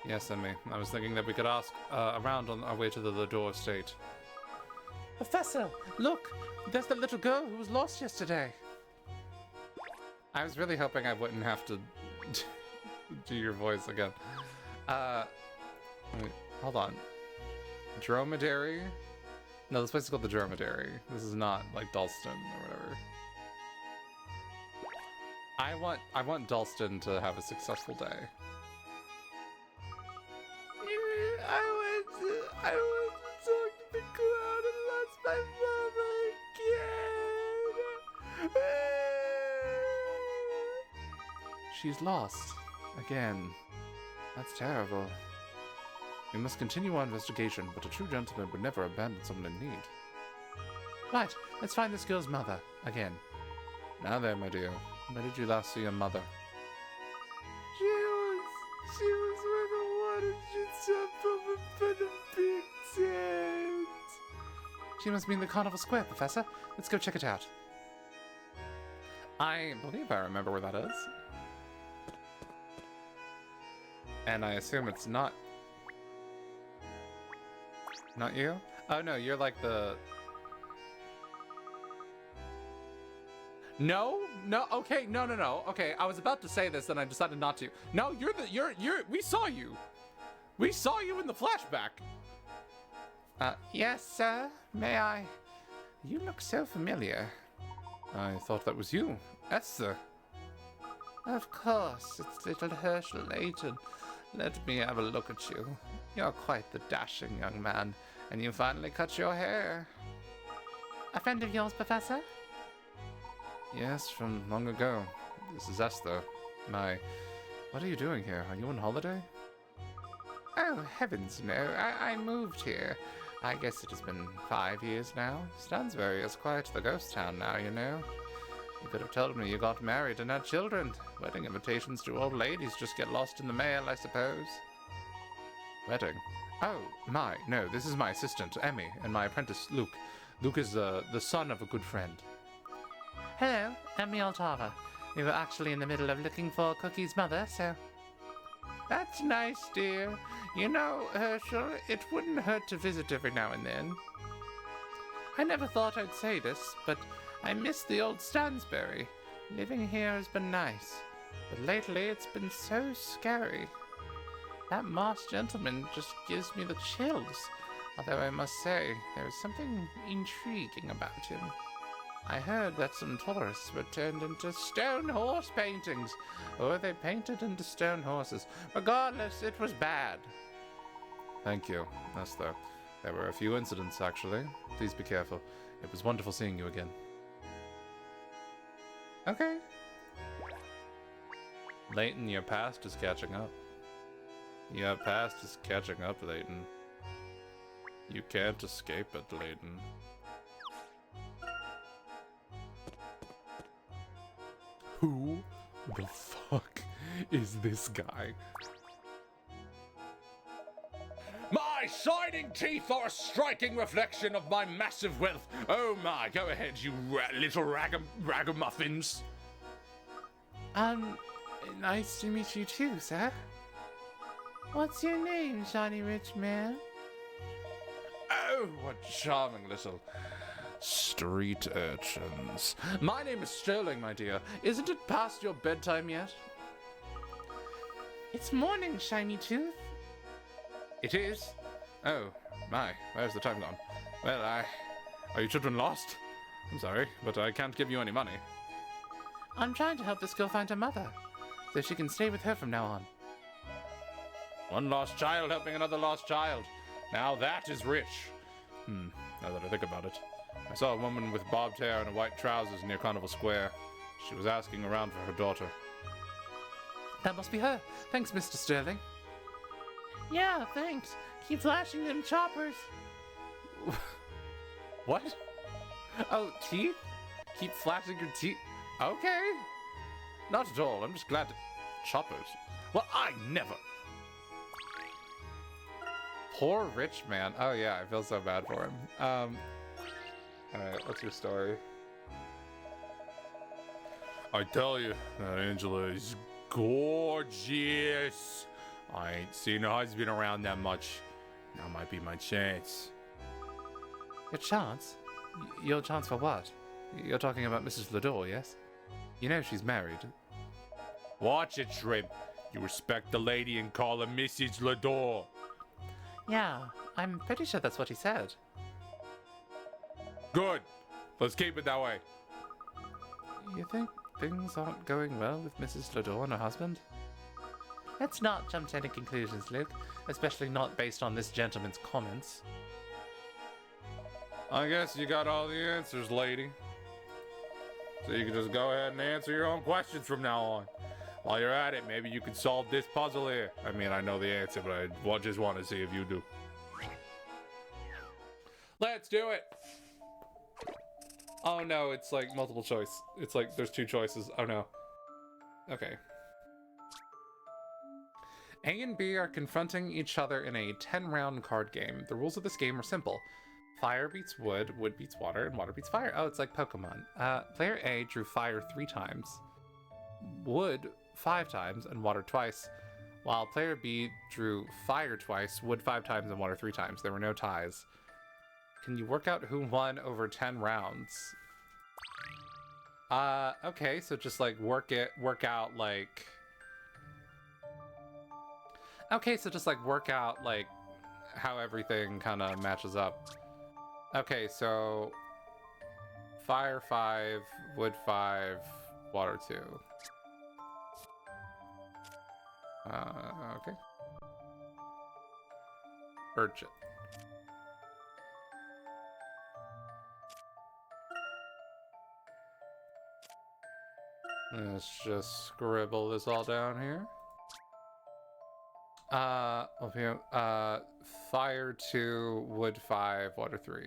Yes, Emmy. I was thinking that we could ask around on our way to the Lador estate. Professor, look! There's that little girl who was lost yesterday. I was really hoping I wouldn't have to do your voice again. Wait, hold on. Dromedary? No, this place is called the Dromedary. This is not like Dalston or whatever. I want Dalston to have a successful day. I went to talk to the crowd and lost my mama again. She's lost again. That's terrible. We must continue our investigation, but a true gentleman would never abandon someone in need. Right, let's find this girl's mother again. Now then, my dear, when did you last see your mother? She was where the water shoots up over the big tent. She must be in the Carnival Square, Professor. Let's go check it out. I believe I remember where that is. And I assume it's not you? Oh no, you're like the... No, okay, no. Okay, I was about to say this and I decided not to. No, we saw you. We saw you in the flashback. Yes, sir, may I? You look so familiar. I thought that was you, Esther. Of course, it's little Herschel Layton. Let me have a look at you. You're quite the dashing young man, and you finally cut your hair. A friend of yours, Professor? Yes, from long ago. This is Esther. What are you doing here? Are you on holiday? Oh, heavens no. I moved here. I guess it has been 5 years now. Stansbury is quite the ghost town now, you know. You could have told me you got married and had children. Wedding invitations to old ladies just get lost in the mail, I suppose. Wedding? Oh, no, this is my assistant, Emmy, and my apprentice, Luke. Luke is the son of a good friend. Hello, Emmy Altara. We were actually in the middle of looking for Cookie's mother, so... That's nice, dear. You know, Herschel, it wouldn't hurt to visit every now and then. I never thought I'd say this, but I miss the old Stansbury. Living here has been nice, but lately it's been so scary. That masked gentleman just gives me the chills, although I must say, there is something intriguing about him. I heard that some tourists were turned into stone horse paintings. Or they painted into stone horses. Regardless, it was bad. Thank you. Yes, there were a few incidents, actually. Please be careful. It was wonderful seeing you again. Okay. Layton, your past is catching up. Your past is catching up, Layton. You can't escape it, Layton. Who the fuck is this guy? My shining teeth are a striking reflection of my massive wealth. Oh my, go ahead, you little ragamuffins. Nice to meet you too, sir. What's your name, shiny rich man? Oh, what charming little street urchins. My name is Sterling, my dear. Isn't it past your bedtime yet? It's morning, Shiny Tooth. It is? Oh, my, where's the time gone? Well, are you children lost? I'm sorry, but I can't give you any money. I'm trying to help this girl find her mother, so she can stay with her from now on. One lost child helping another lost child. Now that is rich. Now that I think about it. I saw a woman with bobbed hair and white trousers near Carnival Square. She was asking around for her daughter. That must be her. Thanks, Mr. Sterling. Yeah, thanks. Keep flashing them choppers. What? Oh, teeth? Keep flashing your teeth? Okay. Not at all. I'm just glad to... Choppers? Well, I never... Poor rich man. Oh yeah, I feel so bad for him. Alright, what's your story? I tell you, that Angela is gorgeous. I ain't seen her husband around that much. Now might be my chance. Your chance? Your chance for what? You're talking about Mrs. Lador, yes? You know she's married. Watch it, Shrimp. You respect the lady and call her Mrs. Lador. Yeah, I'm pretty sure that's what he said. Good. Let's keep it that way. You think things aren't going well with Mrs. Lador and her husband? Let's not jump to any conclusions, Luke, especially not based on this gentleman's comments. I guess you got all the answers, lady. So you can just go ahead and answer your own questions from now on. While you're at it, maybe you can solve this puzzle here. I mean, I know the answer, but I just want to see if you do. Let's do it! Oh no, it's like multiple choice. It's like there's two choices. Oh no. Okay. A and B are confronting each other in a 10-round card game. The rules of this game are simple. Fire beats wood, wood beats water, and water beats fire. Oh, it's like Pokemon. Player A drew fire 3 times, wood 5 times, and water twice, while player B drew fire twice, wood 5 times, and water 3 times. There were no ties. Can you work out who won over 10 rounds? Okay, so just like work out like... Okay, so just like work out like how everything kind of matches up. Okay, so fire 5, wood 5, water 2. Okay. Urchin. Let's just scribble this all down here. Okay, fire 2, wood 5, water 3.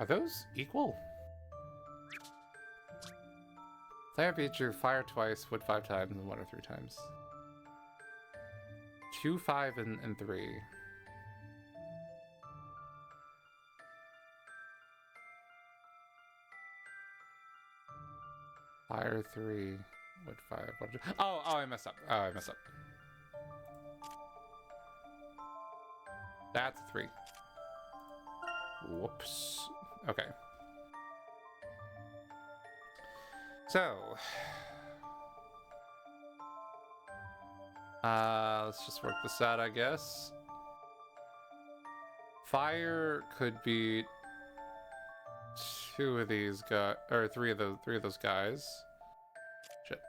Are those equal? Player B drew fire twice, wood 5 times, and water 3 times. 2, 5, and 3. Fire 3, wood 5, water 2. Oh, I messed up. Oh, I messed up. That's a 3. Whoops. Okay. So, Let's just work this out, I guess. Fire could be two of these guys, or three of those guys. Shit.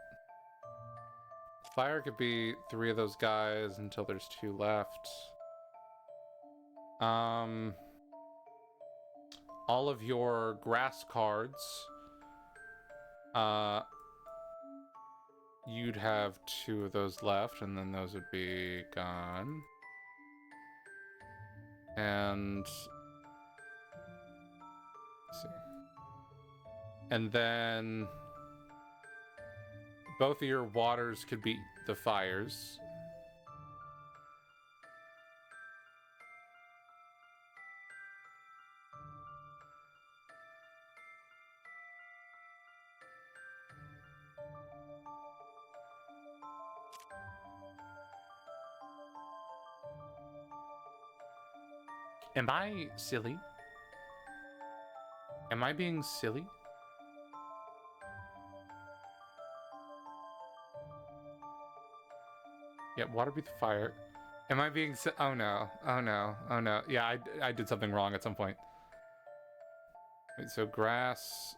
Fire could be three of those guys until there's two left. All of your grass cards, you'd have two of those left, and then those would be gone. And let's see. And then both of your waters could be the fires. Am I silly? Am I being silly? Yeah, water beats fire. Am I being oh no, oh no, oh no. Yeah, I did something wrong at some point. Wait, so grass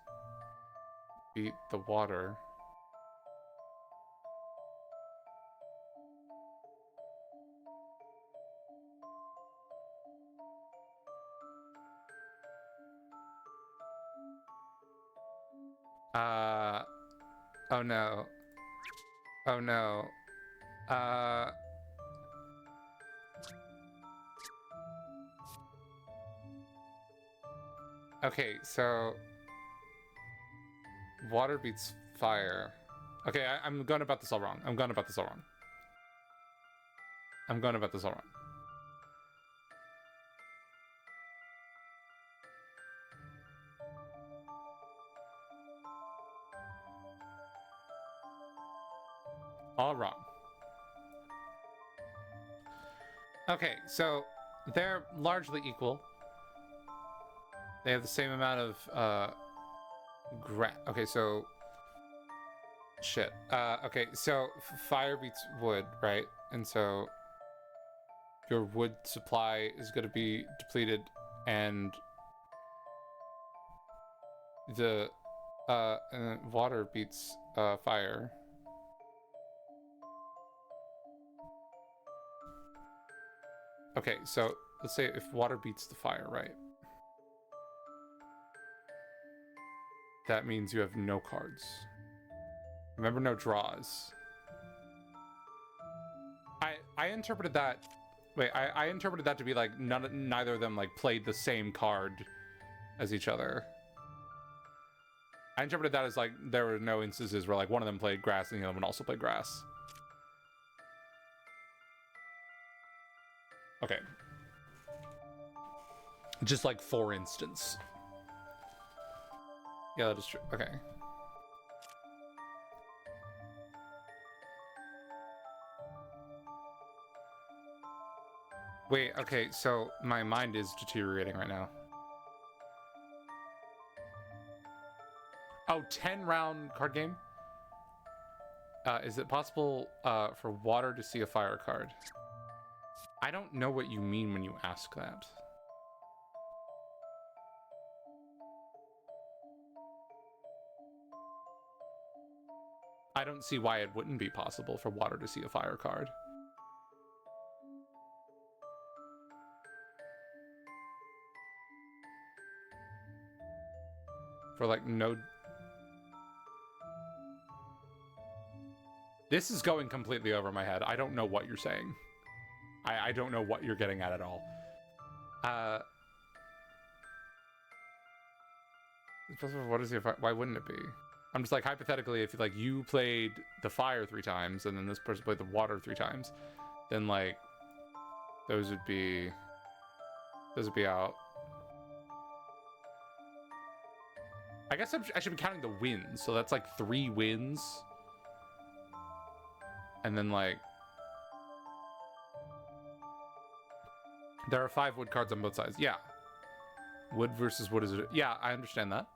beat the water. Oh no. Oh no. Okay, so water beats fire. Okay, I'm going about this all wrong. I'm going about this all wrong. I'm going about this all wrong. All wrong. Okay, so they're largely equal. They have the same amount of okay, so shit. Okay, so fire beats wood, right? And so your wood supply is going to be depleted, and the and water beats fire. Okay, so let's say if water beats the fire, right? That means you have no cards. Remember, no draws. I interpreted that. Wait, I interpreted that to be like neither of them like played the same card as each other. I interpreted that as like there were no instances where like one of them played grass and the other one also played grass. Okay. Just like for instance. Yeah, that is true. Okay. Wait, okay, so my mind is deteriorating right now. Oh, 10-round card game? Is it possible for water to see a fire card? I don't know what you mean when you ask that. I don't see why it wouldn't be possible for water to see a fire card. For like no... This is going completely over my head. I don't know what you're saying. I don't know what you're getting at all. What is it? Why wouldn't it be? I'm just like, hypothetically, if like you played the fire 3 times and then this person played the water 3 times, then like those would be out. I guess I should be counting the wins. So that's like 3 wins. And then like there are 5 wood cards on both sides. Yeah. Wood versus wood is it? Yeah, I understand that.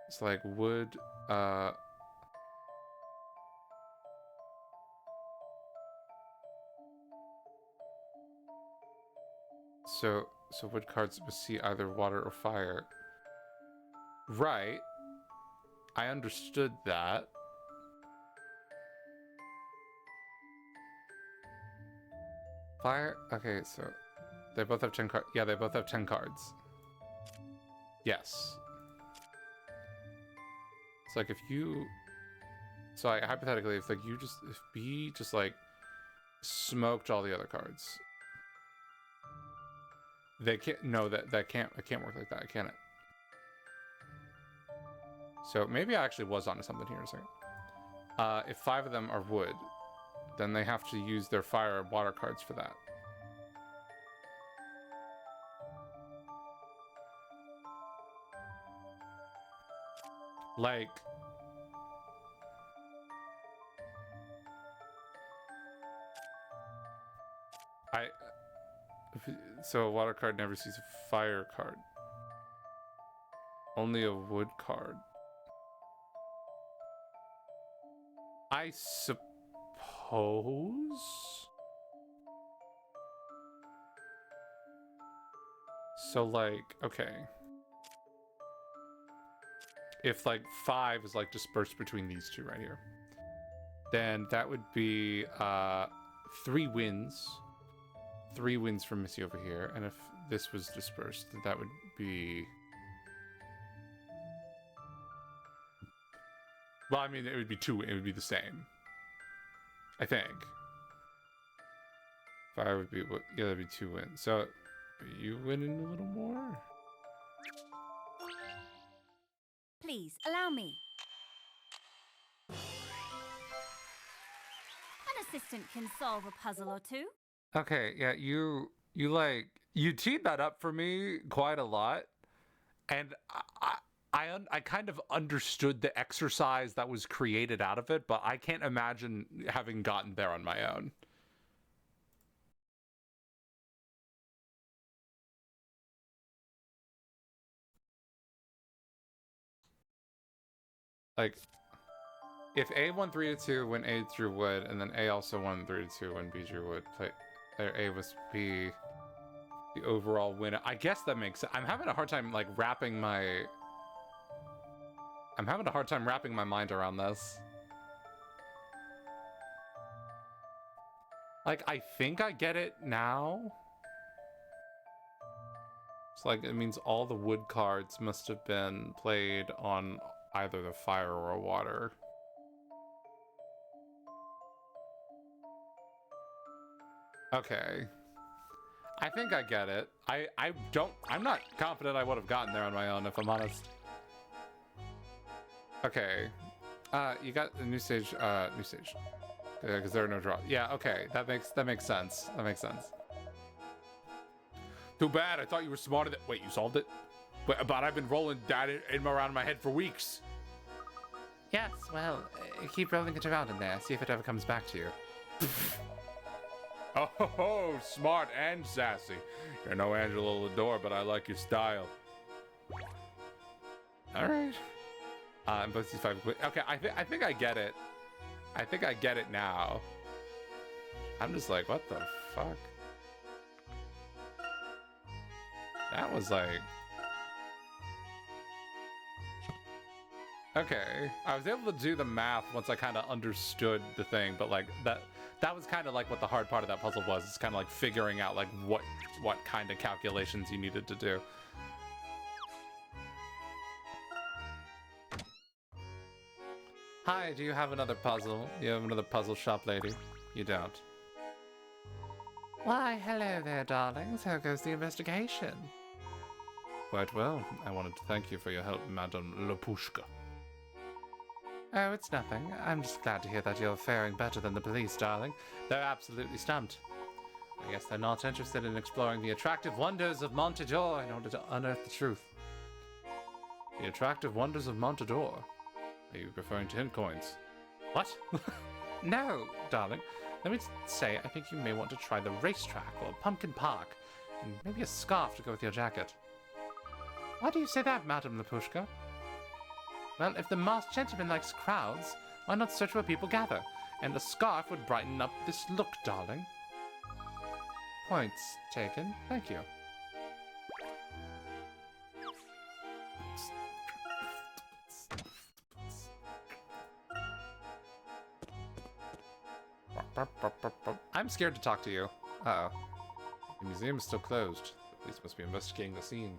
It's like wood, So wood cards must see either water or fire. Right. I understood that. Fire? Okay, so they both have 10 cards. Yeah, they both have 10 cards. Yes. It's like if you... So like, hypothetically, if like you just... If B just like smoked all the other cards. They can't... No, that can't... It can't work like that, can it? So maybe I actually was onto something here in a second. If 5 of them are wood, then they have to use their fire and water cards for that. Like... So a water card never sees a fire card. Only a wood card. I suppose? So like, okay. If like 5 is like dispersed between these two right here, then that would be 3 wins. 3 wins from Missy over here, and if this was dispersed, that would be... Well, I mean, it would be 2, it would be the same. I think. 5 would be, yeah, that'd be 2 wins. So, are you winning a little more? Please, allow me. An assistant can solve a puzzle or two. Okay, yeah, you teed that up for me quite a lot, and I kind of understood the exercise that was created out of it, but I can't imagine having gotten there on my own. Like, if A won 3-2 when A drew wood, and then A also won 3-2 when B drew wood, A was B the overall winner. I guess that makes sense. I'm having a hard time like wrapping my mind around this. Like, I think I get it now. It's like, it means all the wood cards must have been played on either the fire or water. Okay. I think I get it. I'm not confident I would have gotten there on my own, if I'm honest. Okay. You got a new stage, because there are no draws. Yeah, okay. That makes sense. That makes sense. Too bad. I thought you were smarter than... Wait, you solved it? But I've been rolling that around my head for weeks. Yes, well, keep rolling it around in there. See if it ever comes back to you. Oh, smart and sassy. You're no Angela Lador, but I like your style. All right. And both these 5. Okay, I think I get it. I think I get it now. I'm just like, what the fuck? That was like... Okay, I was able to do the math once I kind of understood the thing, but like that was kind of like what the hard part of that puzzle was. It's kind of like figuring out like what kind of calculations you needed to do. Hi, do you have another puzzle? You have another puzzle shop lady? You don't. Why, hello there, darlings. How goes the investigation? Quite well. I wanted to thank you for your help, Madame Lapushka. Oh, it's nothing. I'm just glad to hear that you're faring better than the police, darling. They're absolutely stumped. I guess they're not interested in exploring the attractive wonders of Montador in order to unearth the truth. The attractive wonders of Montador? Are you referring to hint coins? What? No, darling. Let me say, I think you may want to try the racetrack or Pumpkin Park, and maybe a scarf to go with your jacket. Why do you say that, Madame Lapushka? Well, if the masked gentleman likes crowds, why not search where people gather? And a scarf would brighten up this look, darling. Points taken. Thank you. I'm scared to talk to you. Uh-oh. The museum is still closed. The police must be investigating the scene.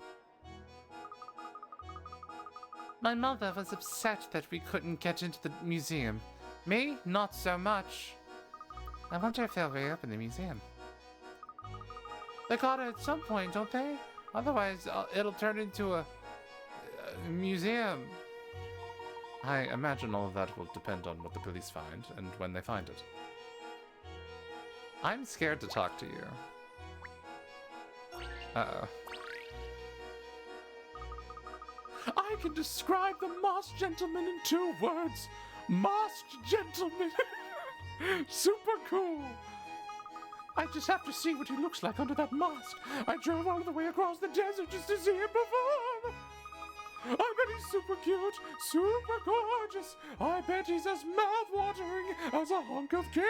My mother was upset that we couldn't get into the museum. Me? Not so much. I wonder if they'll reopen the museum. They gotta at some point, don't they? Otherwise, it'll turn into a museum. I imagine all of that will depend on what the police find and when they find it. I'm scared to talk to you. Uh-oh. I can describe the masked gentleman in 2 words. Masked gentleman. Super cool. I just have to see what he looks like under that mask. I drove all the way across the desert just to see him perform. I bet he's super cute, super gorgeous. I bet he's as mouth-watering as a hunk of cake.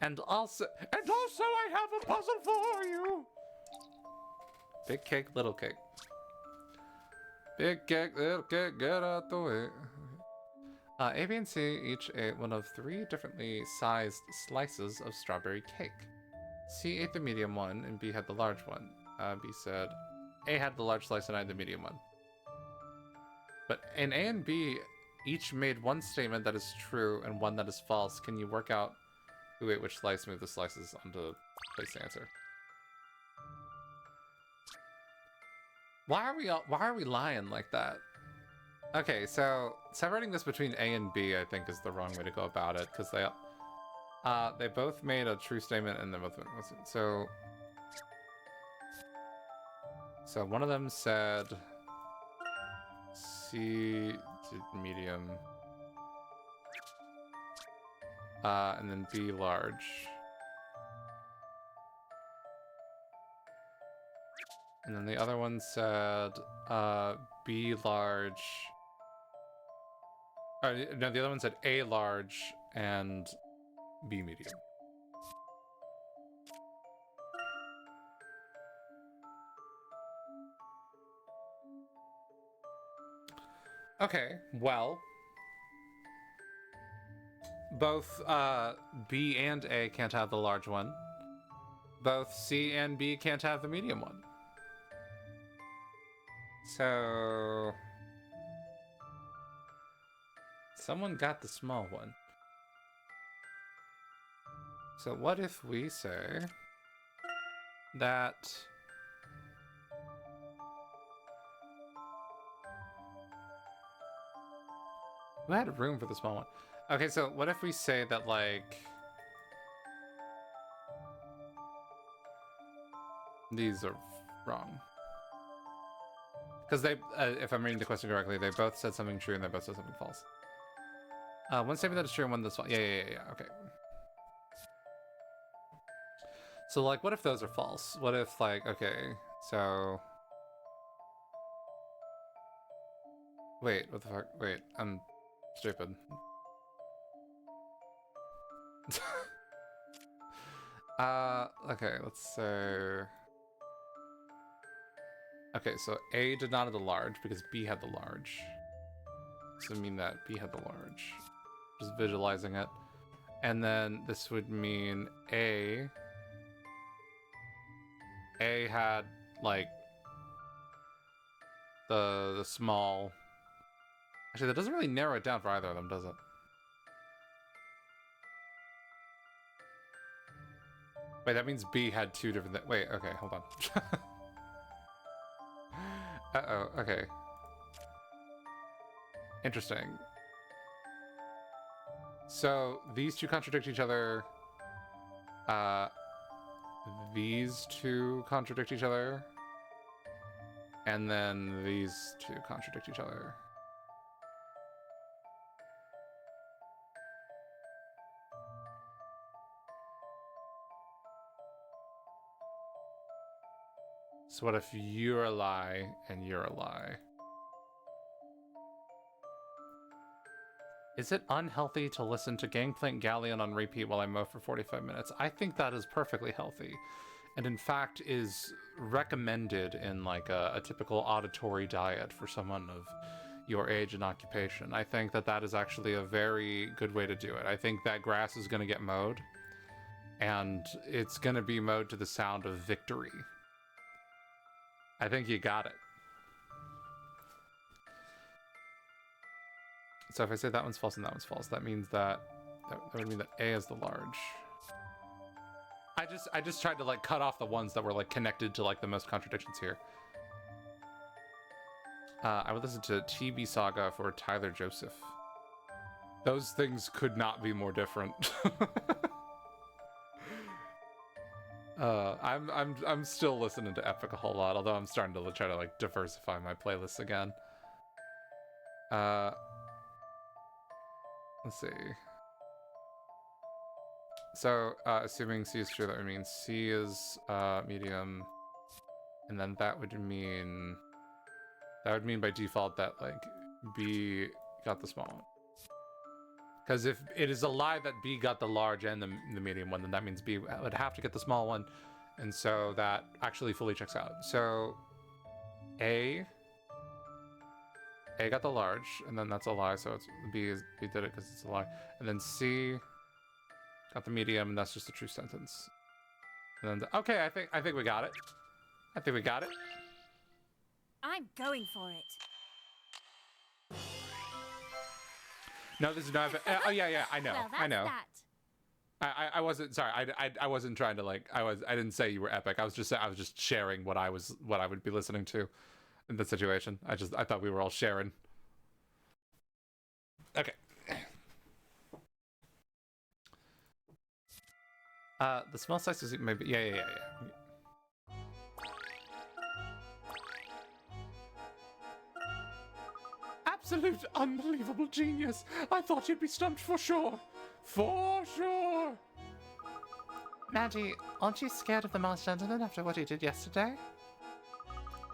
And also I have a puzzle for you. Big cake, little cake. Big cake, little cake, get out the way. A, B, and C each ate one of 3 differently sized slices of strawberry cake. C ate the medium one, and B had the large one. B said, A had the large slice and I had the medium one. But in A and B, each made one statement that is true and one that is false. Can you work out who ate which slice, move the slices onto place the answer? Why are we lying like that? Okay, so separating this between A and B, I think, is the wrong way to go about it, because they both made a true statement and they both wasn't. So one of them said C to medium, and then B large. And then the other one said B large. No, the other one said A large and B medium. Okay, well, both B and A can't have the large one. Both C and B can't have the medium one. So someone got the small one. So what if we say that who had room for the small one? Okay, so what if we say that, like, these are wrong? Because they, if I'm reading the question correctly, they both said something true and they both said something false. One statement that is true and one that's false. Yeah, okay. So, like, what if those are false? What if, like, okay, so... Wait, what the fuck? Wait, I'm stupid. Okay, let's say... Okay, so A did not have the large because B had the large. So I mean that B had the large. Just visualizing it. And then this would mean A had, like, the small... Actually, that doesn't really narrow it down for either of them, does it? Wait, that means B had 2 different things. Wait, okay, hold on. Uh-oh, okay. Interesting. So, these 2 contradict each other. These 2 contradict each other. And then these 2 contradict each other. So what if you're a lie and you're a lie? Is it unhealthy to listen to Gangplank Galleon on repeat while I mow for 45 minutes? I think that is perfectly healthy. And in fact is recommended in, like, a typical auditory diet for someone of your age and occupation. I think that that is actually a very good way to do it. I think that grass is going to get mowed, and it's going to be mowed to the sound of victory. I think you got it. So if I say that one's false and that one's false, that means that would mean that A is the large. I just tried to like cut off the ones that were like connected to like the most contradictions here. I would listen to TB Saga for Tyler Joseph. Those things could not be more different. I'm still listening to Epic a whole lot, although I'm starting to try to like diversify my playlists again. Let's see. So, assuming C is true, that would mean C is medium, and then that would mean by default that like B got the small one. Because if it is a lie that B got the large and the medium one, then that means B would have to get the small one, and so that actually fully checks out. So A got the large, and then that's a lie, so it's B did it because it's a lie, and then C got the medium, and that's just a true sentence. And then okay, I think we got it. I think we got it. I'm going for it. No, this is not. Oh yeah, I know, Well, that's I know. that. I wasn't sorry. I wasn't trying to like. I didn't say you were epic. I was just sharing what I would be listening to in the situation. I thought we were all sharing. Okay. The small size is maybe yeah. Absolute unbelievable genius. I thought you'd be stumped for sure. For sure. Maddie, aren't you scared of the Mars Gentleman after what he did yesterday?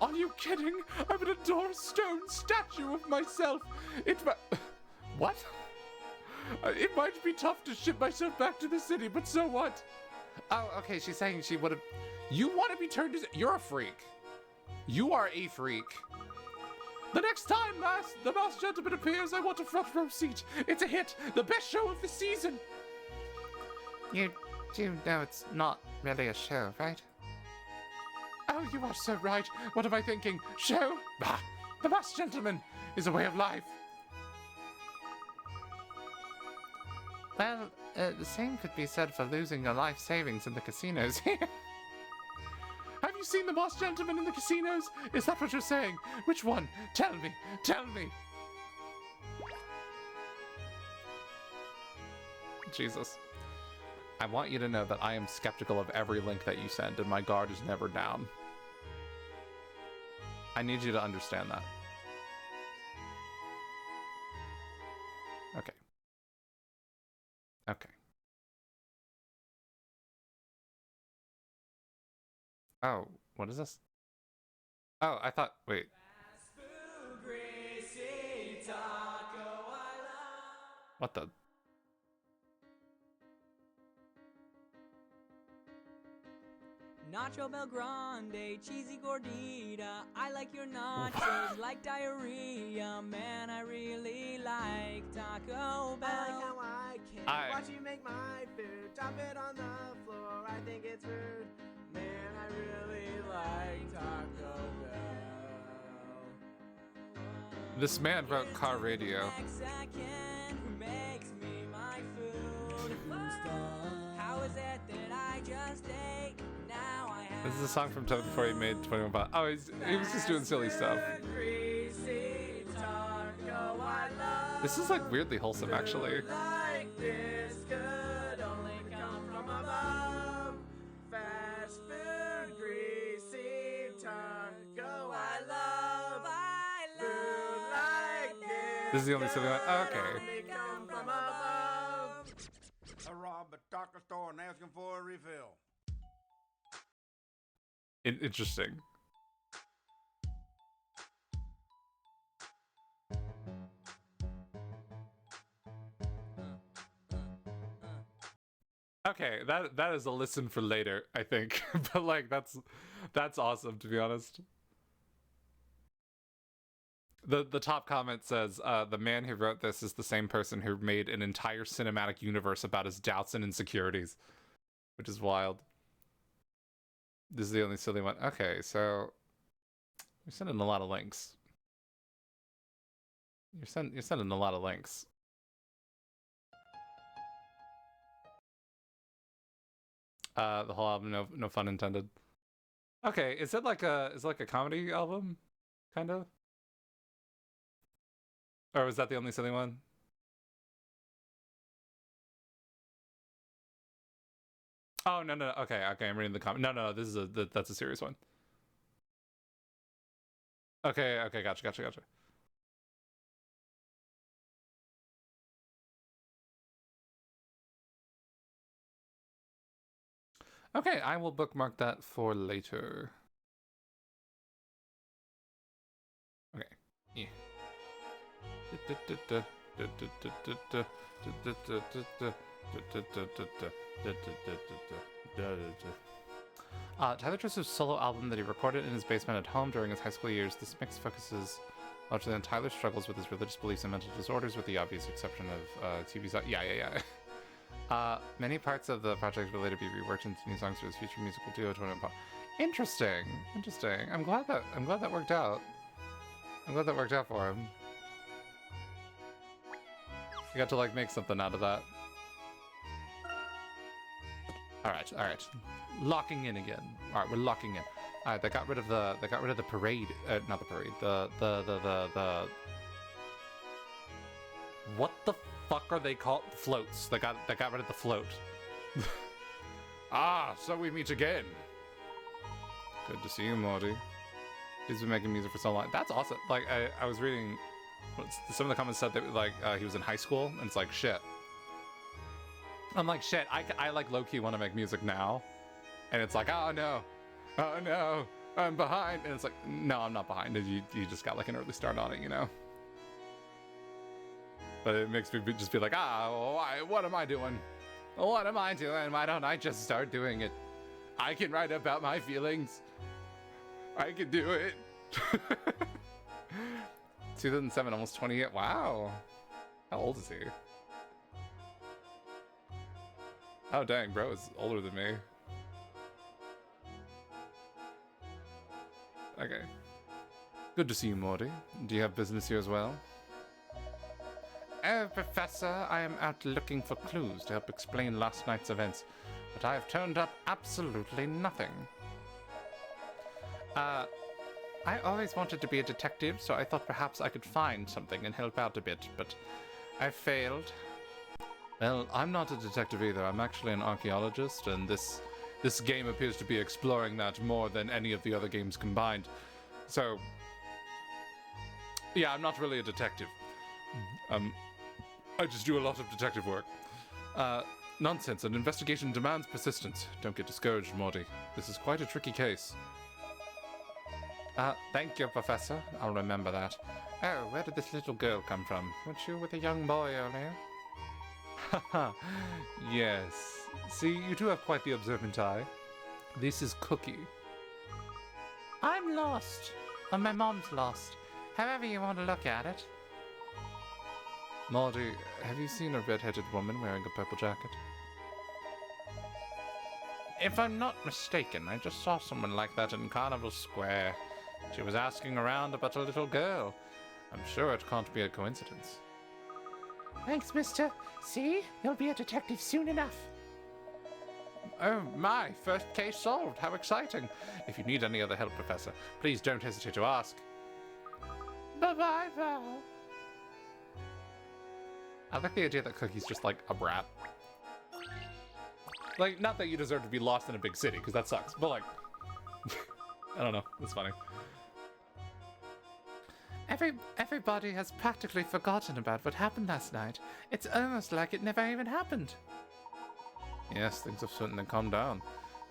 Are you kidding? I would adore a stone statue of myself. What? It might be tough to ship myself back to the city, but so what? Oh, okay, she's saying she would have... You want to be turned into... You're a freak. You are a freak. The next time the Masked Gentleman appears, I want a front row seat. It's a hit. The best show of the season. You do know it's not really a show, right? Oh, you are so right. What am I thinking? Show? Bah! The Masked Gentleman is a way of life. Well, the same could be said for losing your life savings in the casinos here. Have you seen the Masked Gentleman in the casinos? Is that what you're saying? Which one? Tell me. Tell me. Jesus. I want you to know that I am skeptical of every link that you send, and my guard is never down. I need you to understand that. Okay. Okay. Oh, what is this? Oh, I thought, wait. What the? Nacho Bel Grande, cheesy gordita. I like your nachos like diarrhea. Man, I really like Taco Bell. I like how I can watch you make my food. Drop it on the floor, I think it's rude. Man, I really like Taco Bell. This man wrote Car Radio. Mexican who makes me my food. How is it that I just ate? Now I have This is a song from Time before he made 21 Pounds. Oh, he was just doing silly stuff. This is like weirdly wholesome, actually. Like this could only come from above. Fast food, greasy taco, I love. Food like this. This is the only silly one. Oh, okay. Only come from above. I robbed a taco store and asking for a refill. Interesting. Okay, that is a listen for later, I think. But like that's awesome, to be honest. The top comment says, the man who wrote this is the same person who made an entire cinematic universe about his doubts and insecurities, which is wild. This is the only silly one. Okay, so you're sending a lot of links. You're sending a lot of links. The whole album, no fun intended. Okay, is it like a comedy album, kind of? Or was that the only silly one? Oh no. Okay, I'm reading the comment. No, this is that's a serious one. Okay, gotcha. Okay, I will bookmark that for later. Okay. Yeah. Tyler Joseph's solo album that he recorded in his basement at home during his high school years. This mix focuses largely on Tyler's struggles with his religious beliefs and mental disorders, with the obvious exception of TV songs. Yeah. Many parts of the project will later be reworked into new songs for his future musical duo. Interesting. I'm glad that worked out. I'm glad that worked out for him. You got to like make something out of that. All right. Locking in again. All right, we're locking in. All right, they got rid of the parade. Not the parade. The what the fuck are they called? Floats. They got rid of the float. So we meet again. Good to see you, Morty. He's been making music for so long. That's awesome. Like I was reading, some of the comments said that like he was in high school, and it's like shit. I'm like shit. I like low key want to make music now, and it's like oh no, I'm behind, and it's like no, I'm not behind. You just got like an early start on it, you know. But it makes me just be like what am I doing? What am I doing? Why don't I just start doing it? I can write about my feelings. I can do it. 2007, almost 28. Wow. How old is he? Oh, dang, bro is older than me. Okay. Good to see you, Morty. Do you have business here as well? Oh, Professor, I am out looking for clues to help explain last night's events, but I have turned up absolutely nothing. I always wanted to be a detective, so I thought perhaps I could find something and help out a bit, but I failed. Well, I'm not a detective either. I'm actually an archaeologist, and this game appears to be exploring that more than any of the other games combined. So, yeah, I'm not really a detective. I just do a lot of detective work. Nonsense. An investigation demands persistence. Don't get discouraged, Morty. This is quite a tricky case. Thank you, Professor. I'll remember that. Oh, where did this little girl come from? Weren't you with a young boy earlier? Haha, yes. See, you do have quite the observant eye. This is Cookie. I'm lost. Or my mom's lost. However you want to look at it. Morty, have you seen a red-headed woman wearing a purple jacket? If I'm not mistaken, I just saw someone like that in Carnival Square. She was asking around about a little girl. I'm sure it can't be a coincidence. Thanks, mister. See? You'll be a detective soon enough. Oh my, first case solved. How exciting. If you need any other help, Professor, please don't hesitate to ask. Bye-bye, Val. I like the idea that Cookie's just like a brat. Like, not that you deserve to be lost in a big city, because that sucks, but like, I don't know, it's funny. Everybody has practically forgotten about what happened last night. It's almost like it never even happened. Yes, things have certainly calmed down.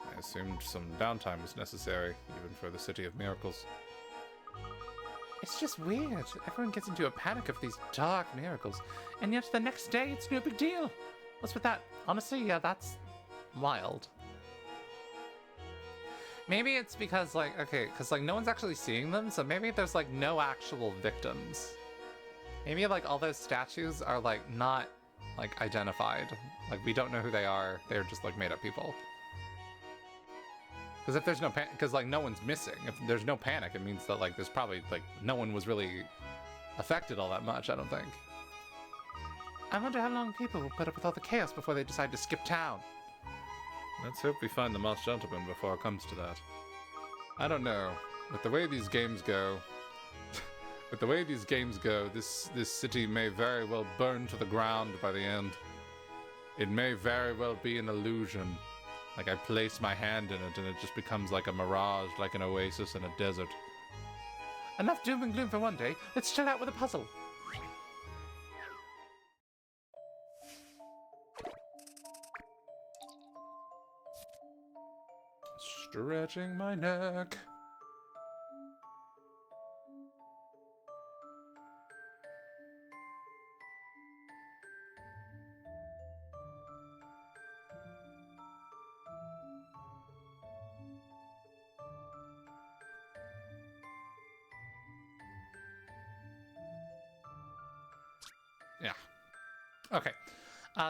I assumed some downtime was necessary, even for the City of Miracles. It's just weird. Everyone gets into a panic of these dark miracles, and yet the next day it's no big deal. What's with that? Honestly, yeah, that's wild. Maybe it's because, like, okay, because, like, no one's actually seeing them, so maybe there's, like, no actual victims. Maybe, like, all those statues are, like, not, like, identified. Like, we don't know who they are. They're just, like, made-up people. Because if there's no panic, because, like, no one's missing. If there's no panic, it means that, like, there's probably, like, no one was really affected all that much, I don't think. I wonder how long people will put up with all the chaos before they decide to skip town. Let's hope we find the Masked Gentleman before it comes to that. I don't know. With the way these games go... this city may very well burn to the ground by the end. It may very well be an illusion. Like I place my hand in it and it just becomes like a mirage, like an oasis in a desert. Enough doom and gloom for one day. Let's chill out with a puzzle. Stretching my neck. Yeah. Okay.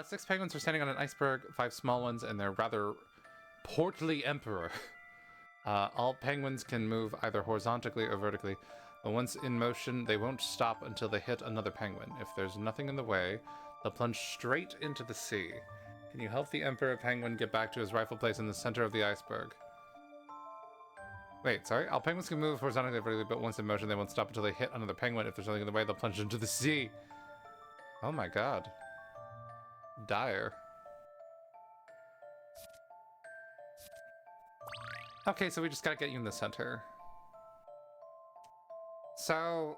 6 penguins are standing on an iceberg, 5 small ones, and their rather portly emperor. All penguins can move either horizontally or vertically, but once in motion, they won't stop until they hit another penguin. If there's nothing in the way, they'll plunge straight into the sea. Can you help the emperor penguin get back to his rightful place in the center of the iceberg? Wait, sorry? All penguins can move horizontally or vertically, but once in motion, they won't stop until they hit another penguin. If there's nothing in the way, they'll plunge into the sea. Oh my god. Dire. Okay, so we just gotta get you in the center. So...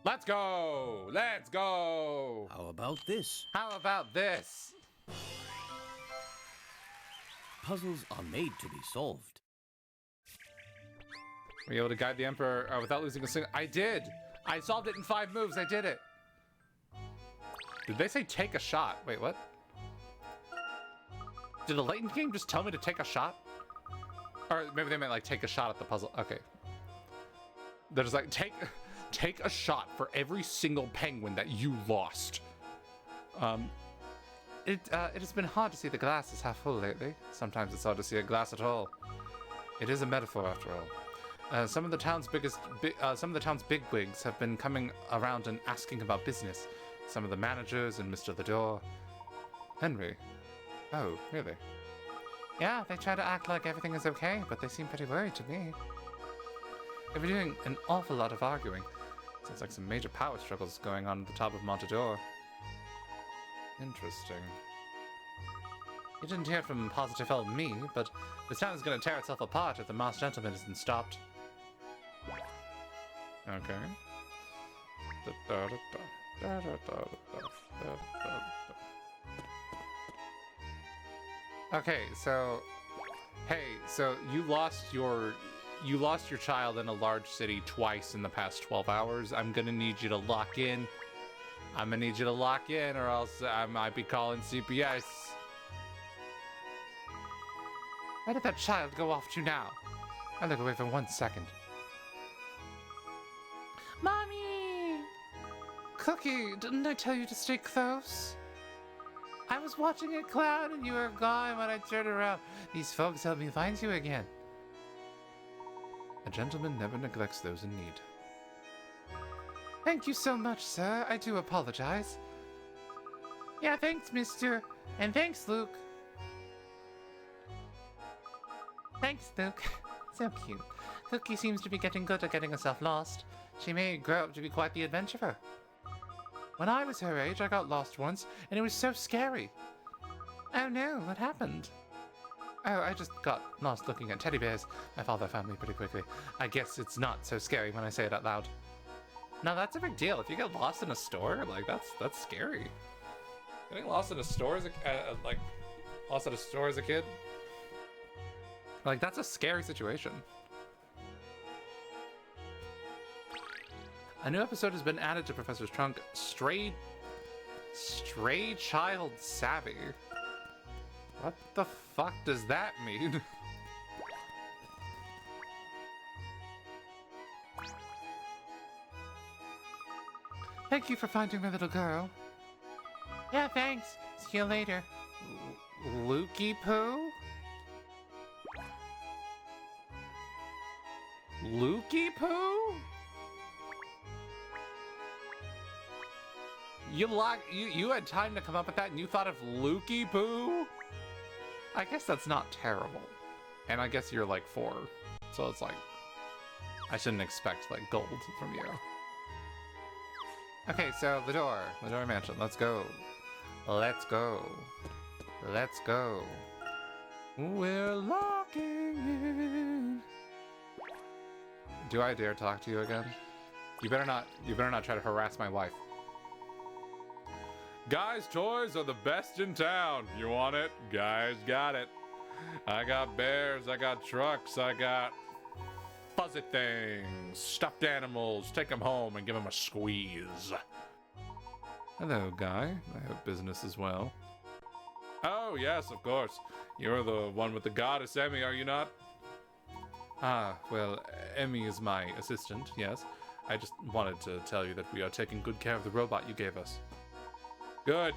Let's go! Let's go! How about this? How about this? Puzzles are made to be solved. Were you able to guide the Emperor without losing a single... I did! I solved it in 5 moves, I did it! Did they say take a shot? Wait, what? Did the Layton game just tell me to take a shot? Or maybe they meant like take a shot at the puzzle. Okay. They're just like, take a shot for every single penguin that you lost. It has been hard to see the glass as half full lately. Sometimes it's hard to see a glass at all. It is a metaphor after all. Some of the town's bigwigs have been coming around and asking about business. Some of the managers and Mr. Lador. Henry. Oh, really? Yeah, they try to act like everything is okay, but they seem pretty worried to me. They've been doing an awful lot of arguing. Seems like some major power struggles going on at the top of Montador. Interesting. You didn't hear from Positive L me, but this town is going to tear itself apart if the Masked Gentleman isn't stopped. Okay. Okay, so... Hey, so you lost your child in a large city twice in the past 12 hours. I'm gonna need you to lock in. I'm gonna need you to lock in, or else I might be calling CPS. Where did that child go off to now? I look away for 1 second. Mommy! Cookie, didn't I tell you to stay close? I was watching a cloud and you were gone when I turned around. These folks helped me find you again. A gentleman never neglects those in need. Thank you so much, sir. I do apologize. Yeah, thanks, mister. And thanks, Luke. Thanks, Luke. So cute. Cookie seems to be getting good at getting herself lost. She may grow up to be quite the adventurer. When I was her age, I got lost once, and it was so scary. Oh no, what happened? Oh, I just got lost looking at teddy bears. My father found me pretty quickly. I guess it's not so scary when I say it out loud. No, that's a big deal. If you get lost in a store, like, that's scary. Getting lost in a store as a like lost at a store as a kid. Like that's a scary situation. A new episode has been added to Professor's Trunk. Stray Child Savvy. What the fuck does that mean? Thank you for finding my little girl. Yeah, thanks. See you later. Lukey Poo? Lukey Poo? You had time to come up with that and you thought of Lukey Poo? I guess that's not terrible. And I guess you're like 4. So it's like, I shouldn't expect like gold from you. Okay, so the door mansion, let's go. Let's go. Let's go. We're locking in. Do I dare talk to you again? You better not try to harass my wife. Guys' toys are the best in town. You want it? Guys got it. I got bears, I got trucks, I got fuzzy things, stuffed animals. Take them home and give them a squeeze. Hello, Guy. I hope business is well. Oh, yes, of course. You're the one with the goddess Emmy, are you not? Ah, well, Emmy is my assistant, yes. I just wanted to tell you that we are taking good care of the robot you gave us. Good.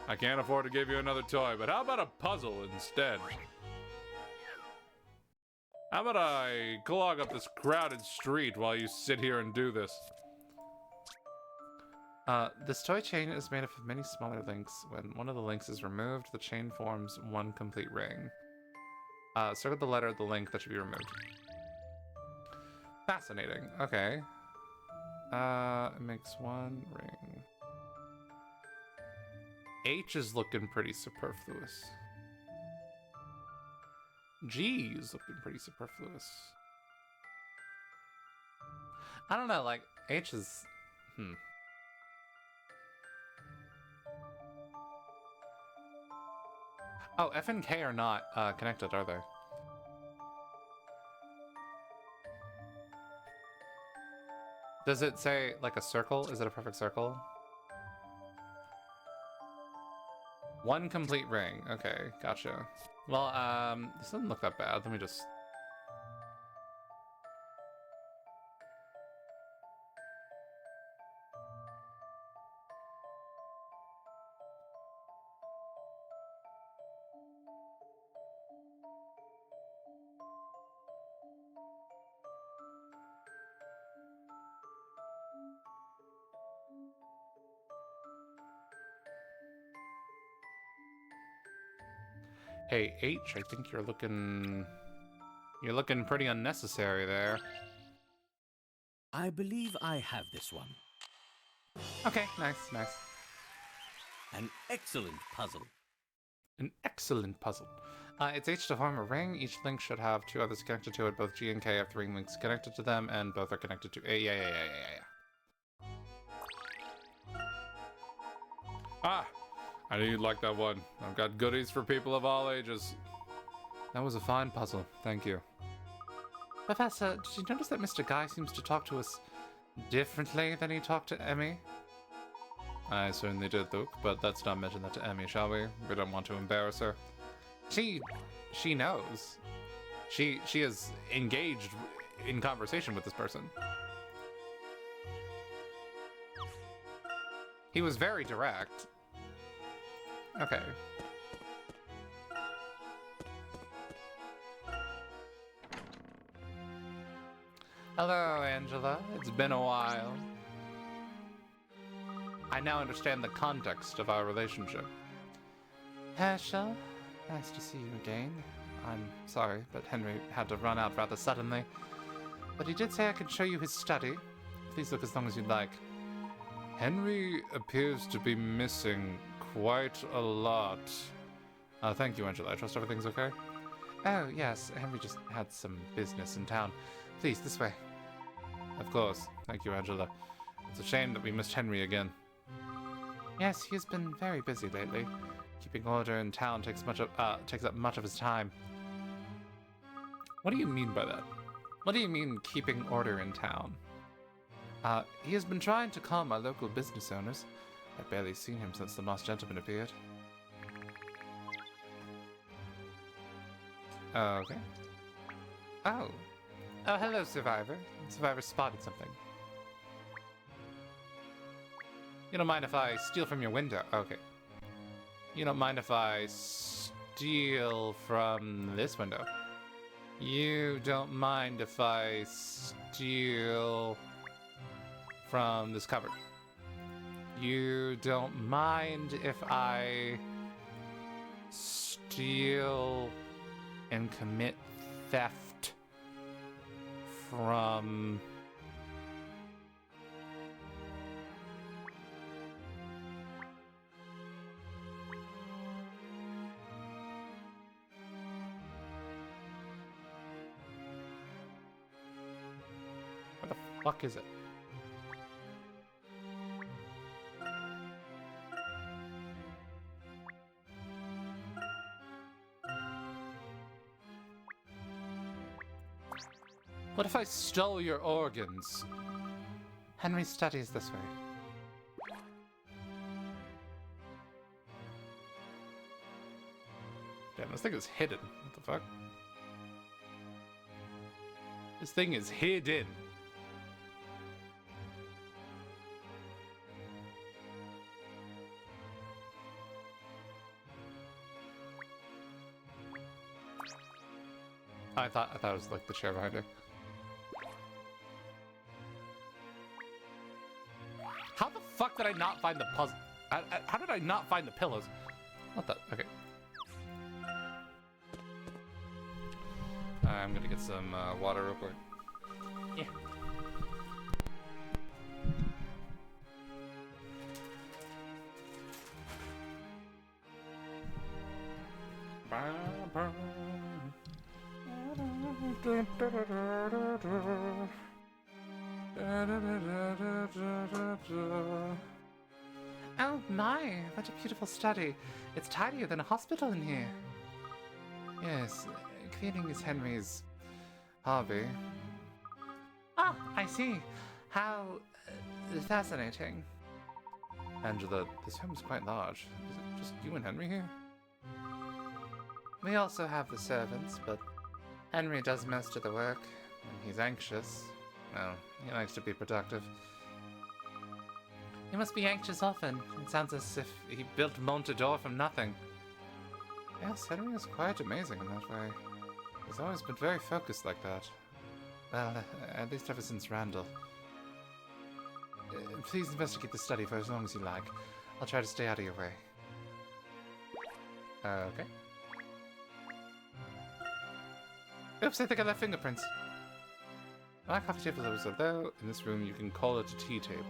I can't afford to give you another toy, but how about a puzzle instead? How about I clog up this crowded street while you sit here and do this? This toy chain is made up of many smaller links. When one of the links is removed, the chain forms one complete ring. Circle the letter of the link that should be removed. Fascinating. Okay. It makes one ring. H is looking pretty superfluous. G is looking pretty superfluous. I don't know, like, H is... Oh, F and K are not connected, are they? Does it say, like, a circle? Is it a perfect circle? One complete ring. Okay, gotcha. Well, this doesn't look that bad. Let me just... Hey, H, I think you're looking pretty unnecessary there. I believe I have this one. Okay, nice. An excellent puzzle. An excellent puzzle. It's H to form a ring. Each link should have 2 others connected to it. Both G and K have 3 links connected to them, and both are connected to... Yeah. Ah! I knew you'd like that one. I've got goodies for people of all ages. That was a fine puzzle. Thank you. Professor, did you notice that Mr. Guy seems to talk to us differently than he talked to Emmy? I certainly did, Luke, but let's not mention that to Emmy, shall we? We don't want to embarrass her. She knows. She is engaged in conversation with this person. He was very direct. Okay. Hello, Angela. It's been a while. I now understand the context of our relationship. Herschel, nice to see you again. I'm sorry, but Henry had to run out rather suddenly. But he did say I could show you his study. Please look as long as you'd like. Henry appears to be missing quite a lot. Thank you, Angela. I trust everything's okay? Oh, yes. Henry just had some business in town. Please, this way. Of course. Thank you, Angela. It's a shame that we missed Henry again. Yes, he has been very busy lately. Keeping order in town takes up much of his time. What do you mean by that? What do you mean, keeping order in town? He has been trying to calm our local business owners. I've barely seen him since the Moss Gentleman appeared. Okay. Oh. Oh, hello, Survivor. Survivor spotted something. You don't mind if I steal from your window? Okay. You don't mind if I steal from this window? You don't mind if I steal from this cupboard? You don't mind if I steal and commit theft from... Where the fuck is it? What if I stole your organs? Henry studies this way. Damn, this thing is hidden. What the fuck? This thing is hidden. I thought it was like the chair behind her. How the fuck did I not find the puzzle? How did I not find the pillows? What the? Okay. I'm gonna get some water real quick. Yeah. Oh my, what a beautiful study. It's tidier than a hospital in here. Yes, cleaning is Henry's hobby. Ah, I see. How fascinating. Angela, this home is quite large. Is it just you and Henry here? We also have the servants, but Henry does most of the work. When he's anxious, well, he likes to be productive. He must be anxious often. It sounds as if he built Montador from nothing. Yes, Henry is quite amazing in that way. He's always been very focused like that. Well, at least ever since Randall. Please investigate the study for as long as you like. I'll try to stay out of your way. Okay. Oops, I think I left fingerprints. My coffee table is low. In this room, you can call it a tea table.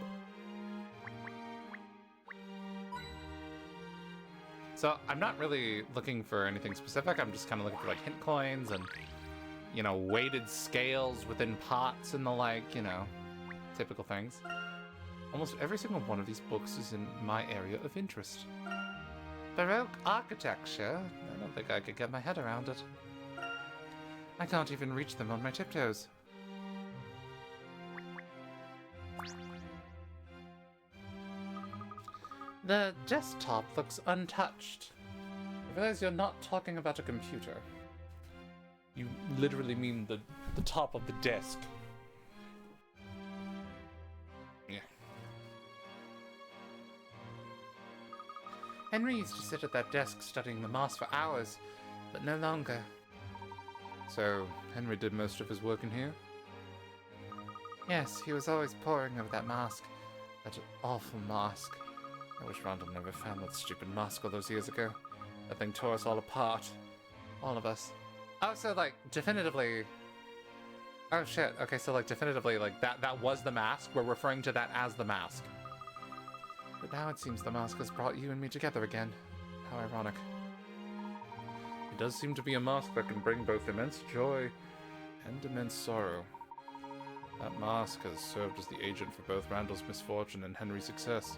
So I'm not really looking for anything specific. I'm just kind of looking for like hint coins and, you know, weighted scales within pots and the like, you know, typical things. Almost every single one of these books is in my area of interest. Baroque architecture? I don't think I could get my head around it. I can't even reach them on my tiptoes. The desktop looks untouched. I realize you're not talking about a computer. You literally mean the top of the desk. Yeah. Henry used to sit at that desk studying the Moss for hours, but no longer. So, Henry did most of his work in here? Yes, he was always poring over that mask. That awful mask. I wish Randall never found that stupid mask all those years ago. That thing tore us all apart. All of us. Oh, so, like, definitively... Oh, shit. Okay, so, like, definitively, like, that was the mask? We're referring to that as the mask. But now it seems the mask has brought you and me together again. How ironic. It does seem to be a mask that can bring both immense joy and immense sorrow. That mask has served as the agent for both Randall's misfortune and Henry's success.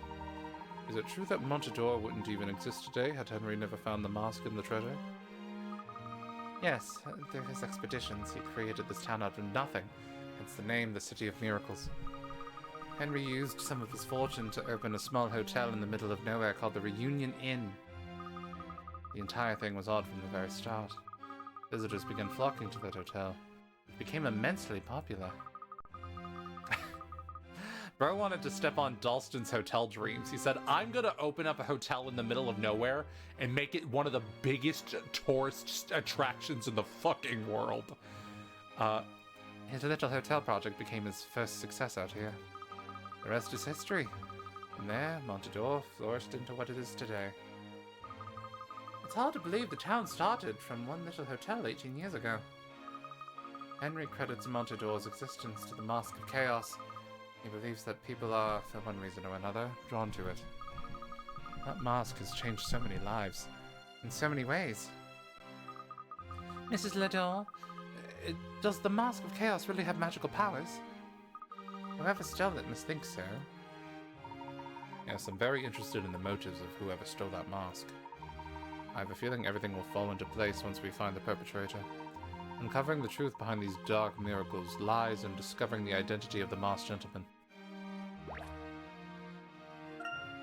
Is it true that Montador wouldn't even exist today had Henry never found the mask and the treasure? Yes, through his expeditions, he created this town out of nothing, hence the name, the City of Miracles. Henry used some of his fortune to open a small hotel in the middle of nowhere called the Reunion Inn. The entire thing was odd from the very start. Visitors began flocking to that hotel. It became immensely popular. Bro wanted to step on Dalston's hotel dreams. He said, I'm gonna open up a hotel in the middle of nowhere and make it one of the biggest tourist attractions in the fucking world. His little hotel project became his first success out here. The rest is history. From there, Montador flourished into what it is today. It's hard to believe the town started from one little hotel 18 years ago. Henry credits Montador's existence to the Mask of Chaos. He believes that people are, for one reason or another, drawn to it. That mask has changed so many lives, in so many ways. Mrs. Lador, does the Mask of Chaos really have magical powers? Whoever stole it must think so. Yes, I'm very interested in the motives of whoever stole that mask. I have a feeling everything will fall into place once we find the perpetrator. Uncovering the truth behind these dark miracles lies in discovering the identity of the masked gentleman.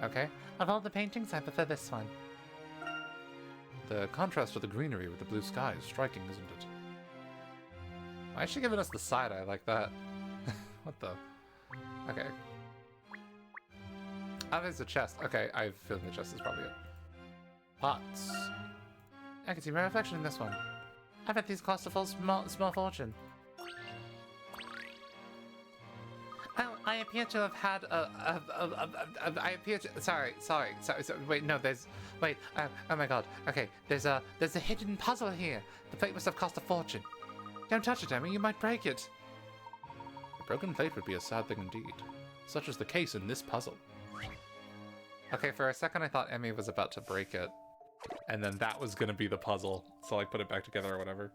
Okay, of all the paintings, I prefer this one. The contrast of the greenery with the blue sky is striking, isn't it? Why is she giving us the side eye like that? What the? Okay. Oh, there's a chest. Okay, I have a feeling the chest is probably it. Pots. I can see my reflection in this one. I bet these cost a full small fortune. Oh, I appear to have had I appear to. Sorry. Wait, no, wait. Oh my God. Okay, there's a hidden puzzle here. The plate must have cost a fortune. Don't touch it, Emmy. You might break it. A broken plate would be a sad thing indeed. Such is the case in this puzzle. Okay, for a second I thought Emmy was about to break it. And then that was gonna be the puzzle. So like put it back together or whatever.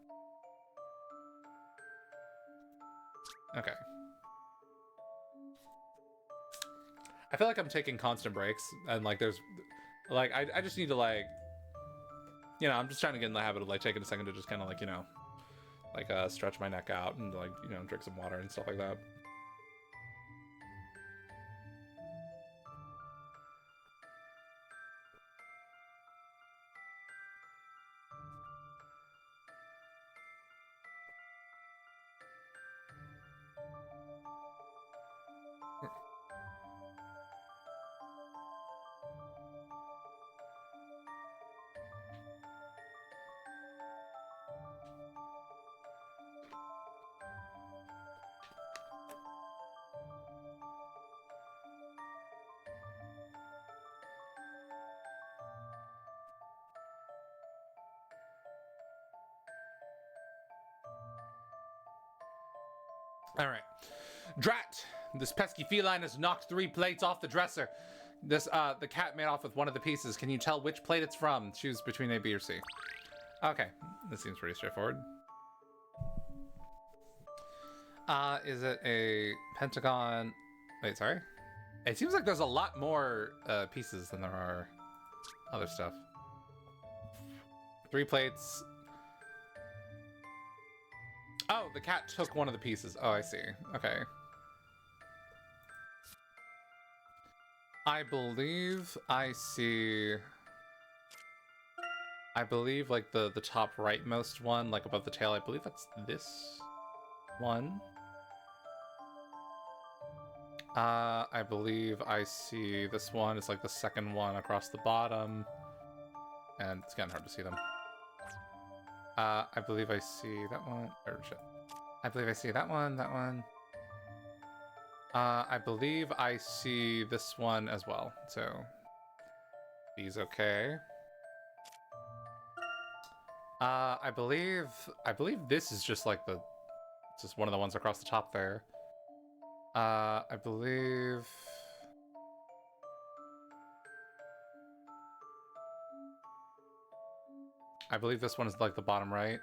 Okay. I feel like I'm taking constant breaks and like there's like I just need to like, you know, I'm just trying to get in the habit of like taking a second to just kind of like, you know, like stretch my neck out and like, you know, drink some water and stuff like that. All right. Drat! This pesky feline has knocked 3 plates off the dresser. This, the cat made off with one of the pieces. Can you tell which plate it's from? Choose between A, B, or C. Okay. This seems pretty straightforward. Is it a pentagon? Wait, sorry? It seems like there's a lot more, pieces than there are other stuff. 3 plates. Oh, the cat took one of the pieces. Oh, I see. Okay. I believe I see... I believe, like, the top rightmost one, like, above the tail, I believe that's this one. I believe I see this one. It's, like, the second one across the bottom. And it's getting hard to see them. I believe I see that one. Or shit. I believe I see that one, that one. I believe I see this one as well. So, these okay. I believe this is just like the, just one of the ones across the top there. I believe. I believe this one is like the bottom right.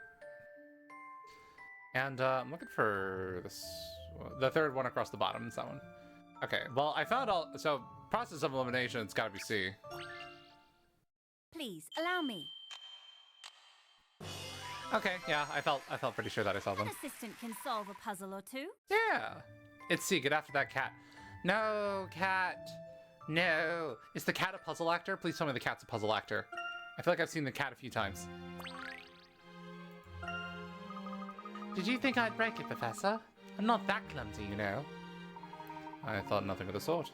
And I'm looking for this, the third one across the bottom is that one. Okay, well I found all, so process of elimination, it's gotta be C. Please, allow me. Okay, yeah, I felt pretty sure that I saw An them. assistant can solve a puzzle or two. Yeah. It's C, get after that cat. No, cat. No. Is the cat a puzzle actor? Please tell me the cat's a puzzle actor. I feel like I've seen the cat a few times. Did you think I'd break it, Professor? I'm not that clumsy, you know. I thought nothing of the sort.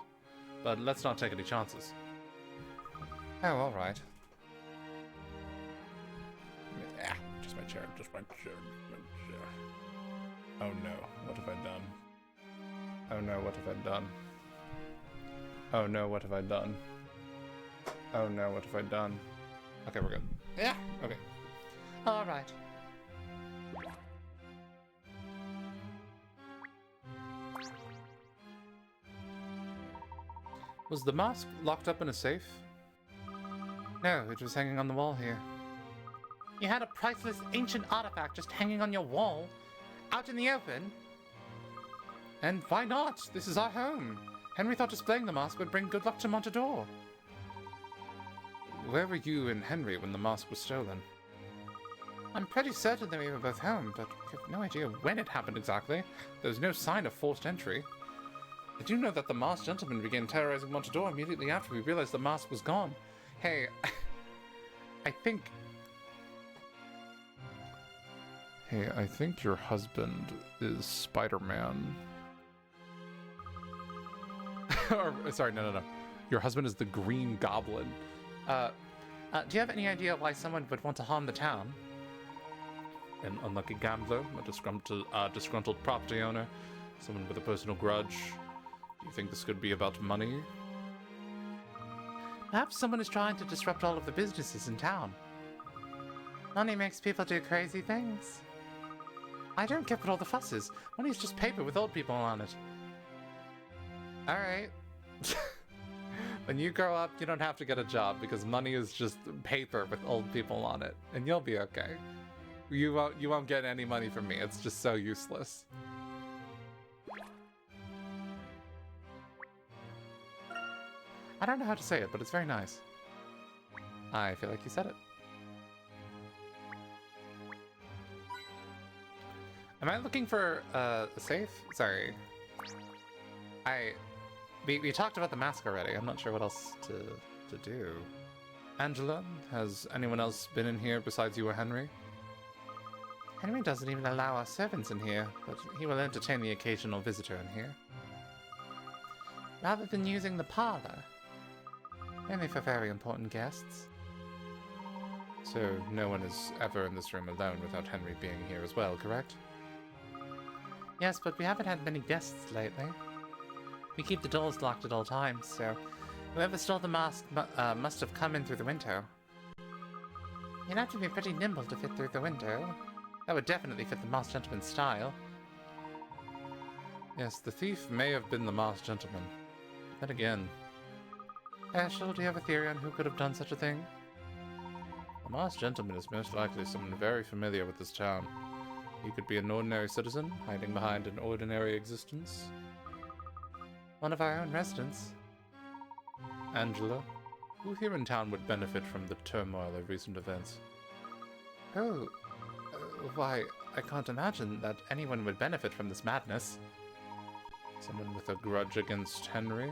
But let's not take any chances. Oh, alright. Yeah, just my chair, just my chair, just my chair. Oh no, what have I done? Oh no, what have I done? Oh no, what have I done? Oh no, what have I done? Okay, we're good. Yeah, okay. Alright. Was the mask locked up in a safe? No, it was hanging on the wall here. You had a priceless ancient artifact just hanging on your wall? Out in the open? And why not? This is our home. Henry thought displaying the mask would bring good luck to Montador. Where were you and Henry when the mask was stolen? I'm pretty certain that we were both home, but we have no idea when it happened exactly. There was no sign of forced entry. I do know that the masked gentleman began terrorizing Montador immediately after we realized the mask was gone. Hey, I think your husband is Spider-Man. Or, sorry, no. Your husband is the Green Goblin. Do you have any idea why someone would want to harm the town? An unlucky gambler, a disgruntled property owner, someone with a personal grudge. Do you think this could be about money? Perhaps someone is trying to disrupt all of the businesses in town. Money makes people do crazy things. I don't get what all the fuss is. Money is just paper with old people on it. Alright. When you grow up, you don't have to get a job because money is just paper with old people on it. And you'll be okay. You won't get any money from me. It's just so useless. I don't know how to say it, but it's very nice. I feel like you said it. Am I looking for a safe? Sorry. We talked about the mask already. I'm not sure what else to do. Angela, has anyone else been in here besides you or Henry? Henry doesn't even allow our servants in here, but he will entertain the occasional visitor in here. Rather than using the parlor. Only for very important guests. So no one is ever in this room alone without Henry being here as well, correct? Yes, but we haven't had many guests lately. We keep the doors locked at all times, so whoever stole the mask must have come in through the window. You'd have to be pretty nimble to fit through the window. That would definitely fit the masked gentleman's style. Yes, the thief may have been the masked gentleman. Then again... Ashel, do you have a theory on who could have done such a thing? The masked gentleman is most likely someone very familiar with this town. He could be an ordinary citizen, hiding behind an ordinary existence. One of our own residents. Angela, who here in town would benefit from the turmoil of recent events? Oh, why, I can't imagine that anyone would benefit from this madness. Someone with a grudge against Henry?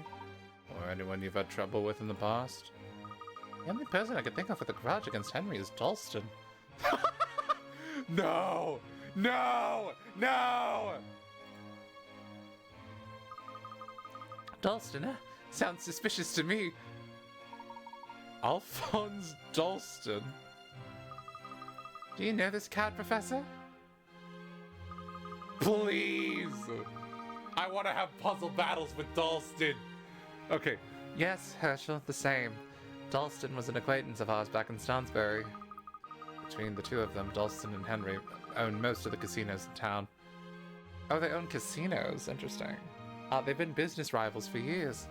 Or anyone you've had trouble with in the past? The only person I could think of with a grudge against Henry is Dalston. No! No! No! Dalston, sounds suspicious to me. Alphonse Dalston? Do you know this cat, Professor? Please! I want to have puzzle battles with Dalston! Okay. Yes, Herschel, the same. Dalston was an acquaintance of ours back in Stansbury. Between the two of them, Dalston and Henry own most of the casinos in town. Oh, they own casinos? Interesting. They've been business rivals for years.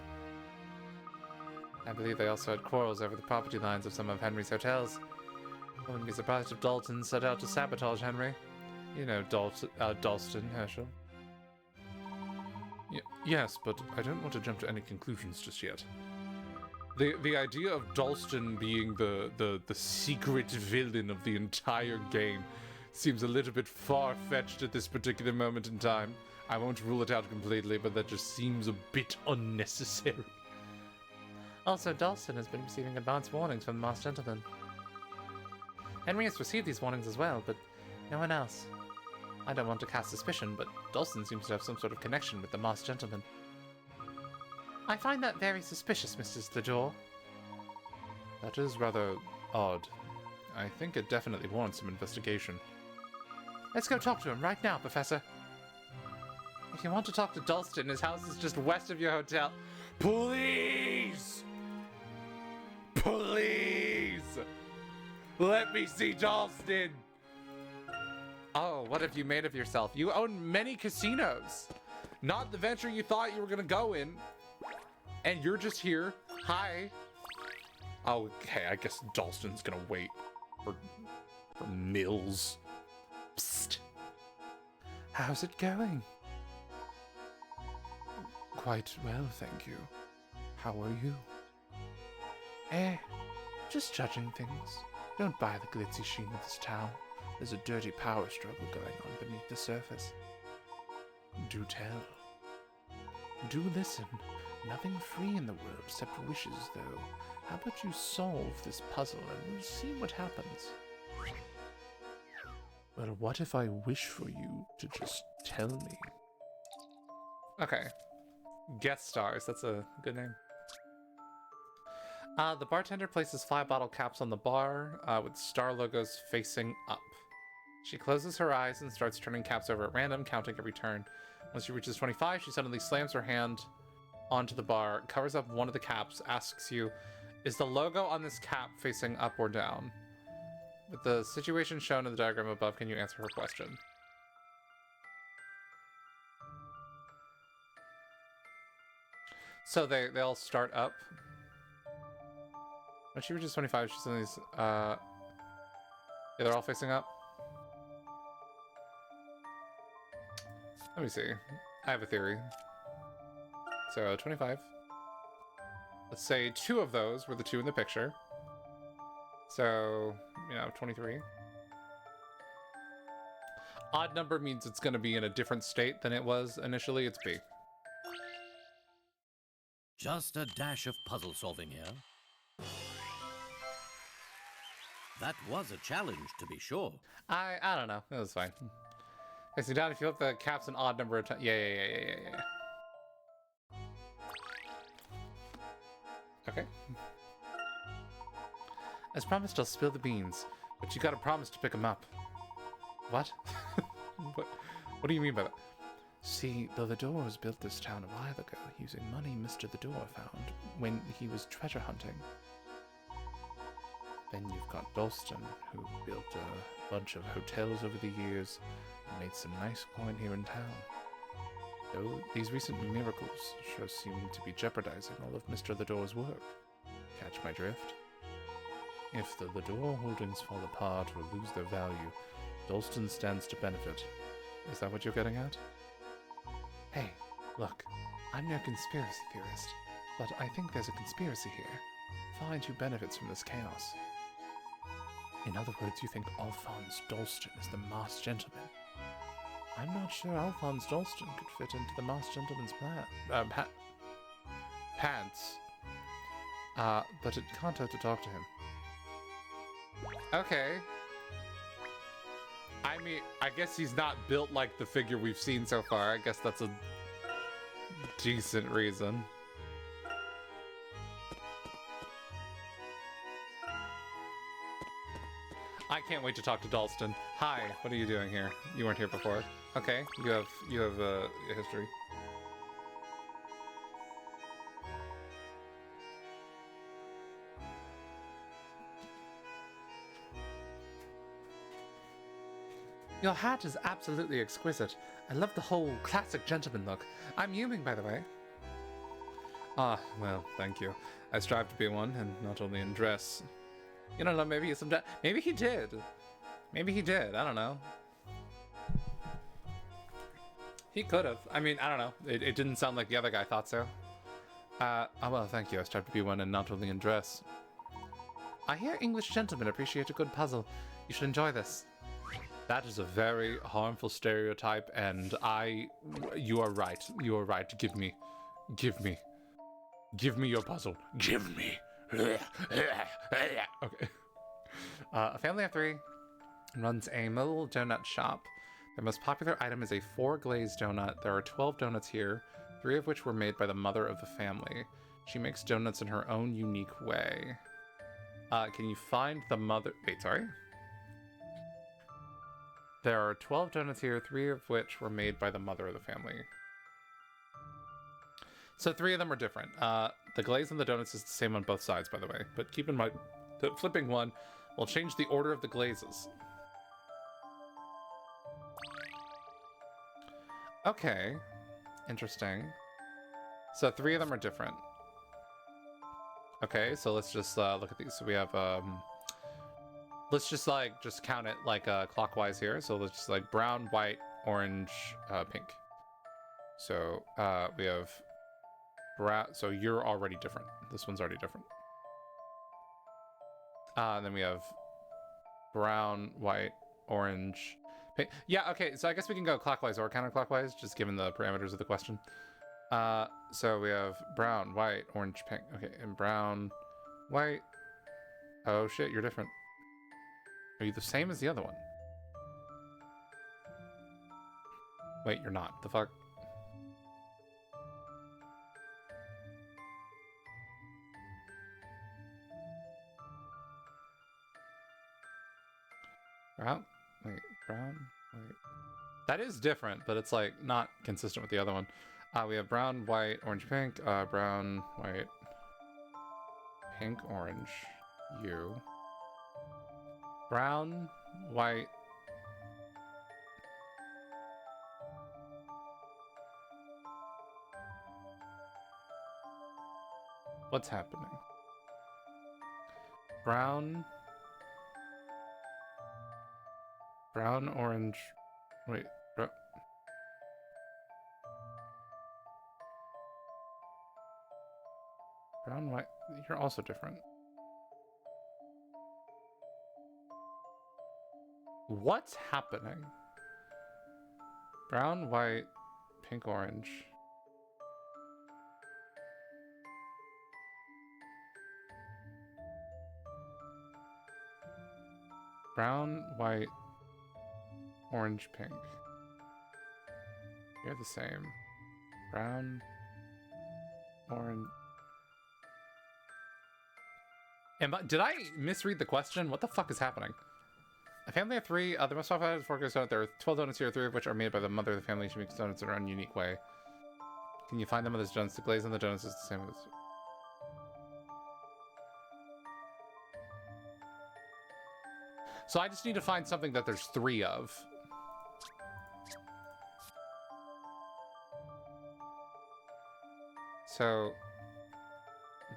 I believe they also had quarrels over the property lines of some of Henry's hotels. I wouldn't be surprised if Dalton set out to sabotage Henry. You know Dalston, Herschel. Yes, but I don't want to jump to any conclusions just yet. The idea of Dalston being the secret villain of the entire game seems a little bit far-fetched at this particular moment in time. I won't rule it out completely, but that just seems a bit unnecessary. Also, Dalston has been receiving advance warnings from the Masked Gentleman. Henry has received these warnings as well, but no one else. I don't want to cast suspicion, but Dalston seems to have some sort of connection with the Masked Gentleman. I find that very suspicious, Mrs. Ledore. That is rather odd. I think it definitely warrants some investigation. Let's go talk to him right now, Professor. If you want to talk to Dalston, his house is just west of your hotel. Please! Please! Let me see Dalston! Oh, what have you made of yourself? You own many casinos. Not the venture you thought you were gonna go in. And you're just here. Hi. Oh, okay, I guess Dalston's gonna wait for Mills. Psst. How's it going? Quite well, thank you. How are you? Just judging things. Don't buy the glitzy sheen of this town. There's a dirty power struggle going on beneath the surface. Do tell. Do listen. Nothing free in the world except wishes, though. How about you solve this puzzle and we'll see what happens? Well, what if I wish for you to just tell me? Okay. Guest stars, that's a good name. The bartender places 5 bottle caps on the bar with star logos facing up. She closes her eyes and starts turning caps over at random, counting every turn. When she reaches 25, she suddenly slams her hand onto the bar, covers up one of the caps, asks you, is the logo on this cap facing up or down? With the situation shown in the diagram above, can you answer her question? So they all start up. When she reaches 25, she suddenly, yeah, they're all facing up. Let me see. I have a theory. So 25. Let's say 2 of those were the 2 in the picture. So, 23. Odd number means it's going to be in a different state than it was initially. It's B. Just a dash of puzzle solving here. That was a challenge, to be sure. I don't know. It was fine. Okay, so down if you look, the cap's an odd number of times. Yeah. Okay. As promised, I'll spill the beans, but you gotta promise to pick them up. What? What do you mean by that? See, the Ledores built this town a while ago using money Mr. Ledore found when he was treasure hunting. Then you've got Dalston, who built a bunch of hotels over the years and made some nice coin here in town. Though these recent miracles sure seem to be jeopardizing all of Mr. Ledore's work. Catch my drift? If the Ledore holdings fall apart or lose their value, Dalston stands to benefit. Is that what you're getting at? Hey, look, I'm no conspiracy theorist, but I think there's a conspiracy here. Find who benefits from this chaos. In other words, you think Alphonse Dalston is the Masked Gentleman. I'm not sure Alphonse Dalston could fit into the Masked Gentleman's pants. But it can't hurt to talk to him. Okay. I mean, I guess he's not built like the figure we've seen so far. I guess that's a decent reason. I can't wait to talk to Dalston. Hi, what are you doing here? You weren't here before. Okay, you have a history. Your hat is absolutely exquisite. I love the whole classic gentleman look. I'm Yuming, by the way. Ah, well, thank you. I strive to be one, and not only in dress. You don't know, maybe maybe he did. Maybe he did, I don't know. He could have. I mean, I don't know. It didn't sound like the other guy thought so. Oh, well, thank you. I strive to be one and not only in dress. I hear English gentlemen appreciate a good puzzle. You should enjoy this. That is a very harmful stereotype, and you are right. You are right. Give me your puzzle. Give me. Okay. A family of 3 runs a mobile donut shop. Their most popular item is a 4-glazed donut. There are 12 donuts here, 3 of which were made by the mother of the family. She makes donuts in her own unique way. Can you find the mother? Wait, sorry. There are 12 donuts here, 3 of which were made by the mother of the family. So 3 of them are different. The glaze on the donuts is the same on both sides, by the way. But keep in mind that flipping one will change the order of the glazes. Okay. Interesting. So 3 of them are different. Okay, so let's just look at these. So we have, let's just count it like clockwise here. So let's just like brown, white, orange, pink. So we have brown. So you're already different. This one's already different. Then we have brown, white, orange, pink. Yeah, okay. So I guess we can go clockwise or counterclockwise, just given the parameters of the question. So we have brown, white, orange, pink. Okay, and brown, white. Oh shit, you're different. Are you the same as the other one? Wait, you're not. The fuck? Brown? Wait, brown? Wait. That is different, but it's like not consistent with the other one. We have brown, white, orange, pink. Brown, white, pink, orange. You. Brown, white. What's happening? Brown. Brown, orange. Wait. Brown, white. You're also different. What's happening? Brown, white, pink, orange. Brown, white, orange, pink. You're the same. Brown, orange. Did I misread the question? What the fuck is happening? A family of 3, the most popular is 4-glazed donut. There are 12 donuts here, 3 of which are made by the mother of the family. She makes donuts in her own unique way. Can you find the mother's donuts? The glaze on the donuts is the same as... So I just need to find something that there's 3 of. So...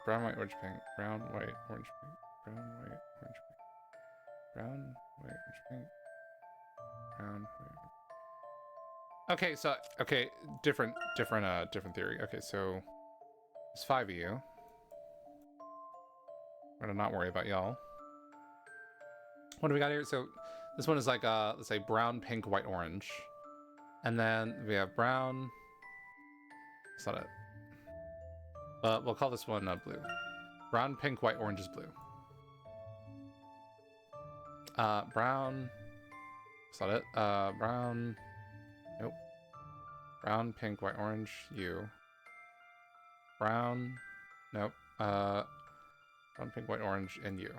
brown, white, orange, pink. Brown, white, orange, pink. Brown, white, orange, pink. Brown, white, orange, pink. Brown, white. Okay, so different theory. Okay, so there's 5 of you. I'm gonna not worry about y'all. What do we got here? So this one is like let's say brown, pink, white, orange, and then we have brown. That's not it. We'll call this one blue. Brown, pink, white, orange is blue. Brown. Is that it? Brown. Nope. Brown, pink, white, orange. You. Brown. Nope. Brown, pink, white, orange, and you.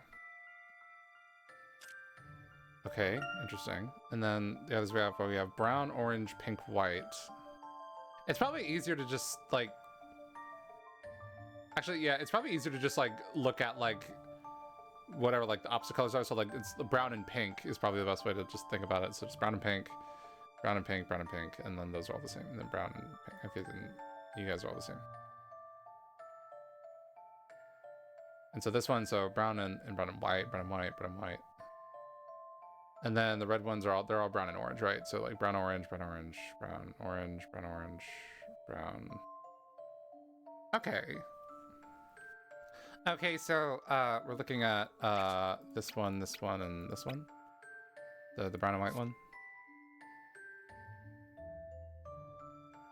Okay, interesting. And then the others we have brown, orange, pink, white. It's probably easier to just like. Actually, yeah, it's probably easier to just like look at like whatever like the opposite colors are. So like it's the brown and pink is probably the best way to just think about it. So it's brown and pink, brown and pink, brown and pink, and then those are all the same. And then brown and pink. Okay, then you guys are all the same. And so this one, so brown and brown and white, brown and white, brown and white. And then the red ones are they're all brown and orange, right? So like brown, orange, brown, orange, brown, orange, brown, orange, brown. Okay. Okay, so we're looking at this one, and this one. The brown and white one.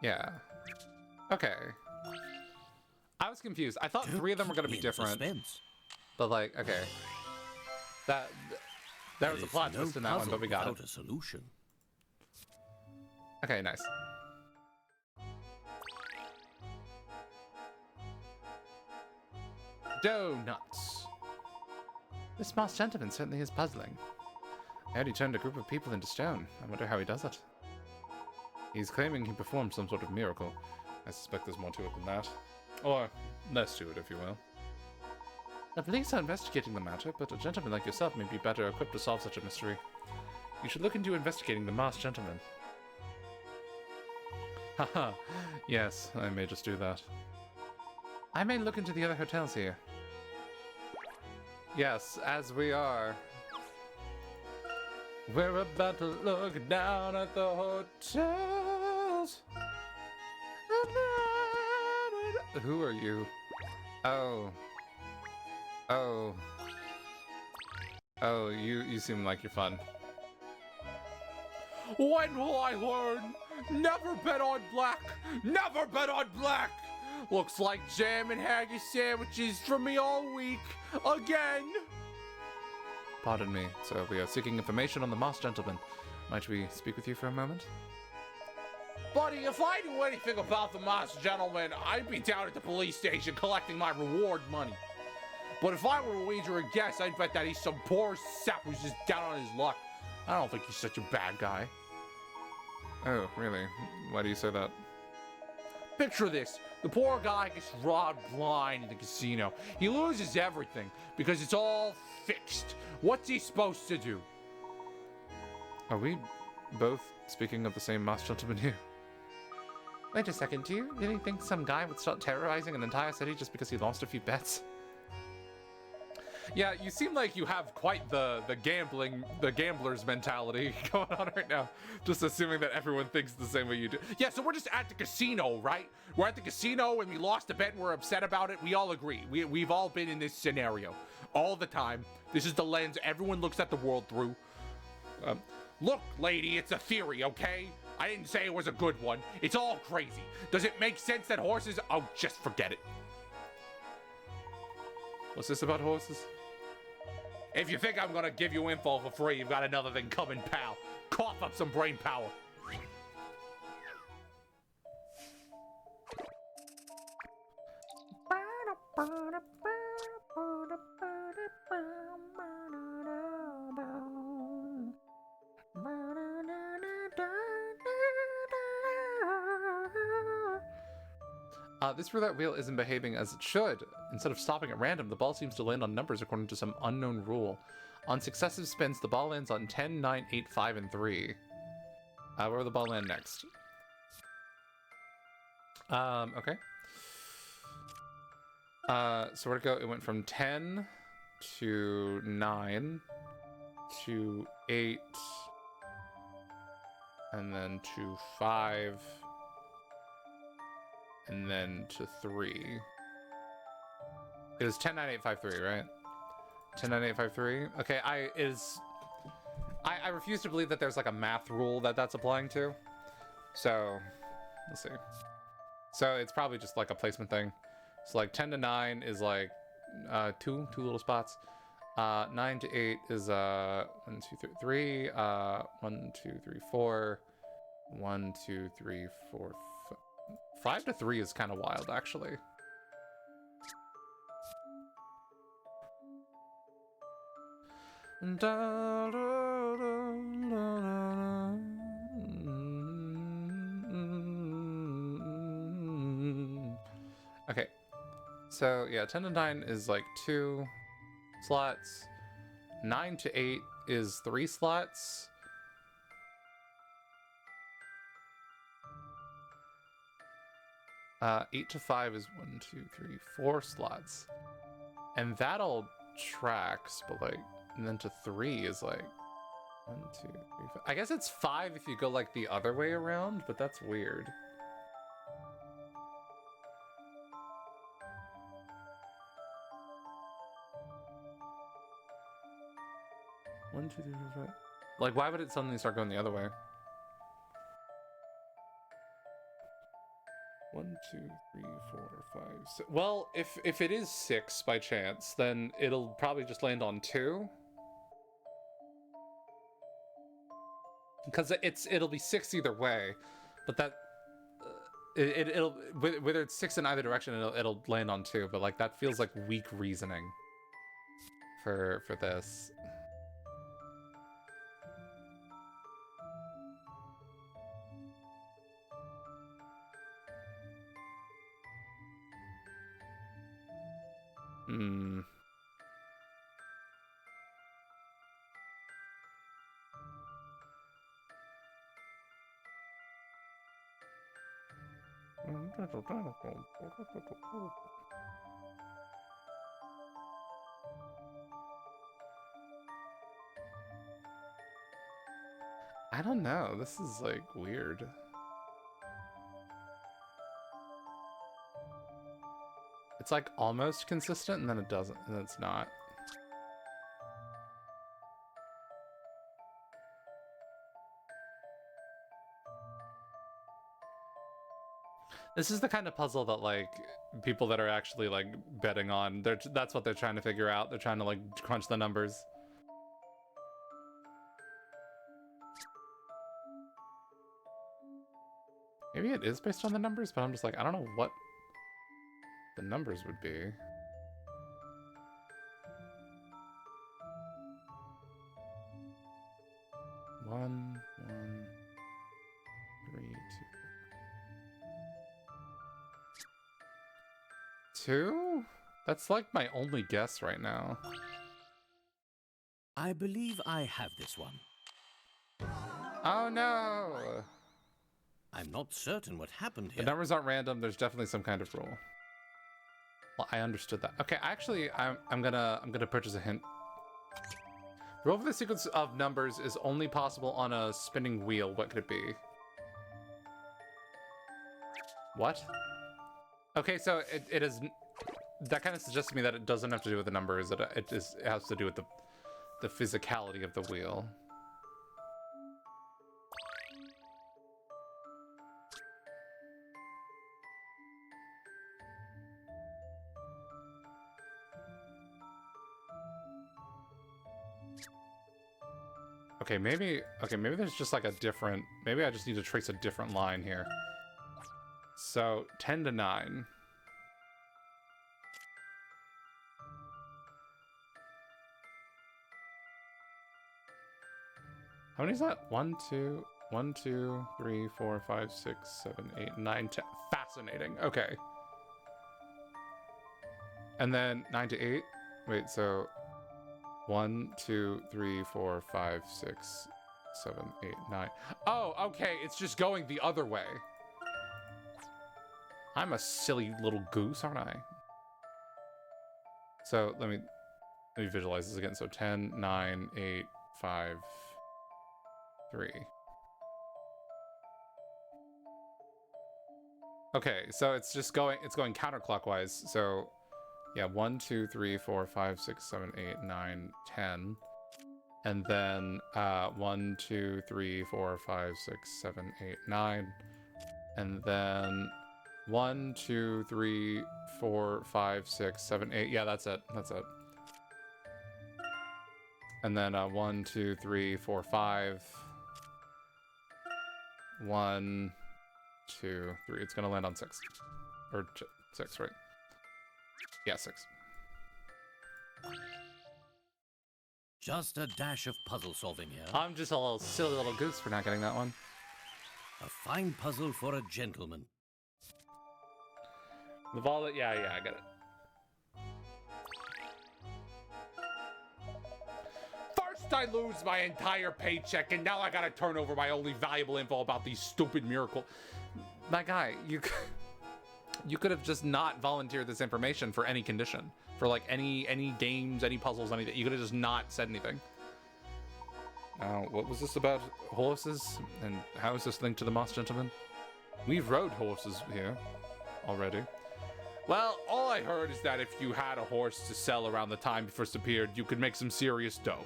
Yeah. Okay. I was confused. I thought Don't 3 of them were gonna be keep me in different. suspense. But like, okay. There was a There's plot no twist in that one, puzzle but we got it. without a solution. Okay, nice. Donuts. This masked gentleman certainly is puzzling. I heard he turned a group of people into stone. I wonder how he does it. He's claiming he performed some sort of miracle. I suspect there's more to it than that. Or less to it, if you will. The police are investigating the matter, but a gentleman like yourself may be better equipped to solve such a mystery. You should look into investigating the masked gentleman. Haha, yes, I may just do that. I may look into the other hotels here. Yes, as we are. We're about to look down at the hotels. Who are you? Oh. Oh. Oh, you seem like you're fun. When will I learn? Never bet on black! Never bet on black! Looks like jam and haggis sandwiches for me all week. Again! Pardon me, sir. We are seeking information on the masked gentleman. Might we speak with you for a moment? Buddy, if I knew anything about the masked gentleman, I'd be down at the police station collecting my reward money. But if I were to wager a guess, I'd bet that he's some poor sap who's just down on his luck. I don't think he's such a bad guy. Oh, really? Why do you say that? Picture this. The poor guy gets robbed blind in the casino. He loses everything because it's all fixed. What's he supposed to do? Are we both speaking of the same masked gentleman here? Wait a second, do you really think some guy would start terrorizing an entire city just because he lost a few bets? Yeah, you seem like you have quite the gambler's mentality going on right now. Just assuming that everyone thinks the same way you do. Yeah, so we're just at the casino, right? We're at the casino and we lost a bet and we're upset about it. We all agree. We've all been in this scenario all the time. This is the lens everyone looks at the world through. Look, lady, it's a theory, okay? I didn't say it was a good one. It's all crazy. Does it make sense that horses... Oh, just forget it. What's this about horses? If you think I'm gonna give you info for free, you've got another thing coming, pal. Cough up some brain power. This roulette wheel isn't behaving as it should. Instead of stopping at random, the ball seems to land on numbers according to some unknown rule. On successive spins, the ball lands on 10, 9, 8, 5, and 3. Where will the ball land next? Okay. So where'd it go? It went from 10 to 9 to 8 and then to 5 and then to 3. It was 10, 9, 8, 5, 3, right? 10, 9, 8, 5, 3. Okay, I refuse to believe that there's like a math rule that's applying to. So, let's see. So it's probably just like a placement thing. So like 10 to 9 is like two little spots. 9 to 8 is 1, 2, 3. 1, 2, 3, 4. 1, 2, 3, 4. 5 to 3 is kind of wild, actually. Okay, so yeah, 10 to 9 is like 2 slots. 9 to 8 is 3 slots. Uh, 8 to 5 is 1, 2, 3, 4 slots. And that all tracks, but like, and then to 3 is like, 1, 2, 3, 4. I guess it's 5 if you go like the other way around, but that's weird. 1, 2, 3, 4, 5. Like, why would it suddenly start going the other way? 1, 2, 3, 4, 5, 6. Well, if it is 6 by chance, then it'll probably just land on 2. Because it'll be 6 either way, but that it'll whether it's 6 in either direction, it'll land on 2. But like that feels like weak reasoning for this. Hmm. I don't know. This is like weird. It's like almost consistent and then it doesn't, and then it's not. This is the kind of puzzle that like people that are actually like betting on, that's what they're trying to figure out. They're trying to like crunch the numbers. Maybe it is based on the numbers, but I'm just like, I don't know what the numbers would be. One, 3, 2. 2? That's like my only guess right now. I believe I have this one. Oh no! I'm not certain what happened The here. numbers aren't random. There's definitely some kind of rule. Well, I understood that. Okay, actually, I'm gonna purchase a hint. Roll for the sequence of numbers is only possible on a spinning wheel. What could it be? What? Okay, so it is. That kind of suggests to me that it doesn't have to do with the numbers. It has to do with the physicality of the wheel. Okay, maybe there's just like a different, maybe I just need to trace a different line here. So 10 to 9. How many is that? 1, 2, 3, 4, 5, 6, 7, 8, 9, 10. Fascinating. Okay. And then 9 to 8. Wait, so 1, 2, 3, 4, 5, 6, 7, 8, 9. Oh, okay. It's just going the other way. I'm a silly little goose, aren't I? So let me visualize this again. So 10, 9, 8, 5, 3. Okay, so it's going counterclockwise. So yeah, 1, 2, 3, 4, 5, 6, 7, 8, 9, 10. And then 1, 2, 3, 4, 5, 6, 7, 8, 9. And then 1, 2, 3, 4, 5, 6, 7, 8. Yeah, that's it. That's it. And then 1, 2, 3, 4, 5. 1, 2, 3. It's gonna land on 6. Or 6, right? Yeah, 6. Just a dash of puzzle solving here. I'm just a little silly little goose for not getting that one. A fine puzzle for a gentleman. The ball, yeah, I get it. First I lose my entire paycheck, and now I gotta turn over my only valuable info about these stupid miracle. My guy, you could have just not volunteered this information for any condition. For like any games, any puzzles, anything. You could have just not said anything. Now, what was this about horses? And how is this linked to the Moss Gentleman? We've rode horses here already. Well, all I heard is that if you had a horse to sell around the time he first appeared, you could make some serious dough.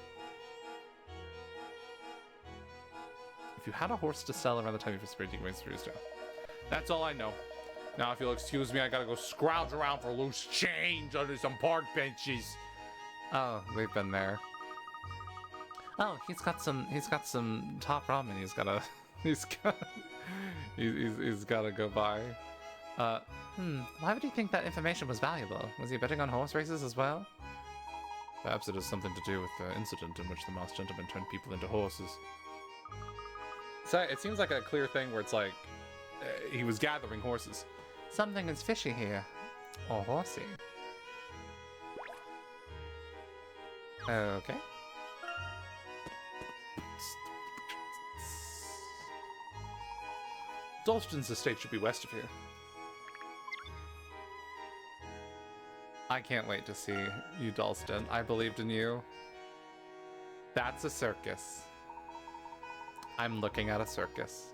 If you had a horse to sell around the time he first appeared, you could make some serious dough. That's all I know. Now, if you'll excuse me, I gotta go scrounge around for loose change under some park benches. Oh, we've been there. Oh, he's got some top ramen. He's gotta go buy. Why would he think that information was valuable? Was he betting on horse races as well? Perhaps it has something to do with the incident in which the Moss Gentleman turned people into horses. So it seems like a clear thing where it's like, he was gathering horses. Something is fishy here. Or horsey. Okay. Dalston's estate should be west of here. I can't wait to see you, Dalston. I believed in you. That's a circus. I'm looking at a circus.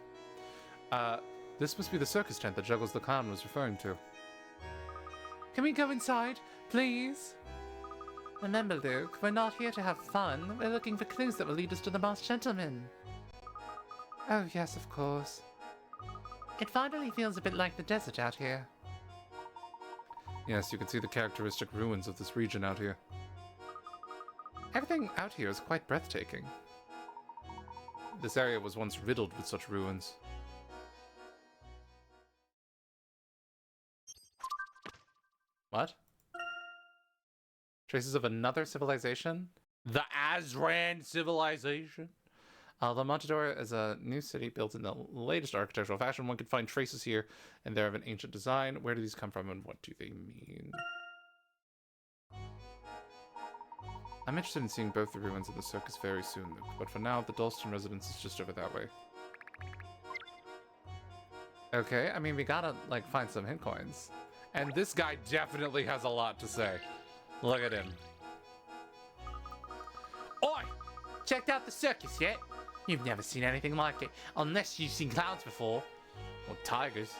This must be the circus tent that Juggles the Clown was referring to. Can we go inside, please? Remember, Luke, we're not here to have fun. We're looking for clues that will lead us to the Moss Gentleman. Oh, yes, of course. It finally feels a bit like the desert out here. Yes, you can see the characteristic ruins of this region out here. Everything out here is quite breathtaking. This area was once riddled with such ruins. What? Traces of another civilization? The Azran civilization? The Montador is a new city built in the latest architectural fashion. One could find traces here and there of an ancient design. Where do these come from and what do they mean? I'm interested in seeing both the ruins and the circus very soon, Luke, but for now, the Dalston residence is just over that way. Okay, I mean, we gotta, like, find some hint coins. And this guy definitely has a lot to say. Look at him. Oi! Checked out the circus yet? You've never seen anything like it, unless you've seen clowns before. Or tigers.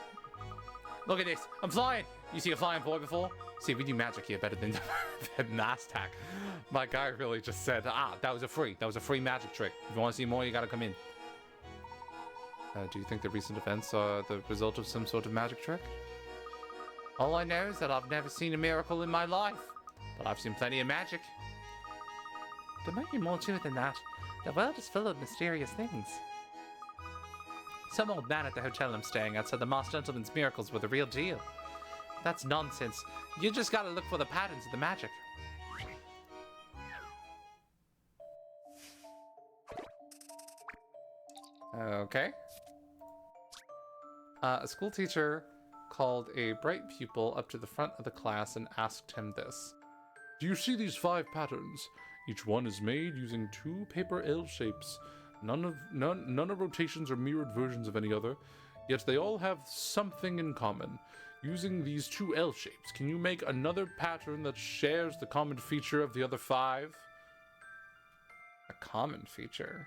Look at this, I'm flying! You see a flying boy before? See, we do magic here better than Nasdaq. My guy really just said, that was a free magic trick. If you want to see more, you gotta come in. Do you think the recent events are the result of some sort of magic trick? All I know is that I've never seen a miracle in my life, but I've seen plenty of magic. There might be more to it than that. The world is full of mysterious things. Some old man at the hotel I'm staying at said the Moss Gentleman's miracles were the real deal. That's nonsense. You just gotta look for the patterns of the magic. Okay. A school teacher called a bright pupil up to the front of the class and asked him this. Do you see these 5 patterns? Each one is made using 2 paper L shapes. None are rotations or mirrored versions of any other, yet they all have something in common. Using these 2 L shapes, can you make another pattern that shares the common feature of the other 5? A common feature?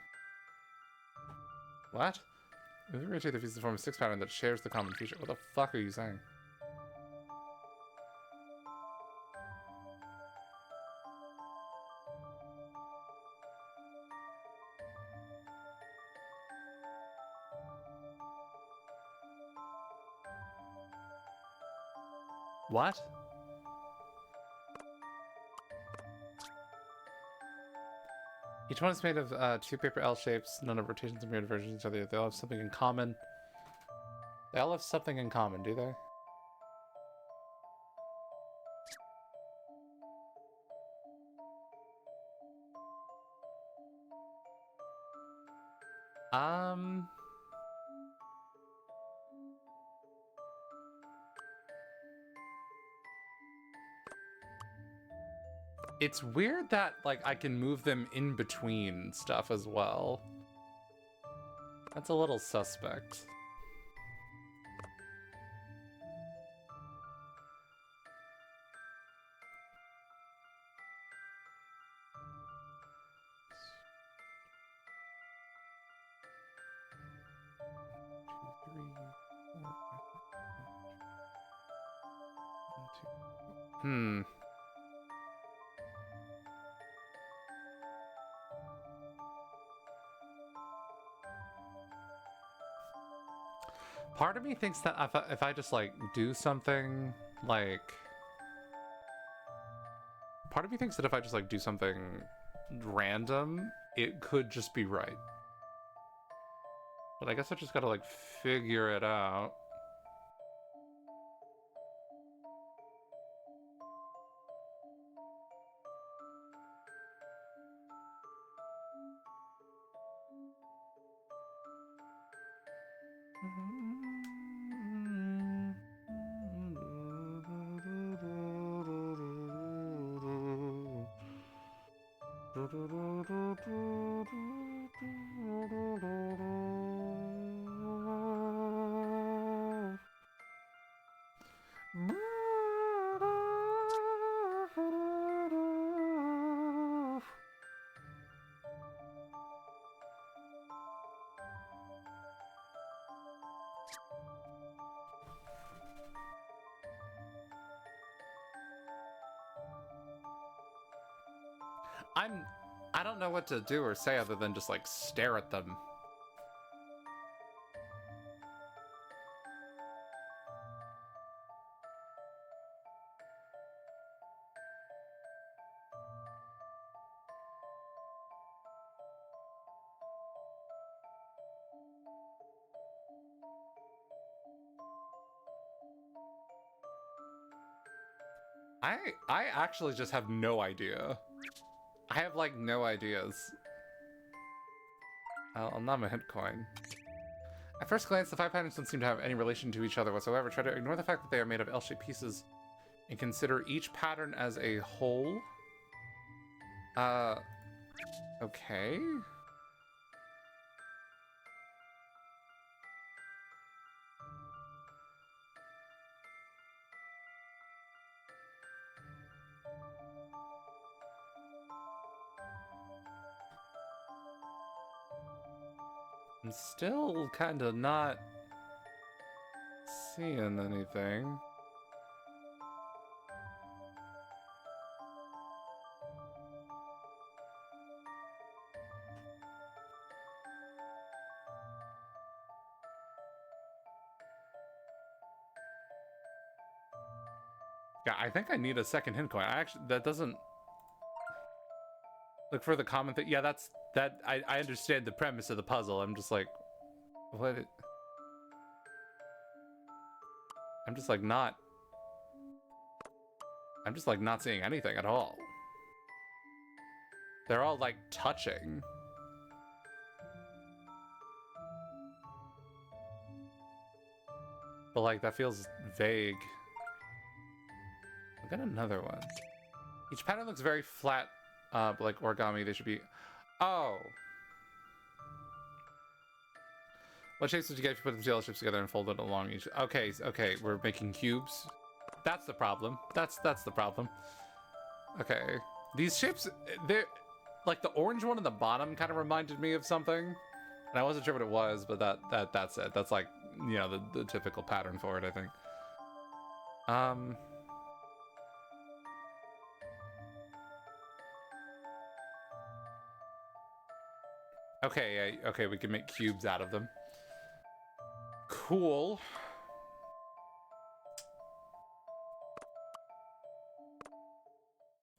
What? If you rotate the piece to form a 6 pattern that shares the common feature. What the fuck are you saying? What? Each one is made of 2 paper L shapes, none of rotations and mirrored versions of each other. They all have something in common. They all have something in common, do they? It's weird that, like, I can move them in between stuff as well. That's a little suspect. 3, 4, 5, 6, 1, 2. Part of me thinks that if I just like do something like, part of me thinks that if I just like do something random, it could just be right. But I guess I just gotta like figure it out. I don't know what to do or say other than just like stare at them. I actually just have no idea. I have like no ideas. I'll nom a hint coin. At first glance, the 5 patterns don't seem to have any relation to each other whatsoever. Try to ignore the fact that they are made of L-shaped pieces and consider each pattern as a whole. Okay. I'm still kind of not seeing anything. Yeah, I think I need a second hint coin. That doesn't look for the comment that, yeah, I understand the premise of the puzzle. I'm just like, what? I'm just like not seeing anything at all. They're all like touching. But like, that feels vague. I've got another one. Each pattern looks very flat, but like origami, they should be... Oh! What shapes did you get if you put the yellow shapes together and fold it along each... Okay, okay, we're making cubes. That's the problem. That's the problem. Okay. These shapes, they're... Like, the orange one at the bottom kind of reminded me of something. And I wasn't sure what it was, but that's it. That's like, you know, the typical pattern for it, I think. Okay, yeah, okay, we can make cubes out of them. Cool.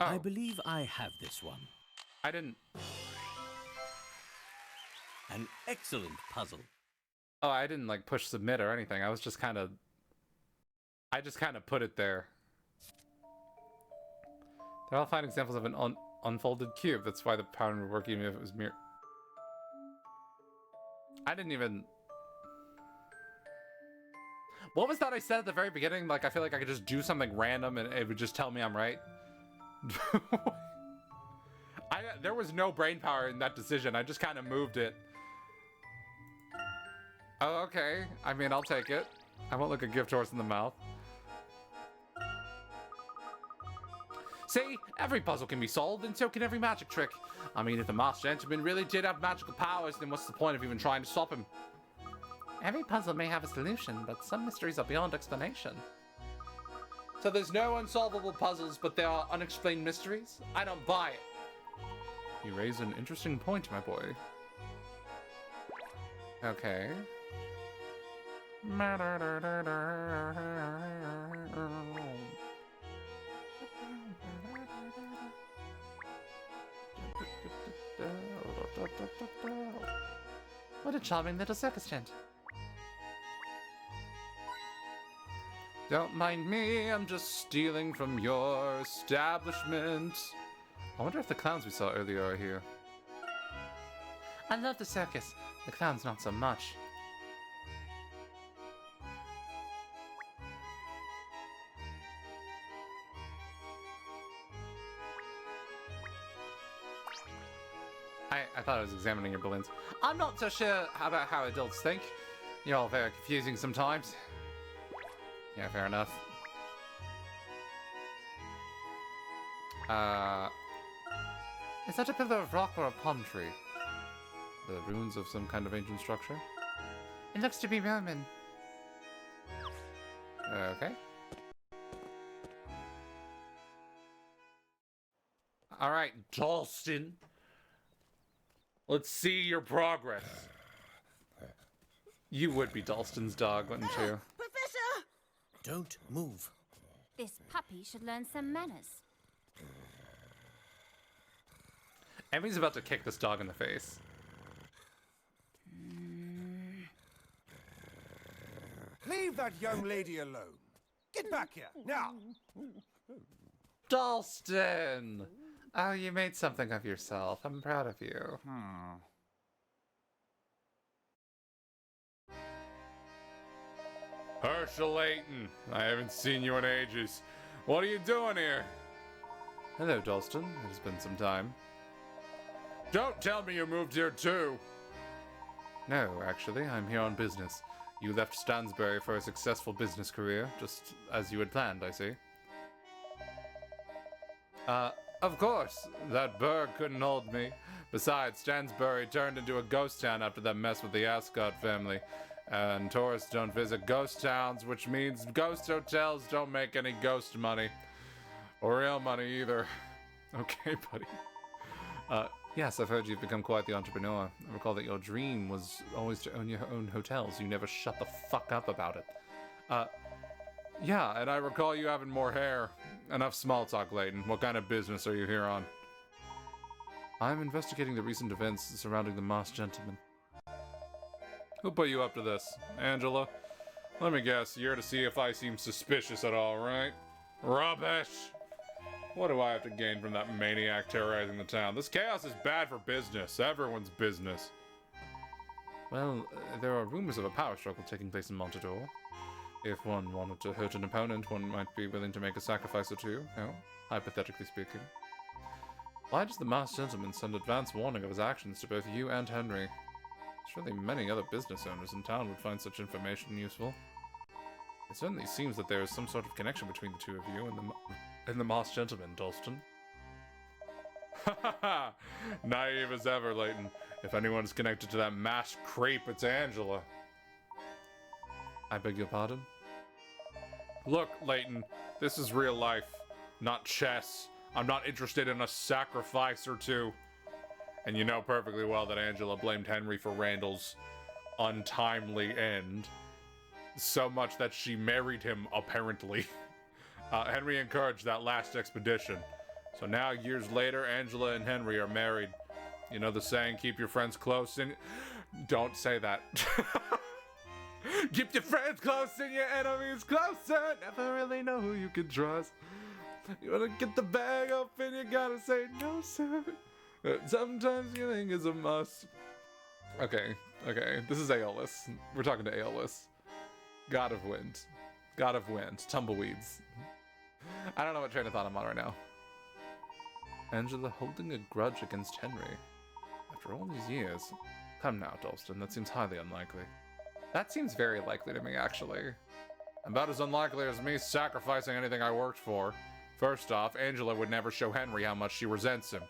Oh. I believe I have this one. I didn't... An excellent puzzle. Oh, I didn't like push submit or anything. I was just kind of... I just kind of put it there. They're all fine examples of an unfolded cube. That's why the pattern would work even if it was mere... I didn't even... What was that I said at the very beginning? Like, I feel like I could just do something random and it would just tell me I'm right. There was no brain power in that decision. I just kind of moved it. Oh, okay. I mean, I'll take it. I won't look a gift horse in the mouth. See, every puzzle can be solved, and so can every magic trick. I mean, if the masked gentleman really did have magical powers, then what's the point of even trying to stop him? Every puzzle may have a solution, but some mysteries are beyond explanation. So there's no unsolvable puzzles, but there are unexplained mysteries? I don't buy it. You raise an interesting point, my boy. Okay. What a charming little circus tent. Don't mind me, I'm just stealing from your establishment. I wonder if the clowns we saw earlier are here. I love the circus. The clowns not so much. I thought I was examining your balloons. I'm not so sure about how adults think. You're all very confusing sometimes. Yeah, fair enough. Is that a pillar of rock or a palm tree? The ruins of some kind of ancient structure? It looks to be Roman. Okay. Alright, Dalston. Let's see your progress. You would be Dalston's dog, wouldn't you? Professor! Don't move. This puppy should learn some manners. Emmy's about to kick this dog in the face. Leave that young lady alone. Get back here, now! Dalston! Oh, you made something of yourself. I'm proud of you. Herschel Layton, I haven't seen you in ages. What are you doing here? Hello, Dalston. It has been some time. Don't tell me you moved here too! No, actually, I'm here on business. You left Stansbury for a successful business career, just as you had planned, I see. Of course. That burg couldn't hold me. Besides, Stansbury turned into a ghost town after that mess with the Ascot family. And tourists don't visit ghost towns, which means ghost hotels don't make any ghost money. Or real money either. Okay, buddy. Yes, I've heard you've become quite the entrepreneur. I recall that your dream was always to own your own hotels. You never shut the fuck up about it. Yeah, and I recall you having more hair. Enough small talk, Layton. What kind of business are you here on? I'm investigating the recent events surrounding the Masked Gentleman. Who put you up to this? Angela? Let me guess, you're to see if I seem suspicious at all, right? Rubbish! What do I have to gain from that maniac terrorizing the town? This chaos is bad for business. Everyone's business. Well, there are rumors of a power struggle taking place in Montador. If one wanted to hurt an opponent, one might be willing to make a sacrifice or two, you know, hypothetically speaking. Why does the Masked Gentleman send advance warning of his actions to both you and Henry? Surely many other business owners in town would find such information useful. It certainly seems that there is some sort of connection between the two of you and the Masked Gentleman, Dalston. Ha ha ha! Naive as ever, Layton. If anyone's connected to that masked creep, it's Angela. I beg your pardon? Look, Layton, this is real life, not chess. I'm not interested in a sacrifice or two. And you know perfectly well that Angela blamed Henry for Randall's untimely end. So much that she married him, apparently. Henry encouraged that last expedition. So now, years later, Angela and Henry are married. You know the saying, keep your friends close and... Don't say that. Keep your friends close and your enemies closer. Never really know who you can trust. You wanna get the bag up and you gotta say no, sir. Sometimes healing is a must. Okay. This is Aeolus. We're talking to Aeolus. God of Wind. God of Wind. Tumbleweeds. I don't know what train of thought I'm on right now. Angela holding a grudge against Henry. After all these years. Come now, Dalston. That seems highly unlikely. That seems very likely to me, actually. About as unlikely as me sacrificing anything I worked for. First off, Angela would never show Henry how much she resents him.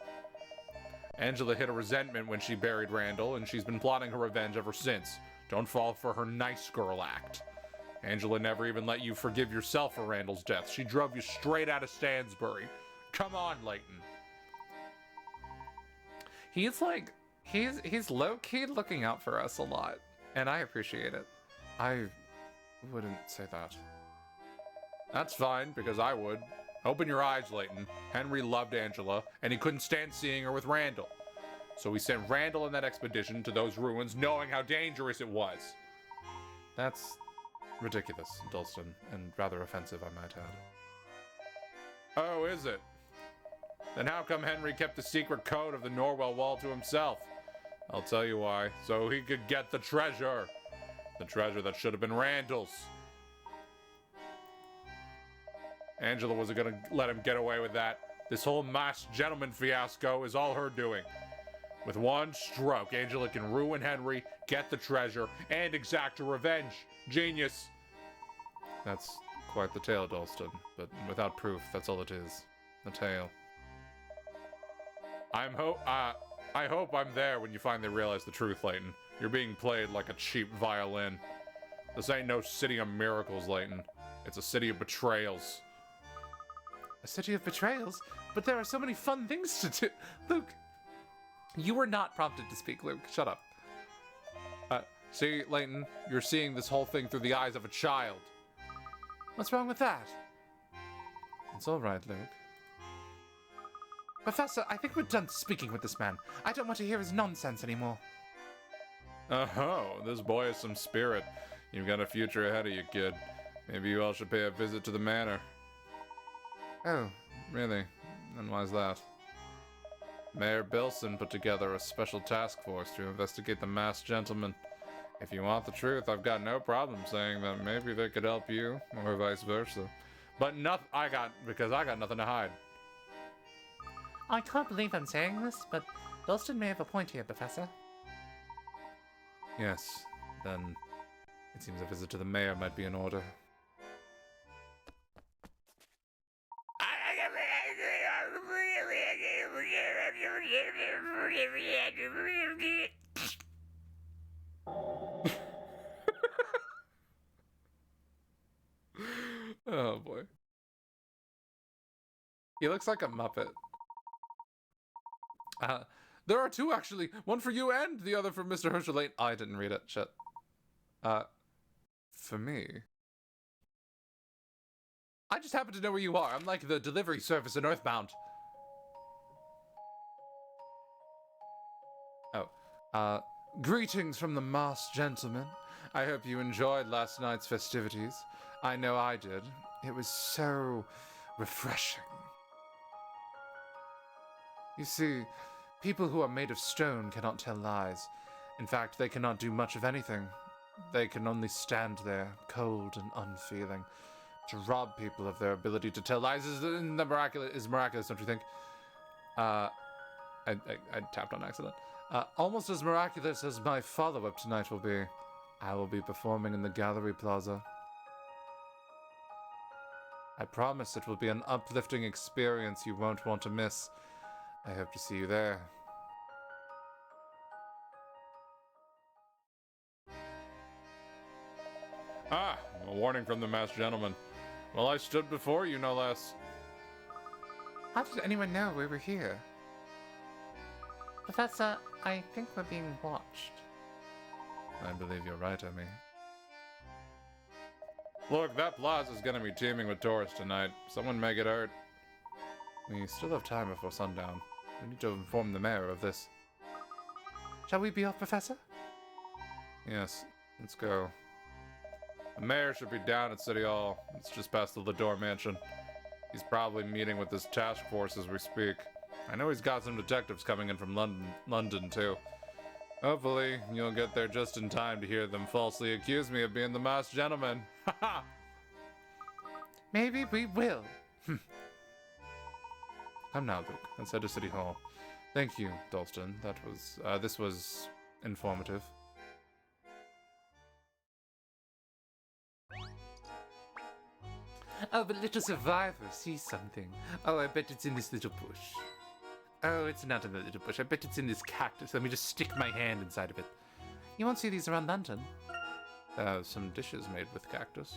Angela hit a resentment when she buried Randall, and she's been plotting her revenge ever since. Don't fall for her nice girl act. Angela never even let you forgive yourself for Randall's death. She drove you straight out of Stansbury. Come on, Layton. He's like, he's low-key looking out for us a lot, and I appreciate it. I wouldn't say that. That's fine, because I would. Open your eyes, Layton. Henry loved Angela, and he couldn't stand seeing her with Randall. So he sent Randall on that expedition to those ruins, knowing how dangerous it was. That's ridiculous, Dalston, and rather offensive, I might add. Oh, is it? Then how come Henry kept the secret code of the Norwell Wall to himself? I'll tell you why. So he could get the treasure. The treasure that should have been Randall's. Angela wasn't gonna let him get away with that. This whole masked gentleman fiasco is all her doing. With one stroke, Angela can ruin Henry, get the treasure, and exact her revenge. Genius. That's quite the tale, Dalston, but without proof, that's all it is. A tale. I hope I'm there when you finally realize the truth, Layton. You're being played like a cheap violin. This ain't no city of miracles, Layton. It's a city of betrayals. A city of betrayals? But there are so many fun things to do. Luke, you were not prompted to speak, Luke. Shut up. See, Layton, you're seeing this whole thing through the eyes of a child. What's wrong with that? It's all right, Luke. Professor, I think we're done speaking with this man. I don't want to hear his nonsense anymore. Oh, this boy has some spirit. You've got a future ahead of you, kid. Maybe you all should pay a visit to the manor. Oh, really? And why's that? Mayor Bilson put together a special task force to investigate the masked gentleman. If you want the truth, I've got no problem saying that maybe they could help you, or vice versa. But I got nothing to hide. I can't believe I'm saying this, but Dalston may have a point here, Professor. Yes, then it seems a visit to the mayor might be in order. Oh boy. He looks like a Muppet. There are two actually. One for you and the other for Mr. Herschel Layton. I didn't read it. Shit. For me. I just happen to know where you are. I'm like the delivery service in Earthbound. Oh. Greetings from the masked gentleman. I hope you enjoyed last night's festivities. I know I did. It was so refreshing. You see, people who are made of stone cannot tell lies. In fact, they cannot do much of anything. They can only stand there, cold and unfeeling. To rob people of their ability to tell lies is miraculous, don't you think? I tapped on accident. Almost as miraculous as my follow-up tonight will be. I will be performing in the Gallery Plaza. I promise it will be an uplifting experience you won't want to miss. I hope to see you there. Ah, a warning from the masked gentleman. Well, I stood before you, no less. How did anyone know we were here? Professor, I think we're being watched. I believe you're right, Emmy. Look, that plaza's gonna be teeming with tourists tonight. Someone may get hurt. We still have time before sundown. We need to inform the mayor of this. Shall we be off, Professor? Yes, let's go. The mayor should be down at City Hall. It's just past the Lador Mansion. He's probably meeting with this task force as we speak. I know he's got some detectives coming in from London too. Hopefully, you'll get there just in time to hear them falsely accuse me of being the masked gentleman. Haha! Maybe we will. Come now, Luke. Let's head to City Hall. Thank you, Dalston. This was informative. Oh, but little survivor sees something. Oh, I bet it's in this little bush. Oh, it's not in the little bush. I bet it's in this cactus. Let me just stick my hand inside of it. You won't see these around London. Some dishes made with cactus.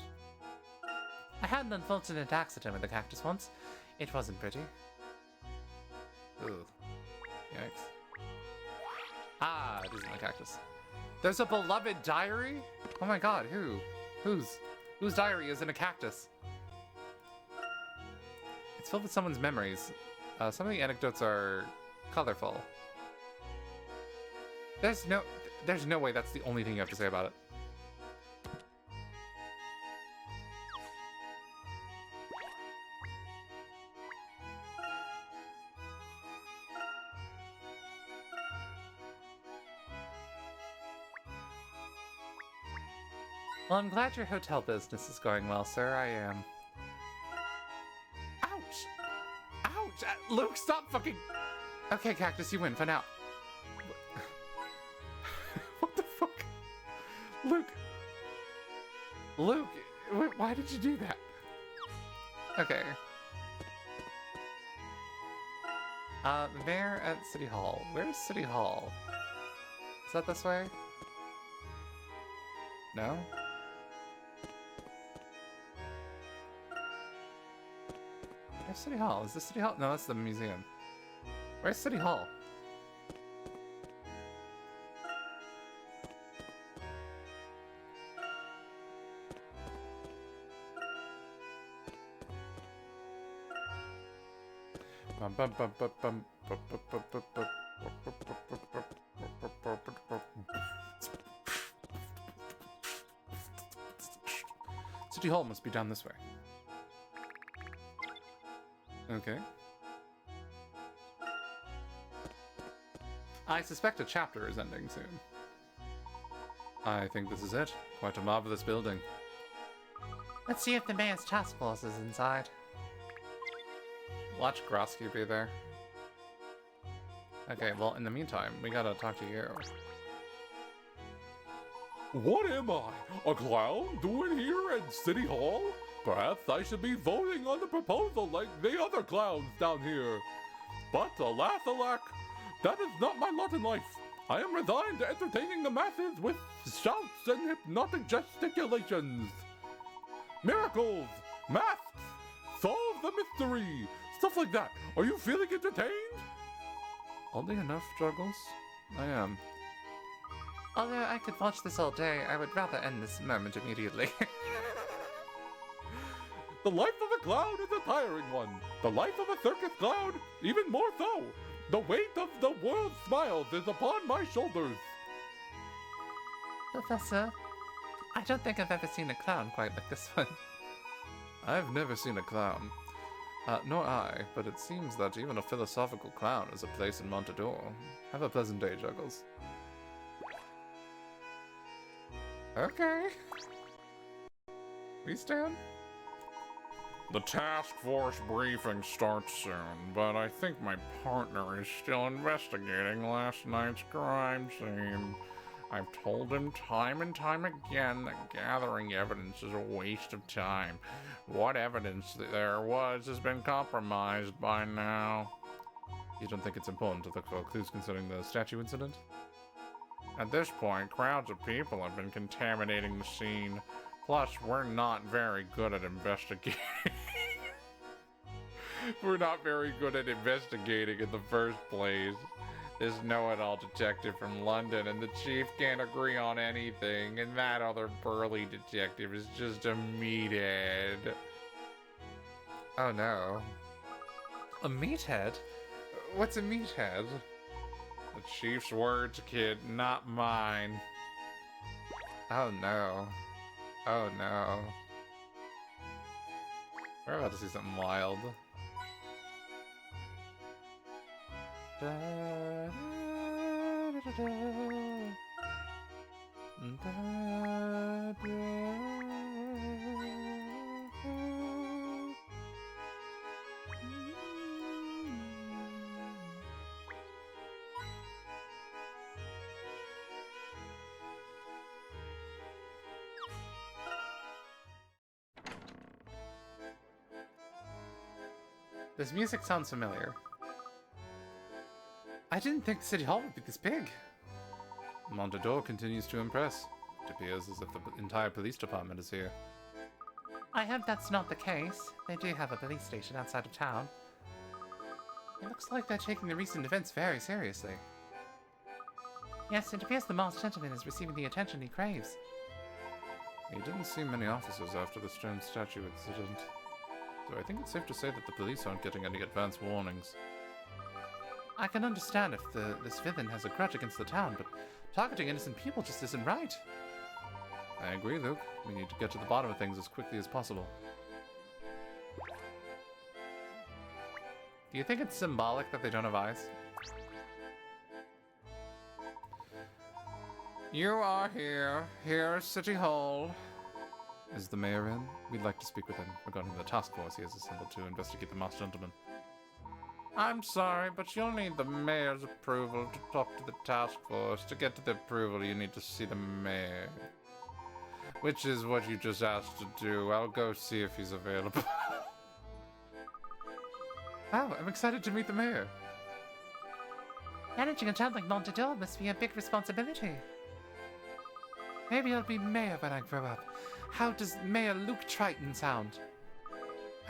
I had an unfortunate accident with the cactus once. It wasn't pretty. Ooh. Yikes. Ah, it isn't a cactus. There's a beloved diary? Oh my god, who? Whose diary is in a cactus? It's filled with someone's memories. Some of the anecdotes are colorful. There's no way that's the only thing you have to say about it. Well, I'm glad your hotel business is going well, sir. I am. Ouch! Ouch! Luke, stop fucking... Okay, Cactus, you win for now. What the fuck? Luke! Luke, why did you do that? Okay. The mayor at City Hall. Where's City Hall? Is that this way? No? Where's City Hall? Is this City Hall? No, that's the museum. Where's City Hall? City Hall must be down this way. Okay. I suspect a chapter is ending soon. I think this is it. Quite a marvelous building. Let's see if the mayor's task force is inside. Watch Grosky be there. Okay, well, in the meantime, we gotta talk to you. What am I? A clown doing here at City Hall? Perhaps I should be voting on the proposal like the other clowns down here. But alas, alack, that is not my lot in life. I am resigned to entertaining the masses with shouts and hypnotic gesticulations. Miracles, masks, solve the mystery, stuff like that. Are you feeling entertained? Oddly enough, Juggles, I am. Although I could watch this all day, I would rather end this moment immediately. The life of a clown is a tiring one. The life of a circus clown, even more so. The weight of the world's smiles is upon my shoulders. Professor, I don't think I've ever seen a clown quite like this one. I've never seen a clown. Nor I, but it seems that even a philosophical clown is a place in Montador. Have a pleasant day, Juggles. Okay. We stand. The task force briefing starts soon, but I think my partner is still investigating last night's crime scene. I've told him time and time again that gathering evidence is a waste of time. What evidence there was has been compromised by now. You don't think it's important to look for clues concerning the statue incident? At this point, crowds of people have been contaminating the scene. Plus, we're not very good at investigating. We're not very good at investigating in the first place. This know-it-all detective from London and the chief can't agree on anything, and that other burly detective is just a meathead. Oh no. A meathead? What's a meathead? The chief's words, kid, not mine. Oh no. Oh no. We're about to see something wild. Da, da, da, da, da, da, This music sounds familiar. I didn't think City Hall would be this big. Montador continues to impress. It appears as if the entire police department is here. I hope that's not the case. They do have a police station outside of town. It looks like they're taking the recent events very seriously. Yes, it appears the masked gentleman is receiving the attention he craves. He didn't see many officers after the stone statue incident, so I think it's safe to say that the police aren't getting any advance warnings. I can understand if this villain has a grudge against the town, but targeting innocent people just isn't right. I agree, Luke. We need to get to the bottom of things as quickly as possible. Do you think it's symbolic that they don't have eyes? You are here. Here, City Hall. Is the mayor in? We'd like to speak with him regarding the task force he has assembled to investigate the masked gentleman. I'm sorry, but you'll need the mayor's approval to talk to the task force. To get to the approval, you need to see the mayor. Which is what you just asked to do. I'll go see if he's available. Wow, I'm excited to meet the mayor. Managing a child like Montador must be a big responsibility. Maybe I'll be mayor when I grow up. How does Mayor Luke Triton sound?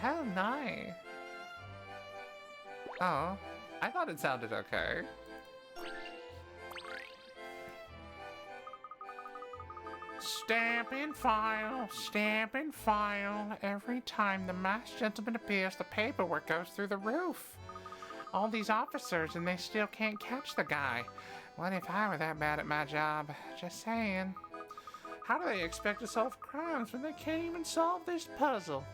Oh, my. Oh, I thought it sounded okay. Stamp and file, stamp and file. Every time the masked gentleman appears, the paperwork goes through the roof. All these officers and they still can't catch the guy. What if I were that bad at my job? Just saying. How do they expect to solve crimes when they can't even solve this puzzle?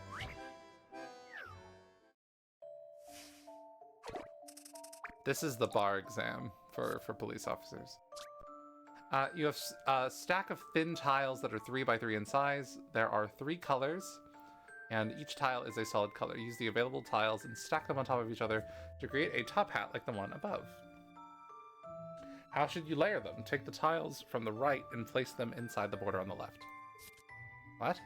This is the bar exam for police officers. You have a stack of thin tiles that are 3 by 3 in size. There are 3 colors, and each tile is a solid color. Use the available tiles and stack them on top of each other to create a top hat like the one above. How should you layer them? Take the tiles from the right and place them inside the border on the left. What?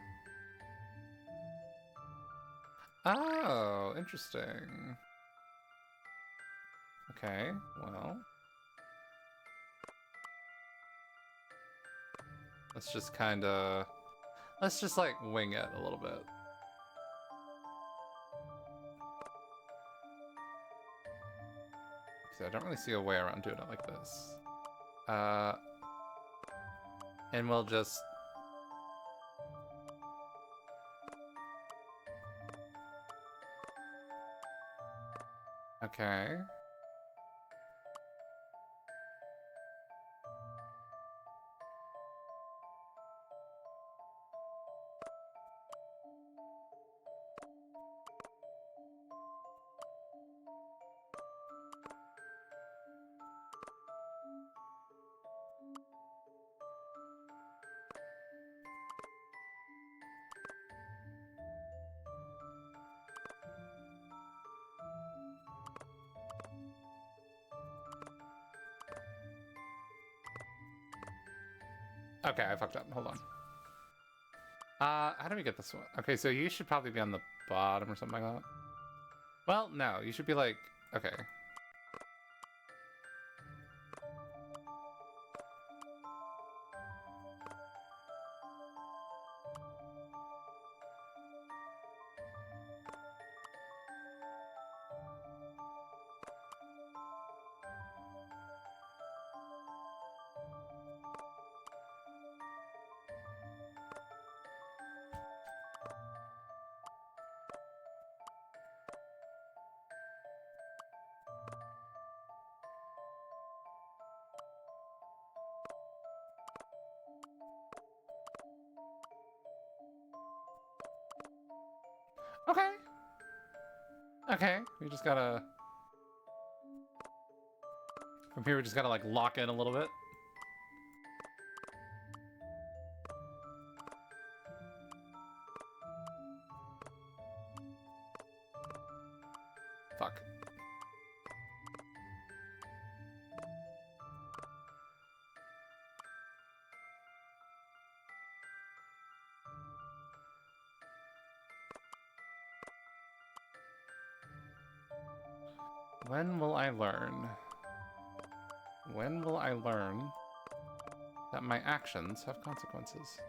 Oh, interesting. Okay, well. Let's just like wing it a little bit. See, I don't really see a way around doing it like this. And we'll just... Okay. Okay, I fucked up. Hold on. How do we get this one? Okay, so you should probably be on the bottom or something like that. Well, no, you should be like... Okay. Okay. Okay, we just gotta... From here we just gotta like lock in a little bit. Fuck. When will I learn? When will I learn that my actions have consequences.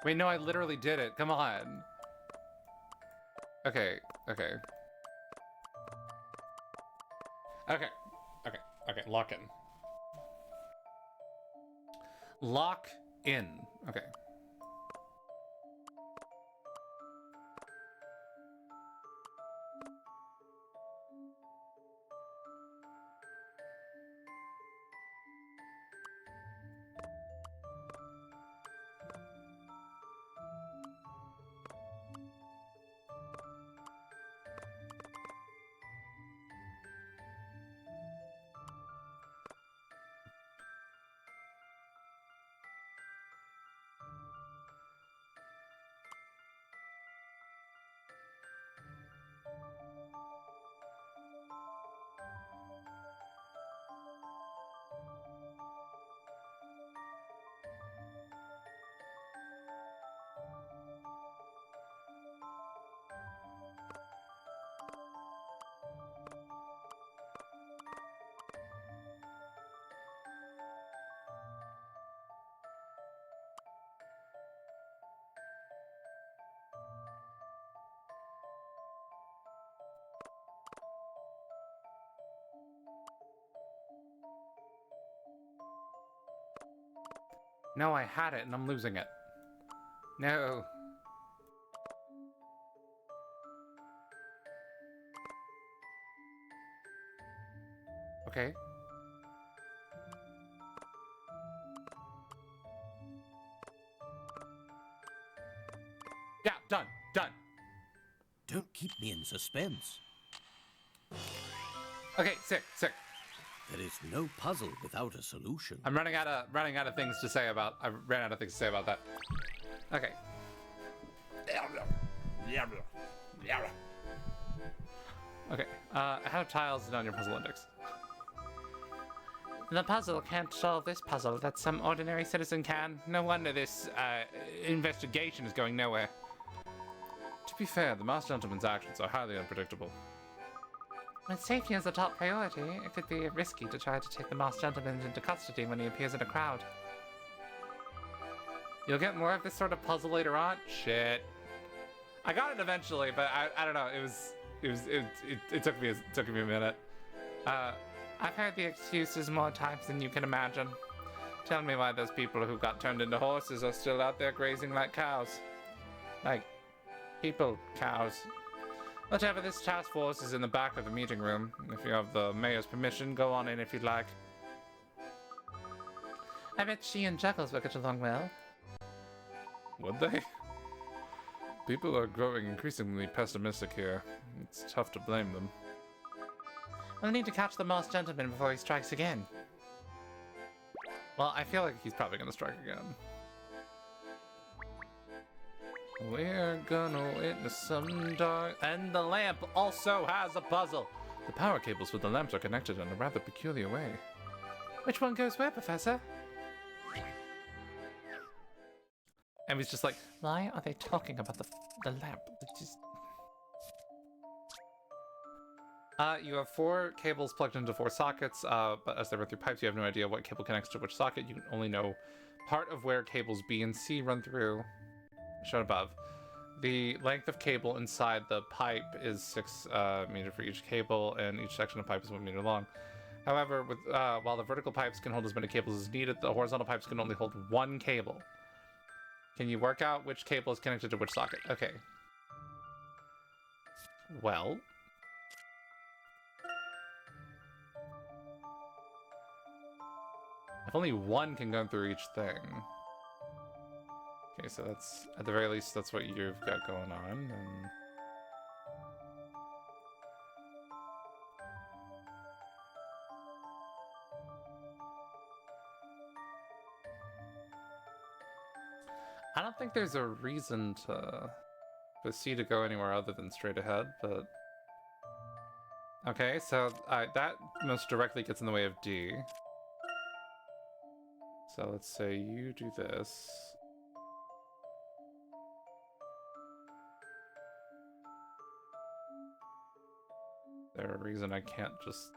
Wait, no, I literally did it. Come on. Okay, okay. Okay, okay, okay. Lock in. Lock in. Okay. No, I had it and I'm losing it. No. Okay. Yeah, done. Done. Don't keep me in suspense. Okay, sick, sick. There is no puzzle without a solution. I'm running out of things to say about. I ran out of things to say about that. Okay. Okay. How tiles is on your puzzle index? The puzzle can't solve this puzzle that some ordinary citizen can. No wonder this investigation is going nowhere. To be fair, the masked gentleman's actions are highly unpredictable. When safety is a top priority, it could be risky to try to take the masked gentleman into custody when he appears in a crowd. You'll get more of this sort of puzzle later on? Shit. I got it eventually, but I don't know. It took me a minute. I've heard the excuses more times than you can imagine. Tell me why those people who got turned into horses are still out there grazing like cows. Like, people, cows. Whatever, this task force is in the back of the meeting room. If you have the mayor's permission, go on in if you'd like. I bet she and Juggles will get along well. Would they? People are growing increasingly pessimistic here. It's tough to blame them. We'll need to catch the masked gentleman before he strikes again. Well, I feel like he's probably gonna strike again. We're gonna witness some dark... And the lamp also has a puzzle! The power cables for the lamps are connected in a rather peculiar way. Which one goes where, Professor? And he's just like, why are they talking about the lamp? Just... you have 4 cables plugged into 4 sockets, but as they run through pipes, you have no idea what cable connects to which socket. You can only know part of where cables B and C run through. Shown above. The length of cable inside the pipe is 6 meters for each cable, and each section of pipe is 1 meter long. However, with while the vertical pipes can hold as many cables as needed, the horizontal pipes can only hold 1 cable. Can you work out which cable is connected to which socket? Okay. Well. If only 1 can go through each thing. Okay, so that's, at the very least, that's what you've got going on, and... I don't think there's a reason for C to go anywhere other than straight ahead, but... Okay, so that most directly gets in the way of D. So let's say you do this. there a reason I can't just...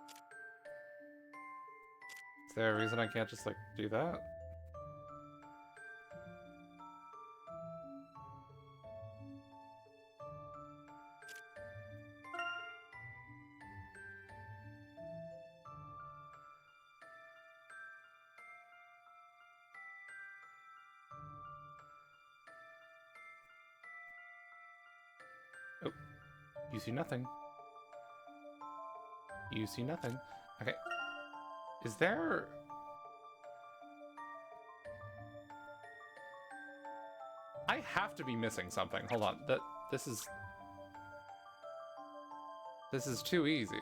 Is there a reason I can't just, like, do that? Oh, you see nothing. You see nothing. Okay. Is there... I have to be missing something. Hold on. This is too easy.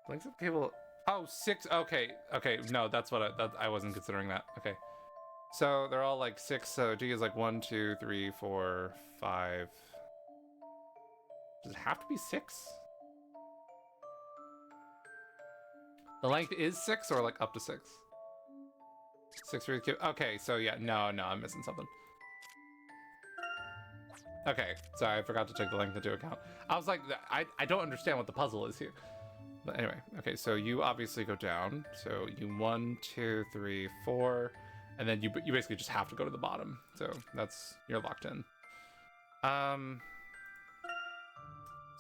Links of cable. Oh, 6. Okay. Okay. No, that's what I wasn't considering that. Okay. So they're all like 6. So D is like 1, 2, 3, 4, 5. Does it have to be 6? The length is 6 or like up to 6? 6 for the cube. Okay, so yeah, no, I'm missing something. Okay, sorry, I forgot to take the length into account. I was like, I don't understand what the puzzle is here. But anyway, okay, so you obviously go down. So you 1, 2, 3, 4, and then you basically just have to go to the bottom. So you're locked in.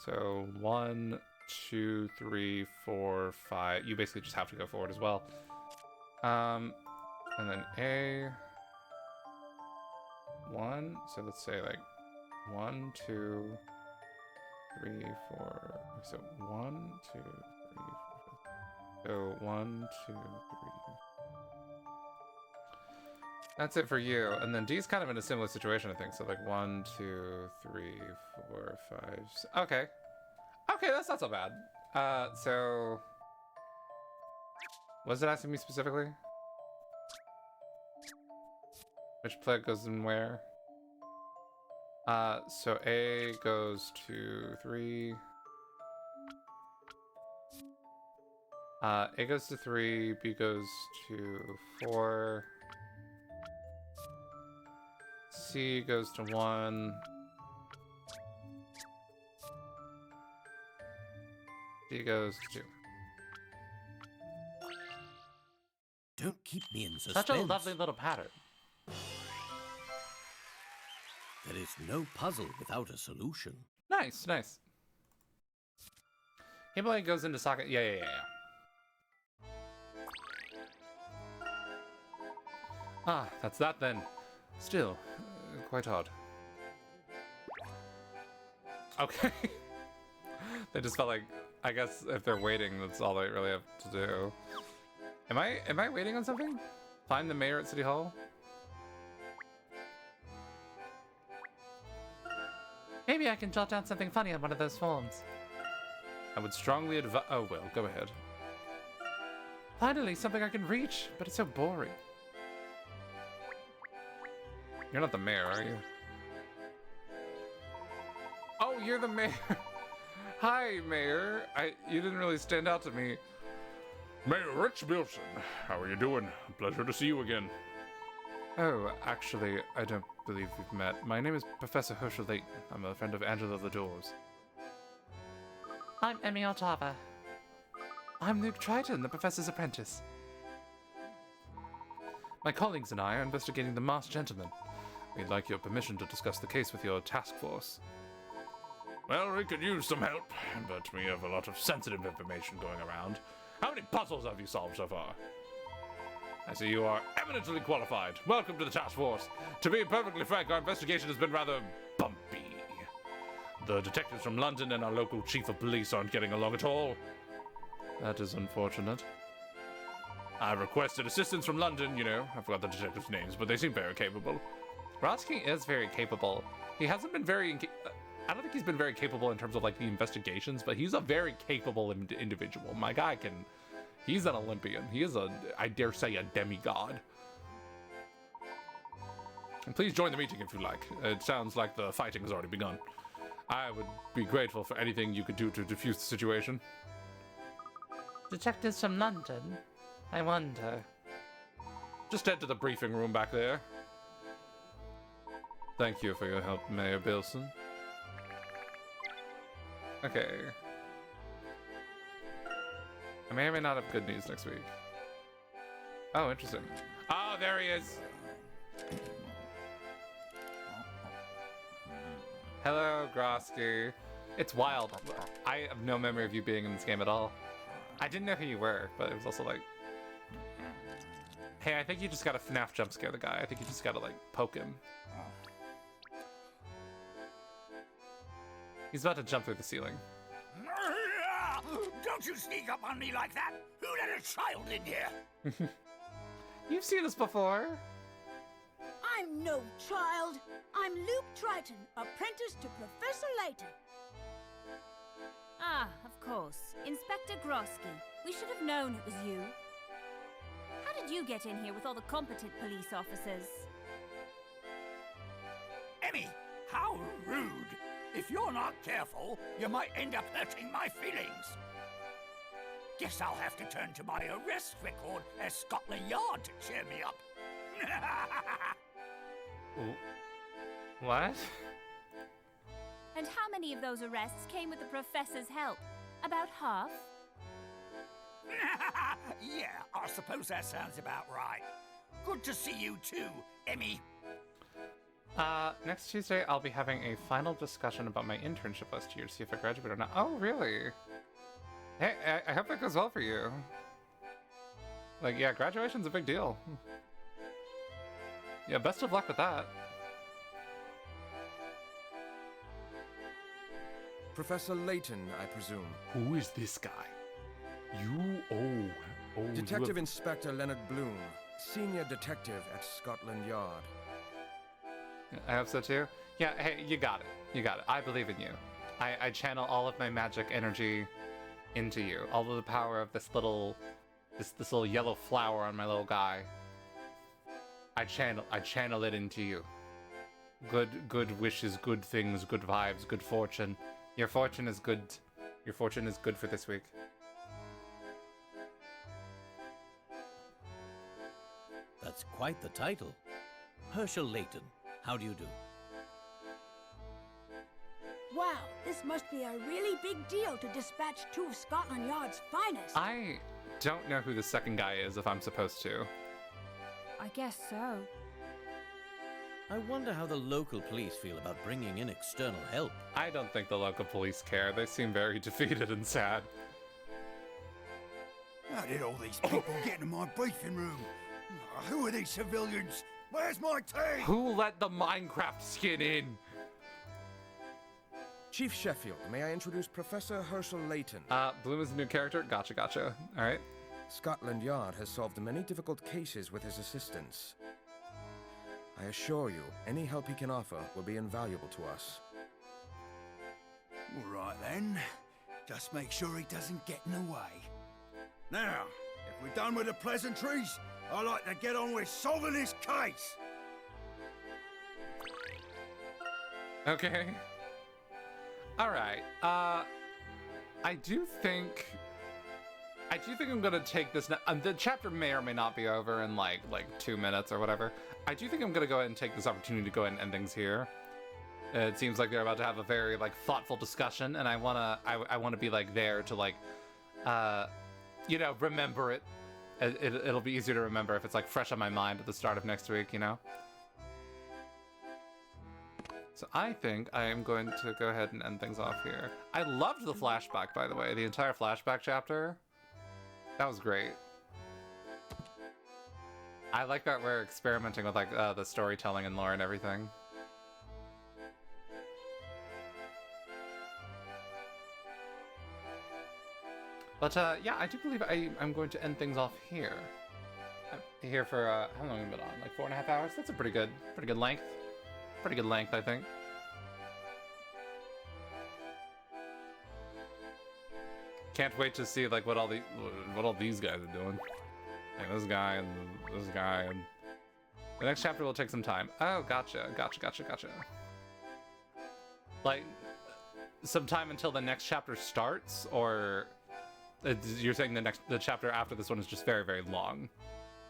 So 1, 2, 3, 4, 5. You basically just have to go forward as well. And then A 1. So let's say like 1, 2, 3, 4. So 1, 2, 3, 4. So 1, 2, 3. That's it for you. And then D's kind of in a similar situation, I think. So like 1, 2, 3, 4, 5. Okay. Okay, that's not so bad. So was it asking me specifically? Which plague goes in where? So A goes to 3. A goes to 3, B goes to 4. C goes to 1. D goes to 2. Don't keep me in suspense. Such a lovely little pattern. There is no puzzle without a solution. Nice, nice. Himboy goes into socket. Yeah. Ah, that's that then. Still, quite odd. Okay. They just felt like, I guess if they're waiting, that's all they really have to do. Am I waiting on something? Find the mayor at City Hall? Maybe I can jot down something funny on one of those forms. I would strongly advise. Oh well, go ahead. Finally, something I can reach, but it's so boring. You're not the mayor, are you? Oh, you're the mayor. Hi, Mayor. You didn't really stand out to me. Mayor Rich Wilson, how are you doing? Pleasure to see you again. Oh, actually, I don't believe we've met. My name is Professor Herschel Layton. I'm a friend of Angela Lador's. I'm Emmy Altava. I'm Luke Triton, the Professor's apprentice. My colleagues and I are investigating the Masked Gentleman. We'd like your permission to discuss the case with your task force. Well, we could use some help, but we have a lot of sensitive information going around. How many puzzles have you solved so far? I see you are Eminently qualified. Welcome to the task force. To be perfectly frank, our investigation has been rather bumpy. The detectives from London and our local chief of police aren't getting along at all. That is unfortunate. I requested assistance from London, you know. I forgot the detectives' names, but they seem very capable. Brodsky is very capable. He hasn't been very... I don't think he's been very capable in terms of, like, the investigations, but he's a very capable individual. My guy can... He's an Olympian. He is I dare say, a demigod. And please join the meeting if you like. It sounds like the fighting has already begun. I would be grateful for anything you could do to defuse the situation. Detectives from London? I wonder. Just head to the briefing room back there. Thank you for your help, Mayor Bilson. Okay. I may or may not have good news next week. Oh, interesting. Oh, there he is! Hello, Grosky. It's wild. I have no memory of you being in this game at all. I didn't know who you were, but it was also like... Hey, I think you just gotta FNAF jump scare the guy. I think you just gotta, like, poke him. He's about to jump through the ceiling. Don't you sneak up on me like that! Who let a child in here? You've seen us before. I'm no child. I'm Luke Triton, apprentice to Professor Layton. Ah, of course. Inspector Grosky. We should have known it was you. How did you get in here with all the competent police officers? Emmy, how rude! If you're not careful, you might end up hurting my feelings. Guess I'll have to turn to my arrest record at Scotland Yard to cheer me up. What? And how many of those arrests came with the professor's help? About half? Yeah, I suppose that sounds about right. Good to see you too, Emmy. Next Tuesday I'll be having a final discussion about my internship last year to see if I graduate or not. Oh, really? Hey, I hope that goes well for you. Like, yeah, graduation's a big deal. Yeah, best of luck with that. Professor Layton, I presume. Who is this guy? You, oh. Detective Inspector Leonard Bloom, senior detective at Scotland Yard. I hope so too. Yeah, hey, you got it. You got it. I believe in you. I channel all of my magic energy into you. All of the power of this little yellow flower on my little guy. I channel it into you. Good wishes, good things, good vibes, good fortune. Your fortune is good. Your fortune is good for this week. That's quite the title. Herschel Layton, how do you do? Wow, this must be a really big deal to dispatch two of Scotland Yard's finest. I don't know who the second guy is if I'm supposed to. I guess so. I wonder how the local police feel about bringing in external help. I don't think the local police care. They seem very defeated and sad. How did all these people get into my briefing room? Who are these civilians? Where's my tea? Who let the Minecraft skin in? Chief Sheffield, may I introduce Professor Herschel Layton? Bloom is a new character? Gotcha. Alright. Scotland Yard has solved many difficult cases with his assistance. I assure you, any help he can offer will be invaluable to us. All right then. Just make sure he doesn't get in the way. Now, if we're done with the pleasantries, I'd like to get on with solving this case. Okay. Alright. I do think I'm gonna take this. The chapter may or may not be over in like 2 minutes or whatever. I do think I'm gonna go ahead and take this opportunity to go ahead and end things here. It seems like they're about to have a very thoughtful discussion, and I wanna be there to remember it. It'll be easier to remember if it's fresh on my mind at the start of next week, you know. So I think I am going to go ahead and end things off here. I loved the flashback, by the way. The entire flashback chapter. That was great. I like that we're experimenting with the storytelling and lore and everything. But yeah, I do believe I'm going to end things off here. I'm here for how long have we been on? 4.5 hours? That's a pretty good length. Pretty good length, I think. Can't wait to see what all these guys are doing. Like this guy and this guy, and the next chapter will take some time. Oh, gotcha. Some time until the next chapter starts, or you're saying the chapter after this one is just very, very long.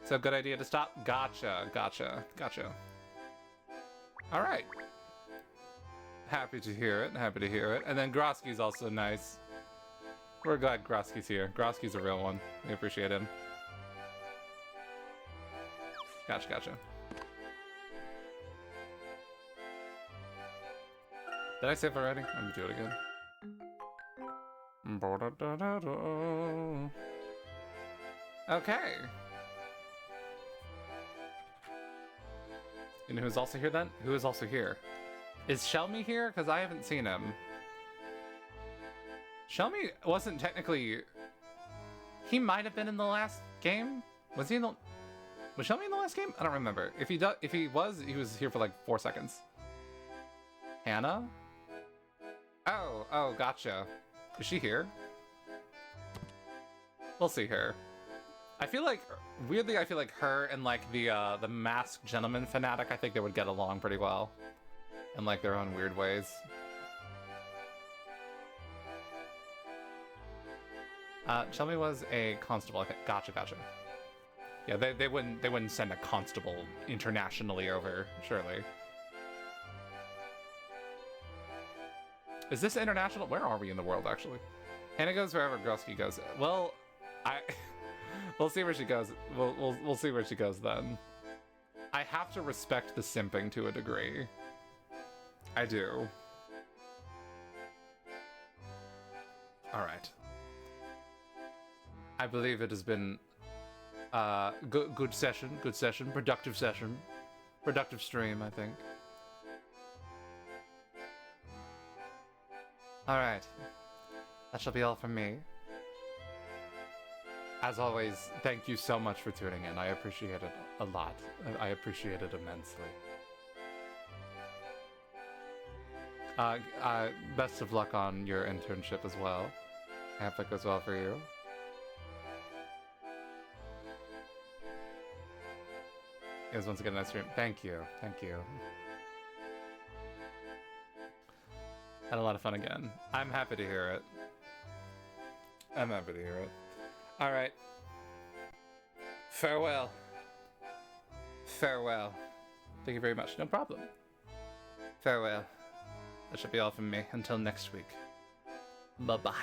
So good idea to stop. Gotcha. All right. Happy to hear it. Happy to hear it. And then Grosky's also nice. We're glad Grosky's here. Grosky's a real one. We appreciate him. Gotcha, gotcha. Did I save already? I'm gonna do it again. Okay. You know who's also here then? Who is also here? Is Shelmy here? Because I haven't seen him. Shelmy wasn't technically... He might have been in the last game? Was he in the... Was Shelmy in the last game? I don't remember. If he was here for like 4 seconds. Hannah? Oh, gotcha. Is she here? We'll see her. I feel like, weirdly, I feel like her and like the masked gentleman fanatic, I think they would get along pretty well. In like their own weird ways. Shelby was a constable, I think. Gotcha. Yeah, they wouldn't send a constable internationally over, surely. Is this international? Where are we in the world, actually? Hannah goes wherever Grosky goes. Well, we'll see where she goes. We'll see where she goes then. I have to respect the simping to a degree. I do. All right. I believe it has been good session, productive stream, I think. All right. That shall be all from me. As always, thank you so much for tuning in. I appreciate it a lot. I appreciate it immensely. Best of luck on your internship as well. I hope that goes well for you. It was once again a nice stream. Thank you. Had a lot of fun again. I'm happy to hear it. All right. Farewell. Thank you very much. No problem. Farewell. That should be all from me. Until next week. Bye-bye.